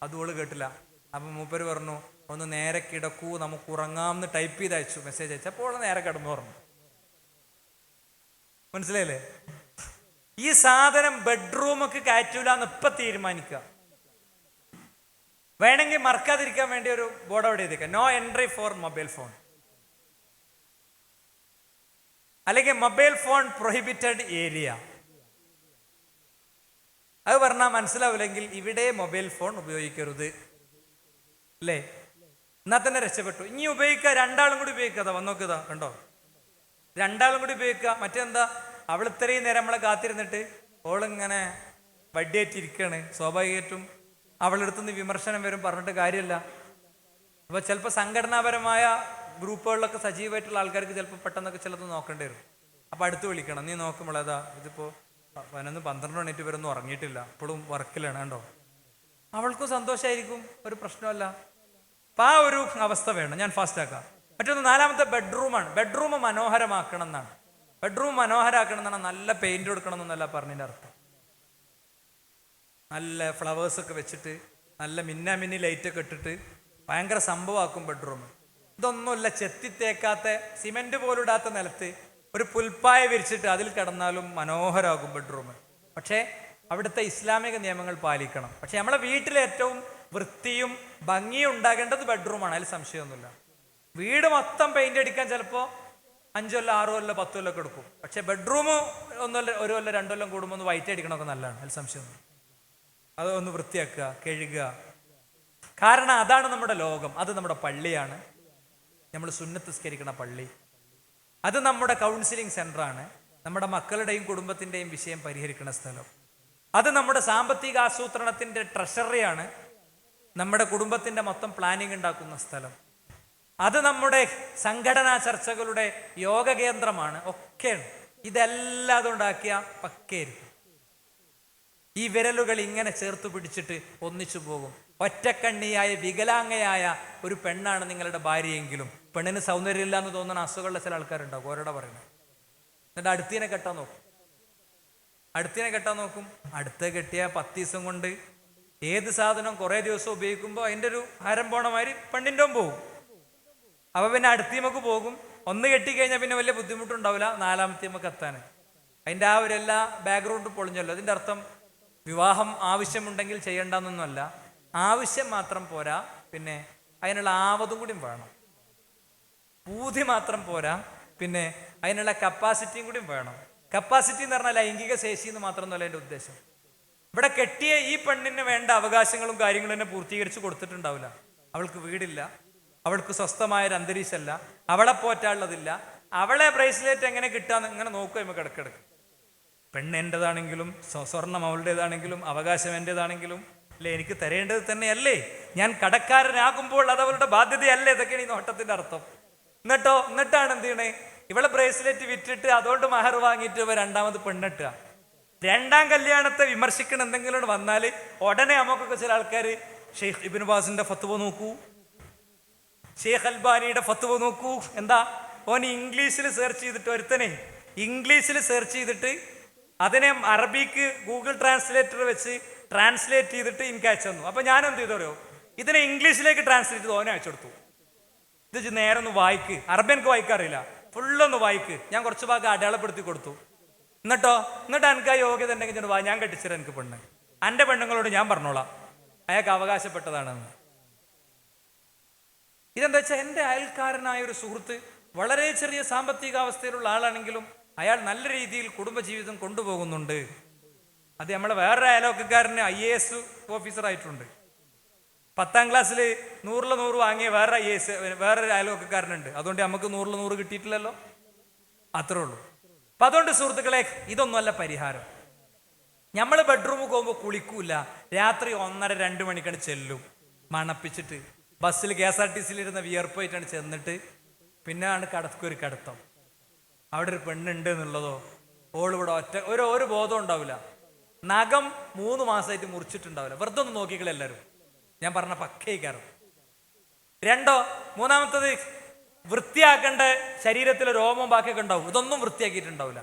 അതുകൊണ്ട് കേട്ടില്ല. അപ്പം മൂപ്പര് പറഞ്ഞു ഒന്ന് നേരെ കിടക്കൂ, നമുക്ക് ഉറങ്ങാമെന്ന് ടൈപ്പ് ചെയ്ത് അയച്ചു, മെസ്സേജ് അയച്ചു. അപ്പോൾ നേരെ കിടന്നു പറഞ്ഞു. മനസ്സിലായില്ലേ? ഈ സാധനം ബെഡ്റൂമൊക്കെ കയറ്റൂലെന്ന് ഇപ്പം തീരുമാനിക്കുക. വേണമെങ്കിൽ മറക്കാതിരിക്കാൻ വേണ്ടി ഒരു ബോർഡ് അവിടെ എഴുതിക്കുക, no entry for mobile phone, അല്ലെങ്കിൽ മൊബൈൽ ഫോൺ പ്രൊഹിബിറ്റഡ് ഏരിയ. അത് പറഞ്ഞാൽ മനസ്സിലാവില്ലെങ്കിൽ ഇവിടെ മൊബൈൽ ഫോൺ ഉപയോഗിക്കരുത്, അല്ലേ? എന്നാൽ തന്നെ രക്ഷപ്പെട്ടു. ഇനി ഉപയോഗിക്കുക, രണ്ടാളും കൂടി ഉപയോഗിക്കുക. വന്നോക്കുക, കണ്ടോ, രണ്ടാളും കൂടി ഉപയോഗിക്കുക. മറ്റെന്താ, അവൾ ഇത്രയും നേരം നമ്മളെ കാത്തിരുന്നിട്ട് ഓളിങ്ങനെ വടിയേറ്റിരിക്കുകയാണ്. സ്വാഭാവികമായിട്ടും അവളെടുത്തുനിന്ന് വിമർശനം വരും, പറഞ്ഞിട്ട് കാര്യമില്ല. അപ്പോൾ ചിലപ്പോൾ സംഘടനാപരമായ ഗ്രൂപ്പുകളിലൊക്കെ സജീവമായിട്ടുള്ള ആൾക്കാർക്ക് ചിലപ്പോൾ പെട്ടെന്നൊക്കെ ചിലത് നോക്കേണ്ടി വരും. അപ്പോൾ അടുത്ത് വിളിക്കണം, നീ നോക്കുമ്പോൾ അതാ ഇതിപ്പോൾ 11-12 മണിക്ക് ഇവരൊന്നും ഉറങ്ങിയിട്ടില്ല, ഇപ്പോഴും വർക്കിലാണ്, കണ്ടോ. അവൾക്കും സന്തോഷമായിരിക്കും, ഒരു പ്രശ്നമല്ല. അപ്പം ആ ഒരു അവസ്ഥ വേണം. ഞാൻ ഫാസ്റ്റ് ആക്കാം. മറ്റൊന്ന്, നാലാമത്തെ ബെഡ്റൂമാണ്. ബെഡ്റൂം മനോഹരമാക്കണം എന്നാണ്. ബെഡ്റൂം മനോഹരമാക്കണം എന്നാണ്. നല്ല പെയിന്റ് കൊടുക്കണം എന്നല്ല പറഞ്ഞതിൻ്റെ അർത്ഥം. നല്ല ഫ്ലവേഴ്സൊക്കെ വെച്ചിട്ട് നല്ല മിന്നാമിന്നി ലൈറ്റൊക്കെ ഇട്ടിട്ട് ഭയങ്കര സംഭവമാക്കും ബെഡ്റൂം. ഇതൊന്നുമില്ല, ചെത്തിത്തേക്കാത്ത സിമെന്റ് പോലും ഇടാത്ത നിലത്ത് ഒരു പുൽപ്പായ വിരിച്ചിട്ട് അതിൽ കിടന്നാലും മനോഹരമാകും ബെഡ്റൂം. പക്ഷേ അവിടുത്തെ ഇസ്ലാമിക നിയമങ്ങൾ പാലിക്കണം. പക്ഷെ നമ്മളെ വീട്ടിലെ ഏറ്റവും വൃത്തിയും ഭംഗിയും ഉണ്ടാകേണ്ടത് ബെഡ്റൂമാണ്, അതിൽ സംശയമൊന്നുമില്ല. വീട് മൊത്തം പെയിന്റ് അടിക്കാൻ ചിലപ്പോൾ 5 കൊല്ലം 6 കൊല്ലം 10 കൊല്ലമൊക്കെ എടുക്കും. പക്ഷെ ബെഡ്റൂം 1 കൊല്ലം 2 കൊല്ലം കൂടുമ്പോൾ ഒന്ന് വൈറ്റ് അടിക്കണമൊക്കെ നല്ലതാണ്, അതിൽ സംശയമൊന്നും. അതൊന്ന് വൃത്തിയാക്കുക, കഴുകുക. കാരണം അതാണ് നമ്മുടെ ലോകം, അത് നമ്മുടെ പള്ളിയാണ്, നമ്മൾ സുന്നത്ത് നിസ്കരിക്കണ പള്ളി. അത് നമ്മുടെ കൗൺസിലിംഗ് സെൻ്ററാണ്, നമ്മുടെ മക്കളുടെയും കുടുംബത്തിൻ്റെയും വിഷയം പരിഹരിക്കുന്ന സ്ഥലം. അത് നമ്മുടെ സാമ്പത്തിക ആസൂത്രണത്തിൻ്റെ ട്രഷറിയാണ്, നമ്മുടെ കുടുംബത്തിൻ്റെ മൊത്തം പ്ലാനിങ് ഉണ്ടാക്കുന്ന സ്ഥലം. അത് നമ്മുടെ സംഘടനാ ചർച്ചകളുടെ യോഗ കേന്ദ്രമാണ്, ഒക്കെയാണ്. ഇതെല്ലാം അതുണ്ടാക്കിയ പക്കയായിരിക്കും. ഈ വിരലുകൾ ഇങ്ങനെ ചേർത്ത് പിടിച്ചിട്ട് ഒന്നിച്ചു പോകും. ഒറ്റക്കണ്ണിയായ വികലാംഗയായ ഒരു പെണ്ണാണ് നിങ്ങളുടെ ഭാര്യയെങ്കിലും പെണ്ണിന് സൗന്ദര്യമില്ല എന്ന് തോന്നുന്ന അസുഖമുള്ള ചില ആൾക്കാരുണ്ടാവും, ഓരോടെ പറയുന്നത്. എന്നിട്ട് അടുത്തിനെ കെട്ടാൻ നോക്കും. അടുത്ത കെട്ടിയ 10 ദിവസം കൊണ്ട് ഏത് സാധനം കുറേ ദിവസം ഉപയോഗിക്കുമ്പോൾ അതിൻ്റെ ഒരു ഹരം പോണ മാതിരി പെണ്ണിൻ്റെ പോകും. അപ്പോൾ പിന്നെ അടുത്തീമക്ക് പോകും. ഒന്ന് കെട്ടിക്കഴിഞ്ഞാൽ പിന്നെ വലിയ ബുദ്ധിമുട്ടുണ്ടാവില്ല, 4-ാമത്തേമക്ക് എത്താൻ. അതിൻ്റെ ആ ഒരു എല്ലാ ബാക്ക്ഗ്രൗണ്ട് പൊളിഞ്ഞല്ലോ. അതിൻ്റെ അർത്ഥം വിവാഹം ആവശ്യമുണ്ടെങ്കിൽ ചെയ്യേണ്ടെന്നൊന്നുമല്ല, ആവശ്യം മാത്രം പോരാ, പിന്നെ അതിനുള്ള ആവതും കൂടിയും വേണം. പൂതി മാത്രം പോരാ, പിന്നെ അതിനുള്ള കപ്പാസിറ്റിയും കൂടിയും വേണം. കപ്പാസിറ്റി എന്ന് പറഞ്ഞാൽ ലൈംഗിക ശേഷി എന്ന് മാത്രമൊന്നുമല്ല എൻ്റെ ഉദ്ദേശം. ഇവിടെ കെട്ടിയ ഈ പെണ്ണിന് വേണ്ട അവകാശങ്ങളും കാര്യങ്ങളും തന്നെ പൂർത്തീകരിച്ച് കൊടുത്തിട്ടുണ്ടാവില്ല. അവൾക്ക് വീടില്ല, അവൾക്ക് സ്വസ്ഥമായൊരു അന്തരീക്ഷമല്ല, അവളെ പോറ്റാനുള്ളതില്ല. അവളെ ബ്രേസ്ലെറ്റ് എങ്ങനെ കിട്ടാന്ന് ഇങ്ങനെ നോക്കുക നമുക്ക് ഇടക്കിടക്ക്. പെണ്ണ് എൻ്റെതാണെങ്കിലും സ്വർണം അവളുടേതാണെങ്കിലും അവകാശം എൻ്റെതാണെങ്കിലും അല്ലേ, എനിക്ക് തരേണ്ടത് തന്നെയല്ലേ? ഞാൻ കടക്കാരനാകുമ്പോൾ അത് അവളുടെ ബാധ്യതയല്ലേ? ഇതൊക്കെയാണ് ഈ നോട്ടത്തിൻ്റെ അർത്ഥം. എന്നിട്ടാണ് എന്ത് ചെയ്യണേ? ഇവളെ ബ്രേസ്ലെറ്റ് വിറ്റിട്ട് അതുകൊണ്ട് മഹർ വാങ്ങിയിട്ട് ഇവ രണ്ടാമത് പെണ്ണിട്ടുക. രണ്ടാം കല്യാണത്തെ വിമർശിക്കണം എന്തെങ്കിലും വന്നാൽ ഉടനെ നമുക്കൊക്കെ ചില ആൾക്കാർ ഷെയ്ഖ് ഇബ്നു ബാസിന്റെ ഫത്വ നോക്കൂ, ഷെയ്ഖ് അൽബാനിയുടെ ഫത്വ നോക്കൂ. എന്താ ഓൻ ഇംഗ്ലീഷിൽ സെർച്ച് ചെയ്തിട്ട്, ഒരുത്തനെ ഇംഗ്ലീഷിൽ സെർച്ച് ചെയ്തിട്ട് അതിനെ അറബിക്ക് ഗൂഗിൾ ട്രാൻസ്ലേറ്റർ വെച്ച് ട്രാൻസ്ലേറ്റ് ചെയ്തിട്ട് എനിക്ക് അയച്ചു തന്നു. അപ്പൊ ഞാൻ എന്ത് ചെയ്തോ, ഇതിനെ ഇംഗ്ലീഷിലേക്ക് ട്രാൻസ്ലേറ്റ് ചെയ്ത് ഓനെ അയച്ചു കൊടുത്തു. ഇത് നേരെ ഒന്ന് വായിക്ക്, അറബി എനിക്ക് വായിക്കാറില്ല, ഫുള്ളൊന്ന് വായിക്ക്. ഞാൻ കുറച്ച് ഭാഗം അടയാളപ്പെടുത്തി കൊടുത്തു. എന്നിട്ട് എനിക്ക് ആ യോഗ്യത ഉണ്ടെങ്കിൽ ഞാൻ കെട്ടിച്ചത് എനിക്ക് പെണ്ണ്, എൻ്റെ പെണ്ണുങ്ങളോട് ഞാൻ പറഞ്ഞോളാം, അയാൾക്ക് അവകാശപ്പെട്ടതാണെന്ന്. ഇതെന്താ വെച്ചാൽ എൻ്റെ അയൽക്കാരനായ ഒരു സുഹൃത്ത് വളരെ ചെറിയ സാമ്പത്തികാവസ്ഥയിലുള്ള ആളാണെങ്കിലും അയാൾ നല്ല രീതിയിൽ കുടുംബജീവിതം കൊണ്ടുപോകുന്നുണ്ട്. അത് നമ്മളെ വേറൊരു അയൽവക്കക്കാരന് IAS ഓഫീസറായിട്ടുണ്ട്. 10ാം ക്ലാസ്സിൽ 100-100 വാങ്ങിയ വേറൊരു അയൽവക്കക്കാരനുണ്ട്. അതുകൊണ്ട് നമുക്ക് 100-100 കിട്ടിയിട്ടില്ലല്ലോ, അത്രേ ഉള്ളൂ. അപ്പം അതുകൊണ്ട് സുഹൃത്തുക്കളെ, ഇതൊന്നുമല്ല പരിഹാരം. നമ്മൾ ബെഡ്റൂമിൽ പോകുമ്പോൾ കുളിക്കൂല, രാത്രി 1:30-2 മണിക്കാണ് ചെല്ലും, മണപ്പിച്ചിട്ട് ബസ്സിൽ KSRTC ഇരുന്ന വിയർപ്പായിട്ടാണ് ചെന്നിട്ട് പിന്നെ ആണ് ഒരു കടത്തം. അവിടെ ഒരു പെണ്ണുണ്ട് എന്നുള്ളതോ ഓളിവിടെ ഒരു ബോധം ഉണ്ടാവില്ല. നഖം 3 മാസമായിട്ട് മുറിച്ചിട്ടുണ്ടാവില്ല. വെറുതെ ഒന്ന് നോക്കിക്കളെല്ലാവരും, ഞാൻ പറഞ്ഞ പക്കയിക്കാറും. മൂന്നാമത്തത് വൃത്തിയാക്കേണ്ട ശരീരത്തിലെ രോമം ബാക്കിയൊക്കെ ഉണ്ടാവും, ഇതൊന്നും വൃത്തിയാക്കിയിട്ടുണ്ടാവില്ല.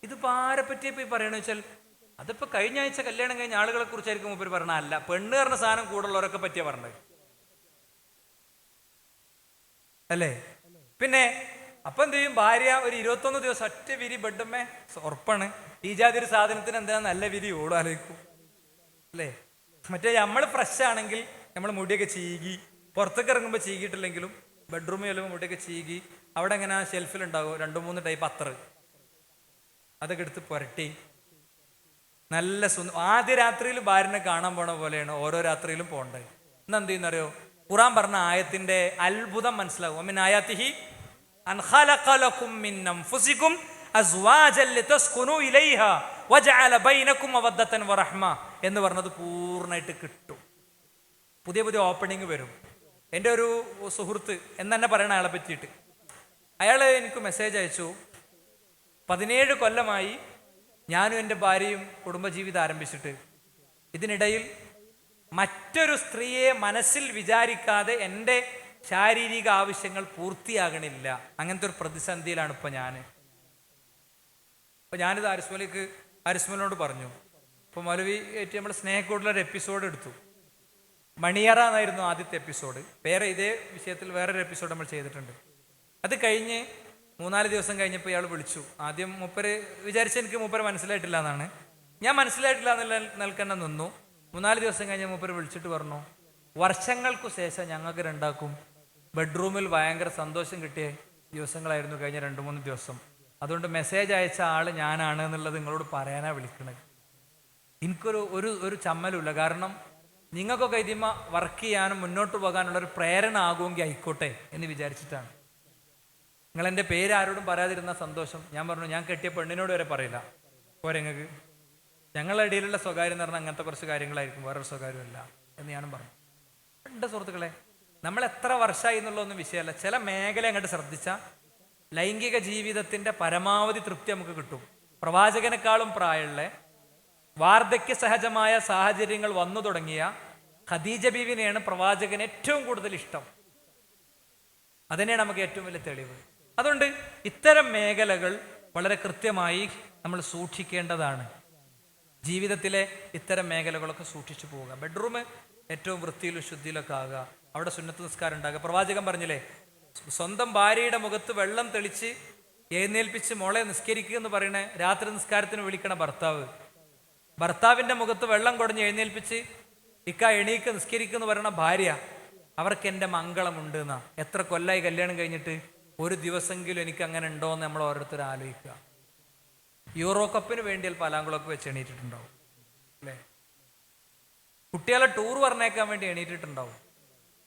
ഇതിപ്പോൾ ആരെ പറ്റിയപ്പോൾ ഈ പറയണമെന്ന് വെച്ചാൽ, അതിപ്പോൾ കഴിഞ്ഞ ആഴ്ച കല്യാണം കഴിഞ്ഞ ആളുകളെ കുറിച്ചായിരിക്കും മുമ്പ് പറഞ്ഞ, അല്ല പെണ്ണ് പറഞ്ഞ സാധനം കൂടുള്ളവരൊക്കെ പറ്റിയാ പറഞ്ഞത് അല്ലേ. പിന്നെ അപ്പം എന്ത് ചെയ്യും, ഭാര്യ ഒരു 21 ദിവസം ഒറ്റ വിരി ബെഡുമ്മേ ഉറപ്പാണ്. ഈ ജാതി ഒരു സാധനത്തിന് എന്താ നല്ല വിരി ഓടാലേക്കും അല്ലേ. മറ്റേ നമ്മൾ ഫ്രഷ് ആണെങ്കിൽ നമ്മൾ മുടിയൊക്കെ ചീകി, പുറത്തേക്ക് ഇറങ്ങുമ്പോൾ ചീകിയിട്ടില്ലെങ്കിലും ബെഡ്റൂമിൽ ചെല്ലുമ്പോൾ മുടിയൊക്കെ ചീകി, അവിടെ എങ്ങനെ ഷെൽഫിലുണ്ടാകും 2-3 ടൈപ്പ് അത്തർ, അതൊക്കെ എടുത്ത് പുരട്ടി നല്ല ആദ്യ രാത്രിയിൽ ഭാര്യനെ കാണാൻ പോണ പോലെയാണ് ഓരോ രാത്രിയിലും പോകേണ്ടത്. ഇന്ന് എന്ത് ചെയ്യുന്നറിയോ? ഖുറാൻ പറഞ്ഞ ആയത്തിന്റെ അത്ഭുതം മനസ്സിലാവും. മിൻ ആയാതിഹി അൻ ഖലഖ ലക്കും മിൻ അൻഫുസികും അസ്വാജൻ ലിതസ്കുനു ഇലൈഹാ വജഅല ബൈനകും മവദ്ദതൻ വറഹ്മ എന്ന് പറഞ്ഞത് പൂർണ്ണമായിട്ട് കിട്ടും. പുതിയ പുതിയ ഓപ്പണിങ് വരും. എൻ്റെ ഒരു സുഹൃത്ത് എന്നെ പറയണ അയാളെ പറ്റിയിട്ട്, അയാൾ എനിക്ക് മെസ്സേജ് അയച്ചു, 17 കൊല്ലമായി ഞാനും എൻ്റെ ഭാര്യയും കുടുംബജീവിതം ആരംഭിച്ചിട്ട് ഇതിനിടയിൽ മറ്റൊരു സ്ത്രീയെ മനസ്സിൽ വിചാരിക്കാതെ എൻ്റെ ശാരീരിക ആവശ്യങ്ങൾ പൂർത്തിയാകണില്ല. അങ്ങനത്തെ ഒരു പ്രതിസന്ധിയിലാണ് ഇപ്പം ഞാൻ. അപ്പം ഞാനിത് ആരിസ്മലിനോട് പറഞ്ഞു. ഇപ്പോൾ മൗലവി ആയിട്ട് നമ്മൾ സ്നേഹക്കൂടുതലൊരു എപ്പിസോഡ് എടുത്തു. മണിയറ എന്നായിരുന്നു ആദ്യത്തെ എപ്പിസോഡ്. വേറെ ഇതേ വിഷയത്തിൽ വേറൊരു എപ്പിസോഡ് നമ്മൾ ചെയ്തിട്ടുണ്ട്. അത് കഴിഞ്ഞ് 3-4 ദിവസം കഴിഞ്ഞപ്പോൾ ഇയാൾ വിളിച്ചു. ആദ്യം മൂപ്പര് വിചാരിച്ച എനിക്ക് മൂപ്പര് മനസ്സിലായിട്ടില്ല എന്നാണ്. ഞാൻ മനസ്സിലായിട്ടില്ല എന്നുള്ള നിൽക്കന്നെ നിന്നു. 3-4 ദിവസം കഴിഞ്ഞ് മൂപ്പര് വിളിച്ചിട്ട് പറഞ്ഞു, വർഷങ്ങൾക്കു ശേഷം ഞങ്ങൾക്ക് രണ്ടാക്കും ബെഡ്റൂമിൽ ഭയങ്കര സന്തോഷം കിട്ടിയ ദിവസങ്ങളായിരുന്നു കഴിഞ്ഞ 2-3 ദിവസം. അതുകൊണ്ട് മെസ്സേജ് അയച്ച ആൾ ഞാനാണ് എന്നുള്ളത് നിങ്ങളോട് പറയാനാണ് വിളിക്കണത്. എനിക്കൊരു ഒരു ചമ്മലുമില്ല. കാരണം നിങ്ങൾക്കൊക്കെ ഇതിമ വർക്ക് ചെയ്യാനും മുന്നോട്ട് പോകാനുള്ളൊരു പ്രേരണ ആകുമെങ്കിൽ ആയിക്കോട്ടെ എന്ന് വിചാരിച്ചിട്ടാണ്. നിങ്ങൾ എൻ്റെ പേര് ആരോടും പറയാതിരുന്ന സന്തോഷം. ഞാൻ പറഞ്ഞു, ഞാൻ കെട്ടിയ പെണ്ണിനോട് വരെ പറയില്ല പോരെ നിങ്ങൾക്ക്. ഞങ്ങളുടെ ഇടയിലുള്ള സ്വകാര്യം എന്ന് പറഞ്ഞാൽ അങ്ങനത്തെ കുറച്ച് കാര്യങ്ങളായിരിക്കും, വേറൊരു സ്വകാര്യമല്ല എന്ന് ഞാനും പറഞ്ഞു. എൻ്റെ സുഹൃത്തുക്കളെ, നമ്മൾ എത്ര വർഷമായി എന്നുള്ളതൊന്നും വിഷയമല്ല. ചില മേഖല അങ്ങോട്ട് ശ്രദ്ധിച്ചാൽ ലൈംഗിക ജീവിതത്തിൻ്റെ പരമാവധി തൃപ്തി നമുക്ക് കിട്ടും. പ്രവാചകനേക്കാളും പ്രായമുള്ള വാർദ്ധക്യ സഹജമായ സാഹചര്യങ്ങൾ വന്നു തുടങ്ങിയ ഖദീജ ബീവിനെയാണ് പ്രവാചകന് ഏറ്റവും കൂടുതൽ ഇഷ്ടം. അതുതന്നെയാണ് നമുക്ക് ഏറ്റവും വലിയ തെളിവ്. അതുകൊണ്ട് ഇത്തരം മേഖലകൾ വളരെ കൃത്യമായി നമ്മൾ സൂക്ഷിക്കേണ്ടതാണ്. ജീവിതത്തിലെ ഇത്തരം മേഖലകളൊക്കെ സൂക്ഷിച്ചു പോവുക. ബെഡ്റൂം ഏറ്റവും വൃത്തിയിലും ശുദ്ധിയിലൊക്കെ ആകുക. അവിടെ സുന്നത്ത് നിസ്കാരം ഉണ്ടാകുക. പ്രവാചകൻ പറഞ്ഞില്ലേ, സ്വന്തം ഭാര്യയുടെ മുഖത്ത് വെള്ളം തെളിച്ച് എഴുന്നേൽപ്പിച്ച് മോളെ നിസ്കരിക്കുക എന്ന് പറയണേ രാത്രി നിസ്കാരത്തിന് വിളിക്കണ ഭർത്താവിൻ്റെ മുഖത്ത് വെള്ളം കുടഞ്ഞ് എഴുന്നേൽപ്പിച്ച് എണീക്ക് നിസ്കരിക്കുക എന്ന് പറയണ ഭാര്യ. അവർക്ക് എൻ്റെ മംഗളമുണ്ട് എന്നാ. എത്ര കൊല്ലായി കല്യാണം കഴിഞ്ഞിട്ട് ഒരു ദിവസമെങ്കിലും എനിക്ക് അങ്ങനെ ഉണ്ടോ എന്ന് നമ്മൾ ഓരോരുത്തരും ആലോചിക്കുക. യൂറോ കപ്പിന് വേണ്ടി പലാങ്കുളൊക്കെ വെച്ച് എണീറ്റിട്ടുണ്ടാവും അല്ലേ? കുട്ടികളെ ടൂർ പറഞ്ഞേക്കാൻ വേണ്ടി എണീറ്റിട്ടുണ്ടാവും.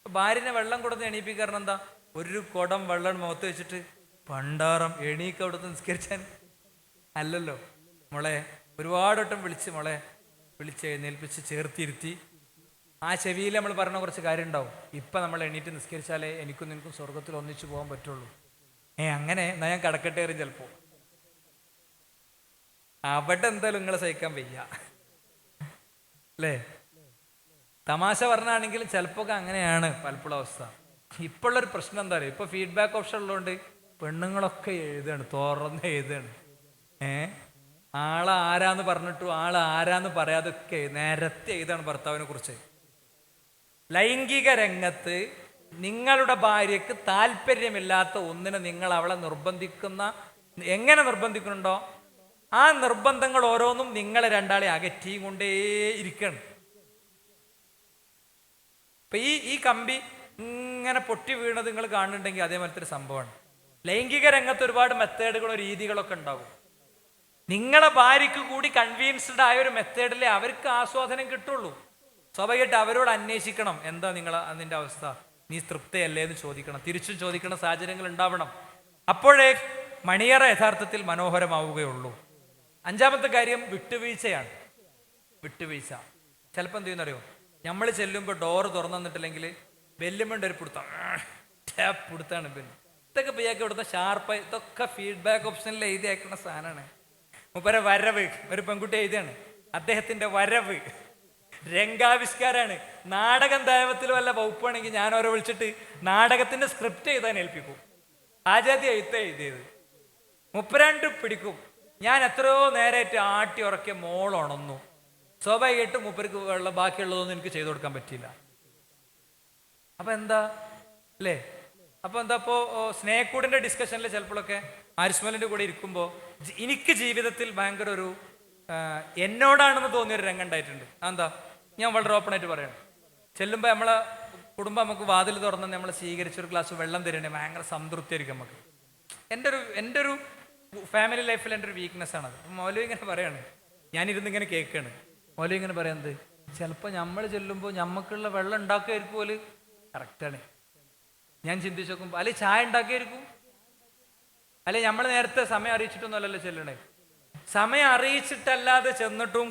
ഭാര്യനെ വെള്ളം കൊടുത്ത് എണീപ്പിക്കാരണം എന്താ? ഒരു കുടം വെള്ളം മുഖത്ത് വെച്ചിട്ട് പണ്ടാറം എണീക്ക് അവിടുത്തെ നിസ്കരിച്ചാൻ അല്ലല്ലോ. മോളെ ഒരുപാട് വട്ടം മോളെ വിളിച്ച് എഴുന്നേൽപ്പിച്ച് ചേർത്തിരുത്തി ആ ചെവിയിൽ നമ്മൾ പറഞ്ഞ കുറച്ച് കാര്യം ഉണ്ടാവും. ഇപ്പം നമ്മൾ എണീറ്റ് നിസ്കരിച്ചാലേ എനിക്കും നിനക്കും സ്വർഗത്തിൽ ഒന്നിച്ചു പോകാൻ പറ്റുള്ളൂ. അങ്ങനെ എന്നാ ഞാൻ കടക്കട്ടെ എറിയും ചിലപ്പോൾ. അവിടെ എന്തായാലും നിങ്ങളെ സഹിക്കാൻ വയ്യ അല്ലേ? തമാശ പറഞ്ഞാണെങ്കിലും ചിലപ്പോൾ അങ്ങനെയാണ് പലപ്പോഴും അവസ്ഥ. ഇപ്പോഴുള്ളൊരു പ്രശ്നം എന്താ പറയുക, ഇപ്പോൾ ഫീഡ്ബാക്ക് ഓപ്ഷൻ ഉള്ളതുകൊണ്ട് പെണ്ണുങ്ങളൊക്കെ എഴുതാണ്, തുറന്ന് എഴുതാണ്. ആളാരാന്ന് പറഞ്ഞിട്ടും ആളാരാന്ന് പറയാതൊക്കെ നേരത്തെ എഴുതാണ് ഭർത്താവിനെ കുറിച്ച്. ലൈംഗിക രംഗത്ത് നിങ്ങളുടെ ഭാര്യക്ക് താല്പര്യമില്ലാത്ത ഒന്നിനെ നിങ്ങൾ അവളെ എങ്ങനെ നിർബന്ധിക്കുന്നുണ്ടോ ആ നിർബന്ധങ്ങൾ ഓരോന്നും നിങ്ങളെ രണ്ടാളെ അകറ്റിയും കൊണ്ടേയിരിക്കണം. ഇപ്പൊ ഈ കമ്പി ഇങ്ങനെ പൊട്ടി വീണത് നിങ്ങൾ കാണുന്നുണ്ടെങ്കിൽ അതേമാതിരത്തെ ഒരു സംഭവമാണ്. ലൈംഗിക രംഗത്ത് ഒരുപാട് മെത്തേഡുകളോ രീതികളൊക്കെ ഉണ്ടാകും. നിങ്ങളെ ഭാര്യയ്ക്ക് കൂടി കൺവീൻസ്ഡ് ആയ ഒരു മെത്തേഡിലെ അവർക്ക് ആസ്വാദനം കിട്ടുള്ളൂ. സ്വാഭാവികമായിട്ട് അവരോട് അന്വേഷിക്കണം, എന്താ അതിൻ്റെ അവസ്ഥ, നീ തൃപ്തയല്ലേ എന്ന് ചോദിക്കണം. തിരിച്ചും ചോദിക്കുന്ന സാഹചര്യങ്ങൾ ഉണ്ടാവണം. അപ്പോഴേ മണിയറ യഥാർത്ഥത്തിൽ മനോഹരമാവുകയുള്ളൂ. 5-ാമത്തെ കാര്യം വിട്ടുവീഴ്ചയാണ്. വിട്ടുവീഴ്ച ചിലപ്പോൾ എന്ത് ചെയ്യുന്നറിയോ, നമ്മൾ ചെല്ലുമ്പോൾ ഡോറ് തുറന്നു തന്നിട്ടില്ലെങ്കിൽ ബെല്ലുമുണ്ട് ഒരു പിടുത്താണ് ബെല്ല്. ഇതൊക്കെ ഇയാൾക്ക് ഇവിടുത്തെ ഷാർപ്പായി ഇതൊക്കെ ഫീഡ്ബാക്ക് ഓപ്ഷനിൽ എഴുതി അയക്കുന്ന സാധനമാണ്. മുപ്പരെ വരവ് ഒരു പെൺകുട്ടി എഴുതിയാണ്, അദ്ദേഹത്തിൻ്റെ വരവ് രംഗാവിഷ്കാരാണ്. നാടകം ദൈവത്തിൽ വല്ല വകുപ്പാണെങ്കിൽ ഞാൻ ഓരോ വിളിച്ചിട്ട് നാടകത്തിന്റെ സ്ക്രിപ്റ്റ് എഴുതാൻ ഏൽപ്പിക്കും. ആജാതി എഴുതിയത് മുപ്പരാണ്ട് പിടിക്കും. ഞാൻ എത്രയോ നേരമായിട്ട് ആട്ടി ഉറക്കിയ മോളുണന്നു. സ്വാഭാവികമായിട്ടും മുപ്പർക്ക് ഉള്ള ബാക്കിയുള്ളതൊന്നും എനിക്ക് ചെയ്തു കൊടുക്കാൻ പറ്റിയില്ല. അപ്പൊ എന്താ അല്ലേ? അപ്പൊ എന്താ ഇപ്പോ സ്നേഹക്കൂടിന്റെ ഡിസ്കഷനിൽ ചിലപ്പോഴൊക്കെ ആരിസ്മലിന്റെ കൂടെ ഇരിക്കുമ്പോൾ എനിക്ക് ജീവിതത്തിൽ ഭയങ്കര ഒരു എന്നോടാണെന്ന് തോന്നിയൊരു രംഗം ഉണ്ടായിട്ടുണ്ട്. എന്താ, ഞാൻ വളരെ ഓപ്പൺ ആയിട്ട് പറയണം. ചെല്ലുമ്പോൾ നമ്മളെ കുടുംബം നമുക്ക് വാതിൽ തുറന്ന് നമ്മളെ സ്വീകരിച്ചൊരു ഗ്ലാസ് വെള്ളം തരണേ ഭയങ്കര സംതൃപ്തി ആയിരിക്കും നമുക്ക്. എൻ്റെ ഒരു ഫാമിലി ലൈഫിൽ എൻ്റെ ഒരു വീക്ക്നെസ് ആണത്. മൗലവി ഇങ്ങനെ പറയാണ്, ഞാനിരുന്നിങ്ങനെ കേൾക്കാണ്. ഓല ഇങ്ങനെ പറയുന്നത്, ചിലപ്പോൾ നമ്മൾ ചെല്ലുമ്പോൾ ഞമ്മക്കുള്ള വെള്ളം ഉണ്ടാക്കുമായിരിക്കും പോലെ. കറക്റ്റാണ്. ഞാൻ ചിന്തിച്ച് നോക്കുമ്പോൾ അല്ലെ ചായ ഉണ്ടാക്കിയായിരിക്കും, അല്ലെ നമ്മൾ നേരത്തെ സമയം അറിയിച്ചിട്ടൊന്നുമല്ലല്ലോ ചെല്ലണേ. സമയം അറിയിച്ചിട്ടല്ലാതെ ചെന്നിട്ടും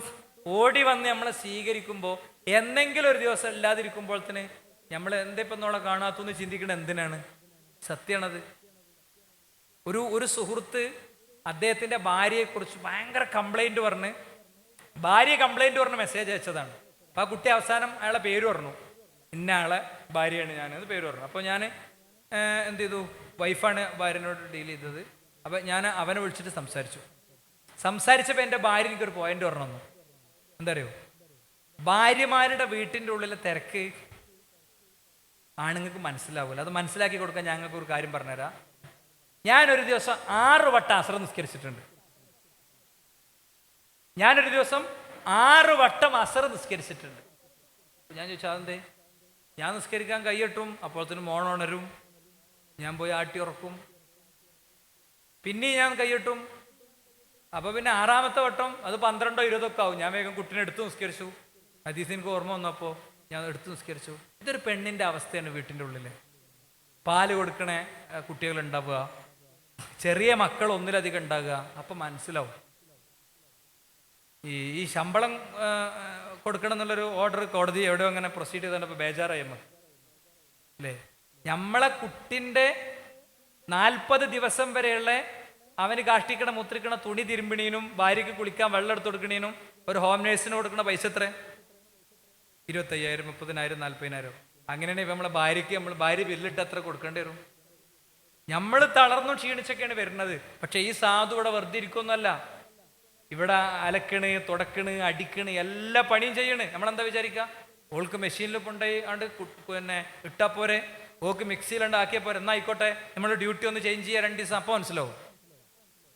ഓടി വന്ന് നമ്മളെ സ്വീകരിക്കുമ്പോൾ എന്തെങ്കിലും ഒരു ദിവസം ഇല്ലാതിരിക്കുമ്പോൾ തന്നെ നമ്മൾ എന്തിപ്പം നോളെ കാണാത്തെന്ന് ചിന്തിക്കണത് എന്തിനാണ്? സത്യമാണത്. ഒരു സുഹൃത്ത് അദ്ദേഹത്തിൻ്റെ ഭാര്യയെക്കുറിച്ച് ഭയങ്കര കംപ്ലൈൻറ്റ് പറഞ്ഞ് മെസ്സേജ് അയച്ചതാണ്. അപ്പോൾ ആ കുട്ടി അവസാനം അയാളെ പേര് പറഞ്ഞു, ഇന്ന ആളെ ഭാര്യയാണ് ഞാനെന്ന് പേര് പറഞ്ഞു. അപ്പോൾ ഞാൻ എന്ത് ചെയ്തു, വൈഫാണ് ഭാര്യനോട് ഡീൽ ചെയ്തത്. അപ്പോൾ ഞാൻ അവനെ വിളിച്ചിട്ട് സംസാരിച്ചപ്പോൾ എൻ്റെ ഭാര്യ എനിക്കൊരു പോയിന്റ് പറഞ്ഞു. എന്താ അറിയോ, ഭാര്യമാരുടെ വീട്ടിൻ്റെ ഉള്ളിലെ തിരക്ക് ആണുങ്ങൾക്ക് മനസ്സിലാവില്ല. അത് മനസ്സിലാക്കി കൊടുക്കാൻ ഞങ്ങൾക്ക് ഒരു കാര്യം പറഞ്ഞുതരാം. ഞാനൊരു ദിവസം 6 വട്ടം അസ്ർ നിസ്കരിച്ചിട്ടുണ്ട്. ഞാൻ ചോദിച്ചാൽ അതെന്തേ? ഞാൻ നിസ്കരിക്കാൻ കൈയ്യട്ടും, അപ്പോഴത്തേനും മോണുണരും, ഞാൻ പോയി ആട്ടി ഉറക്കും, പിന്നെയും ഞാൻ കൈയ്യട്ടും. അപ്പോൾ പിന്നെ 6ാമത്തെ വട്ടം അത് 12 or 20 ആവും. ഞാൻ വേഗം കുട്ടീനെ എടുത്ത് നിസ്കരിച്ചു. ഹദീസ് എനിക്ക് ഓർമ്മ വന്നപ്പോൾ ഞാൻ എടുത്ത് നിസ്കരിച്ചു. ഇതൊരു പെണ്ണിൻ്റെ അവസ്ഥയാണ് വീട്ടിൻ്റെ ഉള്ളിൽ. പാല് കൊടുക്കണ കുട്ടികളുണ്ടാവുക, ചെറിയ മക്കൾ ഒന്നിലധികം ഉണ്ടാകുക. അപ്പം മനസ്സിലാവും ഈ ശമ്പളം കൊടുക്കണം എന്നുള്ളൊരു ഓർഡർ കോടതി എവിടെയോ അങ്ങനെ പ്രൊസീഡ് ചെയ്തപ്പോൾ ബേജാറായി നമ്മൾ അല്ലേ. നമ്മളെ കുട്ടിൻ്റെ 40 ദിവസം വരെയുള്ള അവന് കാഷ്ടിക്കണ മുത്രിക്കണ തുണി തിരുമ്പിണീനും ഭാര്യയ്ക്ക് കുളിക്കാൻ വെള്ളം എടുത്ത് കൊടുക്കണീനും ഒരു ഹോം നേഴ്സിന് കൊടുക്കുന്ന പൈസ എത്ര? 25,000, 30,000, 40,000. അങ്ങനെയാണെങ്കിൽ നമ്മളെ ഭാര്യ ബില്ലിട്ട് എത്ര കൊടുക്കേണ്ടി വരും? നമ്മൾ തളർന്നു ക്ഷീണിച്ചൊക്കെയാണ് വരുന്നത്. പക്ഷെ ഈ സാധു ഇവിടെ വെറുതെ ഇരിക്കൊന്നുമല്ല. ഇവിടെ അലക്കണ്, തുടക്കണ്, അടിക്കണ്, എല്ലാ പണിയും ചെയ്യണ്. നമ്മളെന്താ വിചാരിക്കുക, ഓൾക്ക് മെഷീനിൽ കൊണ്ടുപോയി ആണ്ട് പിന്നെ ഇട്ടാ പോരെ, ഓക്ക് മിക്സിയിലുണ്ട് ആക്കിയാൽ പോരെ, എന്നാ ആയിക്കോട്ടെ നമ്മൾ ഡ്യൂട്ടി ഒന്ന് ചേഞ്ച് ചെയ്യുക 2 ദിവസം. അപ്പോൾ മനസ്സിലാവും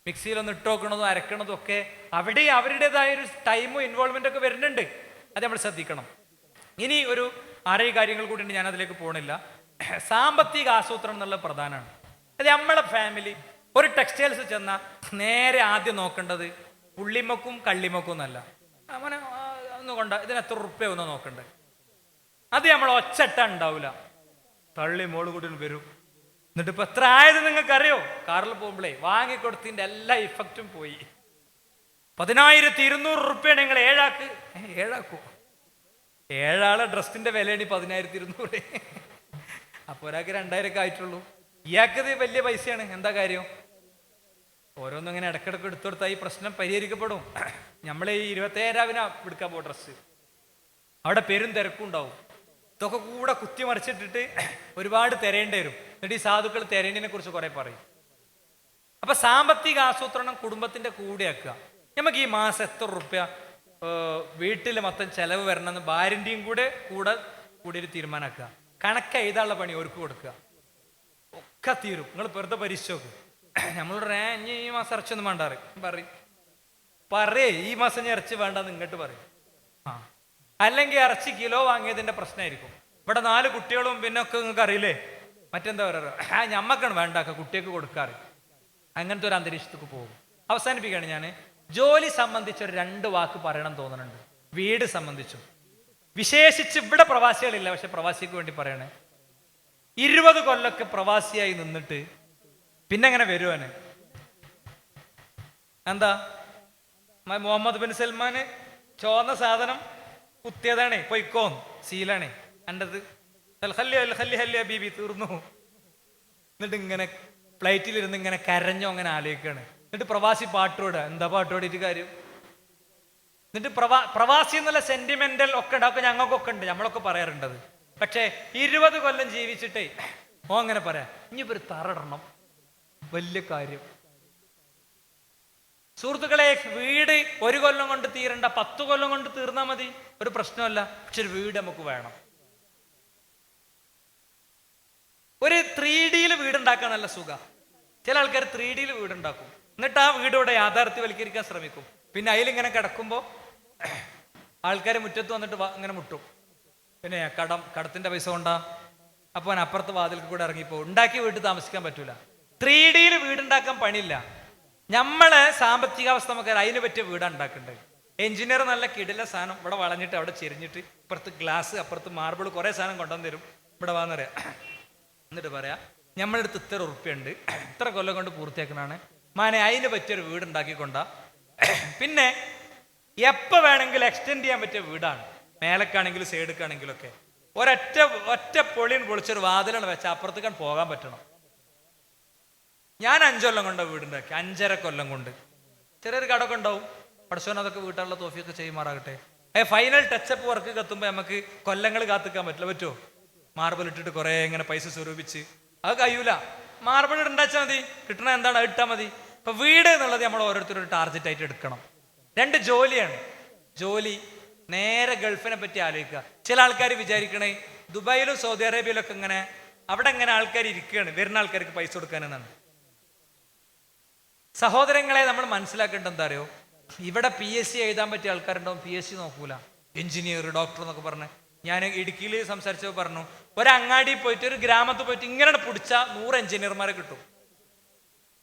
മിക്സിയിലൊന്ന് ഇട്ടോക്കണതും അരക്കണതും ഒക്കെ അവിടെ അവരുടേതായ ഒരു ടൈമും ഇൻവോൾവ്മെൻ്റ് ഒക്കെ വരുന്നുണ്ട്. അത് നമ്മൾ ശ്രദ്ധിക്കണം. ഇനി ഒരു 6 കാര്യങ്ങൾ കൂടി ഉണ്ട്, ഞാൻ അതിലേക്ക് പോകണില്ല. സാമ്പത്തിക ആസൂത്രണം എന്നുള്ള പ്രധാനമാണ്. അത് നമ്മളെ ഫാമിലി ഒരു ടെക്സ്റ്റൈൽസ് ചെന്നാൽ നേരെ ആദ്യം നോക്കേണ്ടത് പുള്ളിമക്കും കള്ളിമക്കും എന്നല്ല, അങ്ങനെ ഒന്നുകൊണ്ട ഇതിന് എത്ര റുപ്യ ഒന്നും നോക്കണ്ടേ. അത് നമ്മൾ ഒച്ചട്ട ഉണ്ടാവില്ല, തള്ളി മോള് കൂടി വരും. എന്നിട്ട് ഇപ്പം എത്ര ആയത് നിങ്ങൾക്കറിയോ? കാറിൽ പോകുമ്പോഴേ വാങ്ങിക്കൊടുത്തതിൻ്റെ എല്ലാ ഇഫക്റ്റും പോയി. 10,200 റുപ്യ നിങ്ങൾ ഏഴാക്കൂ. 7 ആളെ ഡ്രസ്സിന്റെ വിലയാണ് 10,200. അപ്പോൾ ഒരാൾക്ക് 2,000 ആയിട്ടുള്ളൂ. ഇയാൾക്കത് വലിയ പൈസയാണ്. എന്താ കാര്യം? ഓരോന്നും ഇങ്ങനെ ഇടക്കിടക്ക് എടുത്തുകൊടുത്താൽ ഈ പ്രശ്നം പരിഹരിക്കപ്പെടും. നമ്മൾ ഈ 27,000 എടുക്കാൻ പോകും ഡ്രസ്സ്, അവിടെ പെരും തിരക്കും ഉണ്ടാവും. ഇതൊക്കെ കൂടെ കുത്തിമറിച്ചിട്ടിട്ട് ഒരുപാട് തിരയേണ്ടി വരും. എന്നിട്ട് ഈ സാധുക്കൾ തിരയേണ്ടിനെ കുറിച്ച് കുറെ പറയും. അപ്പൊ സാമ്പത്തിക ആസൂത്രണം കുടുംബത്തിന്റെ കൂടെ ആക്കുക. നമുക്ക് ഈ മാസം എത്ര റുപ്യ വീട്ടിൽ മൊത്തം ചെലവ് വരണമെന്ന് ഭാര്യൻ്റെയും കൂടെ ഒരു തീരുമാനമാക്കുക. കണക്ക് എഴുതാനുള്ള പണി ഒരുക്ക് കൊടുക്കുക. ഒക്കെ തീരും. നിങ്ങൾ വെറുതെ പരിശോധിക്കും. നമ്മളോട് ഈ മാസം ഇറച്ചൊന്നും വേണ്ടാറ് പറയേ, ഈ മാസം ഞാൻ ഇറച്ചി വേണ്ടെന്ന് ഇങ്ങോട്ട് പറയും. അല്ലെങ്കിൽ ഇറച്ചി കിലോ വാങ്ങിയതിന്റെ പ്രശ്നമായിരിക്കും. ഇവിടെ 4 കുട്ടികളും പിന്നെ ഒക്കെ നിങ്ങൾക്ക് അറിയില്ലേ, മറ്റെന്താ പറയുക, ഞമ്മക്കാണ് വേണ്ടാക്ക, കുട്ടികൾക്ക് കൊടുക്കാറ്. അങ്ങനത്തെ ഒരു അന്തരീക്ഷത്തേക്ക് പോകും. അവസാനിപ്പിക്കുകയാണ് ഞാൻ. ജോലി സംബന്ധിച്ച് ഒരു 2 വാക്ക് പറയണം തോന്നുന്നുണ്ട്. വീട് സംബന്ധിച്ചും വിശേഷിച്ച് ഇവിടെ പ്രവാസികളില്ല, പക്ഷെ പ്രവാസിക്ക് വേണ്ടി പറയണേ. 20 കൊല്ലൊക്കെ പ്രവാസിയായി നിന്നിട്ട് പിന്നെ എങ്ങനെ വരുവാന്? എന്താ മുഹമ്മദ് ബിൻ സൽമാന് ചോന്ന സാധനം കുത്തിയതാണേ, പൊയ്ക്കോന്ന് സീലാണേ എൻ്റെത്, ബീബി തീർന്നു. എന്നിട്ട് ഇങ്ങനെ ഫ്ലൈറ്റിലിരുന്ന് ഇങ്ങനെ കരഞ്ഞോ അങ്ങനെ ആലോചിക്കാണ്. എന്നിട്ട് പ്രവാസി പാട്ടോടുക. എന്താ പാട്ടോടിയിട്ട് കാര്യം? എന്നിട്ട് പ്രവാസി എന്നുള്ള സെന്റിമെന്റൽ ഒക്കെ ഉണ്ടാക്കുക. ഞങ്ങൾക്കൊക്കെ ഉണ്ട്, നമ്മളൊക്കെ പറയാറുണ്ടത്. പക്ഷേ 20 കൊല്ലം ജീവിച്ചിട്ടേ അങ്ങനെ പറയാം. ഇനിയിപ്പോ ഒരു തറടണം, വലിയ കാര്യം. സുഹൃത്തുക്കളെ, വീട് 1 കൊല്ലം കൊണ്ട് തീരണ്ട, 10 കൊല്ലം കൊണ്ട് തീർന്നാൽ മതി, ഒരു പ്രശ്നമല്ല. പക്ഷെ ഒരു വീട് നമുക്ക് വേണം. ഒരു 3D വീടുണ്ടാക്കാൻ നല്ല സുഖം. ചില ആൾക്കാർ 3D വീടുണ്ടാക്കും, എന്നിട്ട് ആ വീടോടെ യാഥാർത്ഥ്യവൽക്കരിക്കാൻ ശ്രമിക്കും. പിന്നെ അതിലിങ്ങനെ കിടക്കുമ്പോൾ ആൾക്കാർ മുറ്റത്ത് വന്നിട്ട് ഇങ്ങനെ മുട്ടും. പിന്നെ കടത്തിന്റെ പൈസ കൊണ്ടാ, അപ്പൊ അവൻ അപ്പുറത്ത് വാതിൽക്ക് കൂടെ ഇറങ്ങിപ്പോ. ഉണ്ടാക്കിയ വീട്ടിൽ താമസിക്കാൻ പറ്റൂല. 3D വീടുണ്ടാക്കാൻ പണിയില്ല. നമ്മളെ സാമ്പത്തികാവസ്ഥ നമുക്ക് അതിന് പറ്റിയ വീടാണ് ഉണ്ടാക്കേണ്ടത്. എഞ്ചിനീയർ നല്ല കിടില സാധനം ഇവിടെ വളഞ്ഞിട്ട് അവിടെ ചെരിഞ്ഞിട്ട് ഇപ്പുറത്ത് ഗ്ലാസ് അപ്പുറത്ത് മാർബിൾ കുറേ സാധനം കൊണ്ടുവന്ന് തരും. ഇവിടെ വാന്നറിയാം. എന്നിട്ട് പറയാം നമ്മളടുത്ത് ഇത്ര ഉറുപ്പ്യുണ്ട്, ഇത്ര കൊല്ലം കൊണ്ട് പൂർത്തിയാക്കണാണ് മാനെ, അതിന് പറ്റിയൊരു വീട് ഉണ്ടാക്കിക്കൊണ്ടാ. പിന്നെ എപ്പോൾ വേണമെങ്കിലും എക്സ്റ്റെൻഡ് ചെയ്യാൻ പറ്റിയ വീടാണ്, മേലക്കാണെങ്കിലും സൈഡക്കാണെങ്കിലും ഒക്കെ. ഒറ്റ പൊളിയും പൊളിച്ചൊരു വാതിലാണ് വെച്ചാൽ അപ്പുറത്തേക്കാണ് പോകാൻ പറ്റണം. ഞാൻ 5 കൊല്ലം കൊണ്ട് വീടുണ്ടാക്കി, 5.5 കൊല്ലം കൊണ്ട്. ചെറിയൊരു കടമൊക്കെ ഉണ്ടാവും, പഠിച്ചോൻ അതൊക്കെ വീട്ടാനുള്ള തോഫിയൊക്കെ ചെയ്യുമാറാകട്ടെ. ഫൈനൽ ടച്ചപ്പ് വർക്ക് കത്തുമ്പോൾ നമുക്ക് കൊല്ലങ്ങൾ കാത്തിക്കാൻ പറ്റില്ല. പറ്റുമോ? മാർബിൾ ഇട്ടിട്ട് കുറേ ഇങ്ങനെ പൈസ സ്വരൂപിച്ച് അത് കഴിയൂല. മാർബിൾ ഉണ്ടാച്ചാൽ മതി, കിട്ടണ എന്താണ് അത് ഇട്ടാൽ മതി. ഇപ്പൊ വീട് എന്നുള്ളത് നമ്മൾ ഓരോരുത്തരും ടാർഗറ്റ് ആയിട്ട് എടുക്കണം. 2 ജോലിയാണ്. ജോലി നേരെ ഗൾഫിനെ പറ്റി ആലോചിക്കുക. ചില ആൾക്കാർ വിചാരിക്കണേ ദുബായിലും സൗദി അറേബ്യയിലൊക്കെ ഇങ്ങനെ അവിടെ ഇങ്ങനെ ആൾക്കാർ ഇരിക്കുകയാണ്, വരുന്ന ആൾക്കാർക്ക് പൈസ കൊടുക്കാനെന്നാണ്. സഹോദരങ്ങളെ, നമ്മൾ മനസ്സിലാക്കേണ്ടത് എന്താ അറിയോ? ഇവിടെ PSC എഴുതാൻ പറ്റിയ ആൾക്കാരുണ്ടാവും, PSC നോക്കൂല. എഞ്ചിനീയർ, ഡോക്ടർ എന്നൊക്കെ പറഞ്ഞ് ഞാൻ ഇടുക്കിയിൽ സംസാരിച്ചപ്പോൾ പറഞ്ഞു, ഒരങ്ങാടി പോയിട്ട് ഒരു ഗ്രാമത്തിൽ പോയിട്ട് ഇങ്ങനെ പിടിച്ച 100 എഞ്ചിനീയർമാരെ കിട്ടും.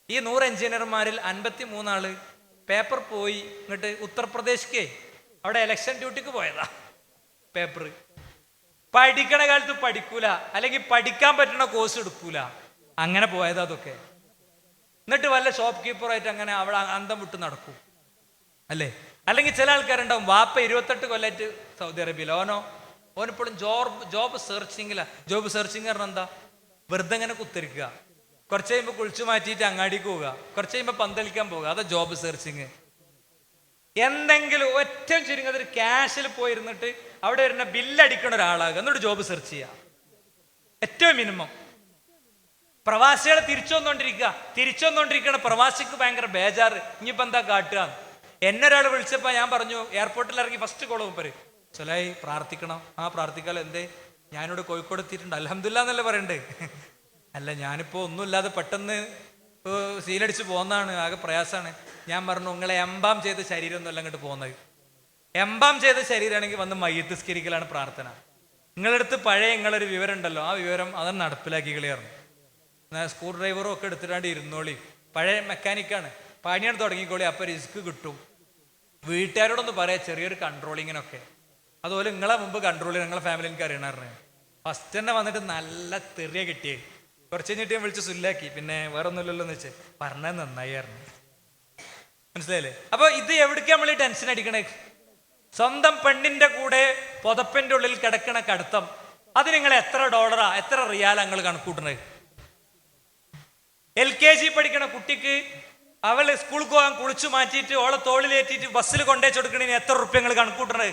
ഈ 100 എഞ്ചിനീയർമാരിൽ 53 ആള് പേപ്പർ പോയി ഇങ്ങോട്ട് ഉത്തർപ്രദേശിക്ക് അവിടെ ഇലക്ഷൻ ഡ്യൂട്ടിക്ക് പോയതാ. പേപ്പർ പഠിക്കണ കാലത്ത് പഠിക്കൂല, അല്ലെങ്കിൽ പഠിക്കാൻ പറ്റുന്ന കോഴ്സ് എടുക്കൂല, അങ്ങനെ പോയതാ അതൊക്കെ. എന്നിട്ട് വല്ല ഷോപ്പ് കീപ്പറായിട്ട് അങ്ങനെ അവിടെ അന്തം വിട്ട് നടക്കും അല്ലേ? അല്ലെങ്കിൽ ചില ആൾക്കാരുണ്ടാവും, വാപ്പ 28 കൊല്ലമായിട്ട് സൗദി അറേബ്യയിൽ, ഓനിപ്പോഴും ജോബ് സെർച്ചിങ്ങില്ല. ജോബ് സെർച്ചിങ് പറഞ്ഞാൽ എന്താ? വെറുതെ ഇങ്ങനെ കുത്തിരിക്കുക, കുറച്ച് കഴിയുമ്പോൾ കുളിച്ചു മാറ്റിയിട്ട് അങ്ങാടിക്ക് പോവുക, കുറച്ച് കഴിയുമ്പോൾ പന്തളിക്കാൻ പോവുക, അതാ ജോബ് സെർച്ചിങ്. എന്തെങ്കിലും ഏറ്റവും ചുരുങ്ങത് ഒരു ക്യാഷിൽ പോയിരുന്നിട്ട് അവിടെ വരുന്ന ബില്ലടിക്കണ ഒരാളാകുക, എന്നിട്ട് ജോബ് സെർച്ച് ചെയ്യുക, ഏറ്റവും മിനിമം. പ്രവാസികളെ തിരിച്ചുവന്നുകൊണ്ടിരിക്കണ പ്രവാസിക്ക് ഭയങ്കര ബേജാറ്, ഇനിയിപ്പോൾ എന്താ കാട്ടുക. എന്നെ ഒരാൾ വിളിച്ചപ്പോൾ ഞാൻ പറഞ്ഞു, എയർപോർട്ടിൽ ഇറങ്ങി ഫസ്റ്റ് കോൾ പോര്, ചൊലായി പ്രാർത്ഥിക്കണം. ആ പ്രാർത്ഥിക്കാലോ, എന്തേ? ഞാനിവിടെ കോഴിക്കോട് എത്തിയിട്ടുണ്ട്, അൽഹംദുലില്ലാ എന്നല്ലേ പറയണ്ടേ? അല്ല, ഞാനിപ്പോൾ ഒന്നുമില്ലാതെ പെട്ടെന്ന് സീലടിച്ച് പോകുന്നതാണ്, ആകെ പ്രയാസമാണ്. ഞാൻ പറഞ്ഞു, നിങ്ങളെ എംബാം ചെയ്ത ശരീരം ഒന്നുമല്ല അങ്ങോട്ട് പോകുന്നത്. എംബാം ചെയ്ത ശരീരമാണെങ്കിൽ വന്ന് മയ്യത്ത് സ്കരിക്കലാണ് പ്രാർത്ഥന. നിങ്ങളടുത്ത് പഴയ നിങ്ങളൊരു വിവരം ഉണ്ടല്ലോ, ആ വിവരം അതൊന്ന് നടപ്പിലാക്കി കളിയായിരുന്നു. സ്ക്രൂ ഡ്രൈവറും ഒക്കെ എടുത്തിട്ടാണ്ട് ഇരുന്നോളി, പഴയ മെക്കാനിക്കാണ്, പണിയാണ് തുടങ്ങിക്കോളി, അപ്പം റിസ്ക് കിട്ടും. വീട്ടുകാരോടൊന്ന് പറയാം ചെറിയൊരു കൺട്രോളിങ്ങിനൊക്കെ. അതുപോലെ നിങ്ങളെ മുമ്പ് കൺട്രോൾ ചെയ്ത് നിങ്ങളെ ഫാമിലി എനിക്ക് അറിയണമായിരുന്നു. ഫസ്റ്റ് തന്നെ വന്നിട്ട് നല്ല തെറിയ കിട്ടിയേ, കുറച്ച് കഴിഞ്ഞിട്ട് ഞാൻ വിളിച്ച് സുല്ലാക്കി, പിന്നെ വേറെ ഒന്നുമില്ലല്ലോ എന്ന് വെച്ച് പറഞ്ഞത് നന്നായിരുന്നു. മനസ്സിലായില്ലേ? അപ്പൊ ഇത് എവിടേക്ക് നമ്മൾ ഈ ടെൻഷൻ അടിക്കണേ? സ്വന്തം പെണ്ണിന്റെ കൂടെ പുതപ്പിന്റെ ഉള്ളിൽ കിടക്കണ കടത്തം, അത് നിങ്ങൾ എത്ര ഡോളറാ എത്ര റിയാലാ നിങ്ങൾ കണക്കൂട്ടണേ? LKG പഠിക്കണ കുട്ടിക്ക് അവള് സ്കൂളിൽ പോകാൻ കുളിച്ചു മാറ്റിയിട്ട് ഓളെ തോളിലേറ്റിട്ട് ബസ്സിൽ കൊണ്ടേച്ച് കൊടുക്കണേന് എത്ര റുപ്യ നിങ്ങൾ കണക്കൂട്ടണേ?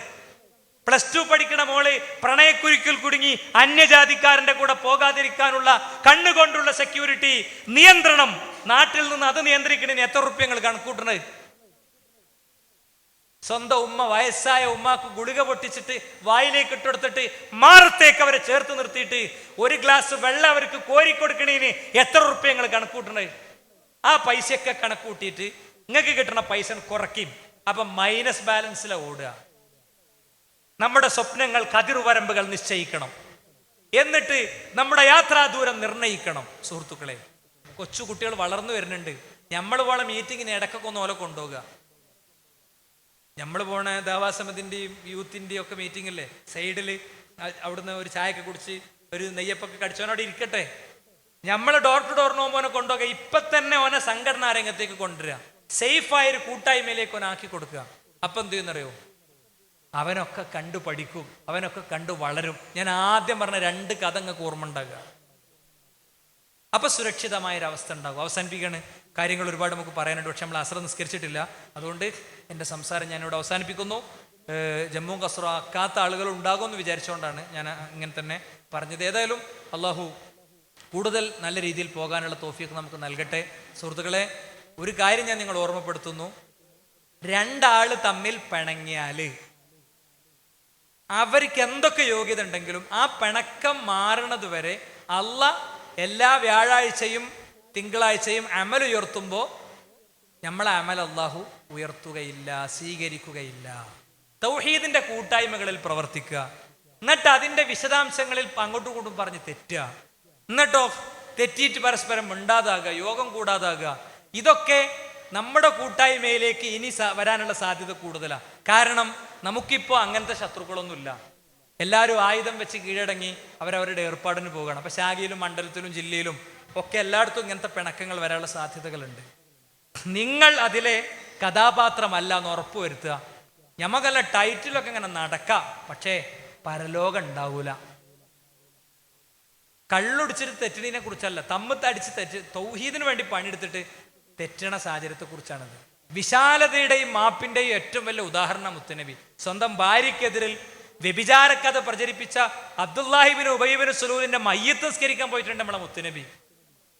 +2 പഠിക്കണ മോള് പ്രണയക്കുരുക്കിൽ കുടുങ്ങി അന്യജാതിക്കാരന്റെ കൂടെ പോകാതിരിക്കാനുള്ള കണ്ണുകൊണ്ടുള്ള സെക്യൂരിറ്റി നിയന്ത്രണം, നാട്ടിൽ നിന്ന് അത് നിയന്ത്രിക്കണേന് എത്ര റുപ്യ നിങ്ങൾ കണക്കൂട്ടണേ? സ്വന്തം ഉമ്മ, വയസ്സായ ഉമ്മാക്ക് ഗുളിക പൊട്ടിച്ചിട്ട് വായിലേക്ക് ഇട്ടെടുത്തിട്ട് മാറത്തേക്ക് അവരെ ചേർത്ത് നിർത്തിയിട്ട് 1 ഗ്ലാസ് വെള്ളം അവർക്ക് കോരിക്കൊടുക്കണേന് എത്ര റുപ്യ നിങ്ങൾ കണക്കൂട്ടണേ? ആ പൈസയൊക്കെ കണക്കൂട്ടിയിട്ട് നിങ്ങൾക്ക് കിട്ടുന്ന പൈസ കുറയ്ക്കും. അപ്പൊ മൈനസ് ബാലൻസിലാണ് ഓടുക. നമ്മുടെ സ്വപ്നങ്ങൾ കതിർവരമ്പുകൾ നിശ്ചയിക്കണം, എന്നിട്ട് നമ്മുടെ യാത്രാ ദൂരം നിർണയിക്കണം. സുഹൃത്തുക്കളെ, കൊച്ചു കുട്ടികൾ വളർന്നു വരുന്നുണ്ട്. നമ്മൾ പോണ മീറ്റിങ്ങിന് ഇടക്കൊക്കെ ഒന്ന് ഓല കൊണ്ടുപോകുക. നമ്മൾ പോണ ദേവാസമത്തിൻ്റെയും യൂത്തിൻ്റെയും ഒക്കെ മീറ്റിംഗ് അല്ലേ, സൈഡിൽ അവിടുന്ന് ഒരു ചായയൊക്കെ കുടിച്ച് ഒരു നെയ്യപ്പൊക്കെ കടിച്ചവനോടെ ഇരിക്കട്ടെ. നമ്മൾ ഡോർ ടു ഡോർ നോമ്പോനെ കൊണ്ടുപോകുക. ഇപ്പൊ തന്നെ ഓനെ സംഘടനാ രംഗത്തേക്ക് കൊണ്ടുവരിക, സേഫായൊരു കൂട്ടായ്മയിലേക്ക് ഓനെ ആക്കി കൊടുക്കുക. അപ്പം എന്ത് ചെയ്യുന്നറിയോ? അവനൊക്കെ കണ്ടു പഠിക്കും, അവനൊക്കെ കണ്ടു വളരും. ഞാൻ ആദ്യം പറഞ്ഞ 2 കഥ നിങ്ങൾക്ക് ഓർമ്മ ഉണ്ടാകുക. അപ്പൊ സുരക്ഷിതമായൊരവസ്ഥ ഉണ്ടാകും. അവസാനിപ്പിക്കുകയാണ്. കാര്യങ്ങൾ ഒരുപാട് നമുക്ക് പറയാനുണ്ട്, പക്ഷെ നമ്മൾ അസ്ര നിസ്കരിച്ചിട്ടില്ല. അതുകൊണ്ട് എൻ്റെ സംസാരം ഞാനിവിടെ അവസാനിപ്പിക്കുന്നു. ജമ്മു കസ്ര ആക്കാത്ത ആളുകൾ ഉണ്ടാകുമെന്ന് വിചാരിച്ചുകൊണ്ടാണ് ഞാൻ ഇങ്ങനെ തന്നെ പറഞ്ഞത്. ഏതായാലും അള്ളാഹു കൂടുതൽ നല്ല രീതിയിൽ പോകാനുള്ള തൗഫീഖ് നമുക്ക് നൽകട്ടെ. സുഹൃത്തുക്കളെ, ഒരു കാര്യം ഞാൻ നിങ്ങൾ ഓർമ്മപ്പെടുത്തുന്നു. 2 ആള് തമ്മിൽ പിണങ്ങിയാൽ അവർക്ക് എന്തൊക്കെ യോഗ്യത ഉണ്ടെങ്കിലും ആ പിണക്കം മാറണത് വരെ അള്ളാഹ് എല്ലാ വ്യാഴാഴ്ചയും തിങ്കളാഴ്ചയും അമൽ ഉയർത്തുമ്പോൾ നമ്മളെ അമൽ അള്ളാഹു ഉയർത്തുകയില്ല, സ്വീകരിക്കുകയില്ല. തൗഹീദിന്റെ കൂട്ടായ്മകളിൽ പ്രവർത്തിക്കുക, എന്നിട്ട് അതിൻ്റെ വിശദാംശങ്ങളിൽ അങ്ങോട്ടും ഇങ്ങോട്ടും പറഞ്ഞ് തെറ്റുക, എന്നിട്ടോ തെറ്റിയിട്ട് പരസ്പരം മിണ്ടാതാകുക, യോഗം കൂടാതാകുക. ഇതൊക്കെ നമ്മുടെ കൂട്ടായ്മയിലേക്ക് ഇനി വരാനുള്ള സാധ്യത കൂടുതലാണ്. കാരണം നമുക്കിപ്പോൾ അങ്ങനത്തെ ശത്രുക്കളൊന്നുമില്ല. എല്ലാവരും ആയുധം വെച്ച് കീഴടങ്ങി അവരവരുടെ ഏർപ്പാടിന് പോവുകയാണ്. അപ്പം ശാഖയിലും മണ്ഡലത്തിലും ജില്ലയിലും ഒക്കെ എല്ലായിടത്തും ഇങ്ങനത്തെ പിണക്കങ്ങൾ വരാനുള്ള സാധ്യതകളുണ്ട്. നിങ്ങൾ അതിലെ കഥാപാത്രമല്ല എന്ന് ഉറപ്പുവരുത്തുക. ഞമ്മക്കല്ല ടൈറ്റിലൊക്കെ ഇങ്ങനെ നടക്കാം, പക്ഷേ പരലോകം ഉണ്ടാവൂല. കള്ളുടിച്ചിട്ട് തെറ്റിനെ കുറിച്ചല്ല, തമ്മത്തടിച്ച് തൗഹീദിന് വേണ്ടി പണിയെടുത്തിട്ട് തെറ്റണ സാഹചര്യത്തെക്കുറിച്ചാണത്. വിശാലതയുടെയും മാപ്പിന്റെയും ഏറ്റവും വലിയ ഉദാഹരണം മുത്തുനബി. സ്വന്തം ഭാര്യയ്ക്കെതിരിൽ വ്യഭിചാരക്കഥ പ്രചരിപ്പിച്ച അബ്ദുല്ലാഹിബിന് ഉബൈബിന് സുലൂലിന്റെ മയ്യത്ത് നിസ്കരിക്കാൻ പോയിട്ടുണ്ട് നമ്മളെ മുത്തുനബി.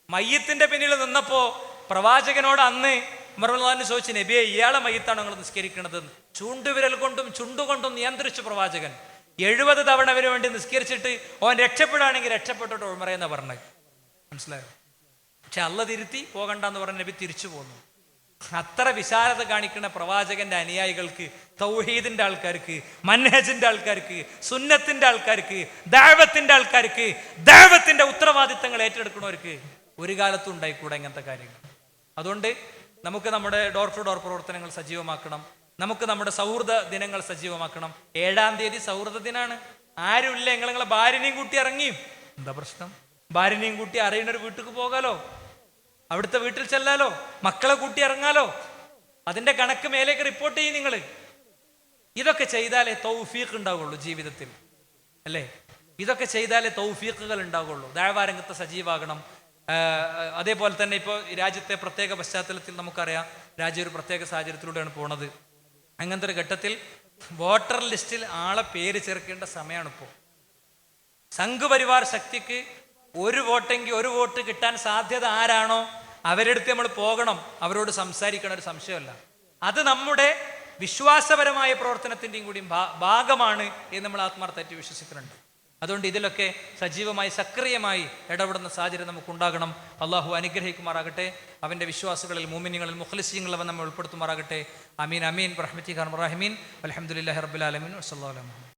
മയ്യത്തിന്റെ പിന്നിൽ നിന്നപ്പോ പ്രവാചകനോട് അന്ന് ഉമർ ചോദിച്ചു, നബിയെ ഇയാളെ മയ്യത്താണ് നിങ്ങൾ നിസ്കരിക്കണത്? ചൂണ്ടുവിരൽ കൊണ്ടും ചുണ്ടുകൊണ്ടും നിയന്ത്രിച്ചു പ്രവാചകൻ. 70 തവണ അവന് വേണ്ടി നിസ്കരിച്ചിട്ട് ഓൻ രക്ഷപ്പെടുകയാണെങ്കിൽ രക്ഷപ്പെട്ടിട്ട് ഉമറയെന്നാ പറഞ്ഞത്. മനസ്സിലായോ? പക്ഷെ അള്ള തിരുത്തി പോകണ്ടെന്ന് പറഞ്ഞ നബി തിരിച്ചു പോന്നു. അത്ര വിശാലത കാണിക്കുന്ന പ്രവാചകന്റെ അനുയായികൾക്ക്, തൗഹീദിന്റെ ആൾക്കാർക്ക്, മൻഹജിന്റെ ആൾക്കാർക്ക്, സുന്നത്തിന്റെ ആൾക്കാർക്ക്, ദഅവത്തിന്റെ ആൾക്കാർക്ക്, ദഅവത്തിന്റെ ഉത്തരവാദിത്തങ്ങൾ ഏറ്റെടുക്കുന്നവർക്ക് ഒരു കാലത്തും ഉണ്ടായിക്കൂടെ ഇങ്ങനത്തെ കാര്യങ്ങൾ. അതുകൊണ്ട് നമുക്ക് നമ്മുടെ ഡോർ ടു ഡോർ പ്രവർത്തനങ്ങൾ സജീവമാക്കണം. നമുക്ക് നമ്മുടെ സൗഹൃദ ദിനങ്ങൾ സജീവമാക്കണം. 7-ാം തീയതി സൗഹൃദ ദിനാണ്. ആരുമില്ല, നിങ്ങളെ ഭാര്യനെയും കൂട്ടി ഇറങ്ങിയും എന്താ പ്രശ്നം? ഭാര്യനെയും കൂട്ടി അറിയുന്നൊരു വീട്ടിലേക്ക് പോകാലോ, അവിടുത്തെ വീട്ടിൽ ചെല്ലാലോ, മക്കളെ കൂട്ടി ഇറങ്ങാലോ. അതിന്റെ കണക്ക് മേലേക്ക് റിപ്പോർട്ട് ചെയ്യും നിങ്ങൾ. ഇതൊക്കെ ചെയ്താലേ തൗഫീഖ് ഉണ്ടാവുള്ളൂ ജീവിതത്തിൽ, അല്ലേ? ഇതൊക്കെ ചെയ്താലേ തൗഫീഖുകൾ ഉണ്ടാവുള്ളൂ. ദഅവ രംഗത്ത് സജീവാകണം. അതേപോലെ തന്നെ ഇപ്പോൾ രാജ്യത്തെ പ്രത്യേക പശ്ചാത്തലത്തിൽ നമുക്കറിയാം, രാജ്യം ഒരു പ്രത്യേക സാഹചര്യത്തിലൂടെയാണ് പോണത്. അങ്ങനത്തെ ഒരു ഘട്ടത്തിൽ വോട്ടർ ലിസ്റ്റിൽ ആളെ പേര് ചേർക്കേണ്ട സമയമാണ് ഇപ്പോൾ. സംഘപരിവാർ ശക്തിക്ക് ഒരു വോട്ടെങ്കിൽ ഒരു വോട്ട് കിട്ടാൻ സാധ്യത ആരാണോ അവരെടുത്ത് നമ്മൾ പോകണം, അവരോട് സംസാരിക്കണം, ഒരു സംശയമല്ല. അത് നമ്മുടെ വിശ്വാസപരമായ പ്രവർത്തനത്തിൻ്റെയും കൂടി ഭാഗമാണ് എന്ന് നമ്മൾ ആത്മാർത്ഥമായിട്ട് വിശ്വസിക്കുന്നുണ്ട്. അതുകൊണ്ട് ഇതിലൊക്കെ സജീവമായി സക്രിയമായി ഇടപെടുന്ന സാഹചര്യം നമുക്കുണ്ടാകണം. അള്ളാഹു അനുഗ്രഹിക്കുമാറാകട്ടെ. അവൻ്റെ വിശ്വാസികളിൽ, മുഅ്മിനീങ്ങളിൽ, മുഖ്ലിസീങ്ങളിൽ അവൻ നമ്മെ ഉൾപ്പെടുത്തുമാറാകട്ടെ. അമീൻ അമീൻ. റഹ്മത്തി ഖാൻ റഹീമീൻ. അൽഹംദുലില്ലാഹി റബ്ബിൽ ആലമീൻ. വസല്ലല്ലാഹു അലൈഹി വസല്ലം.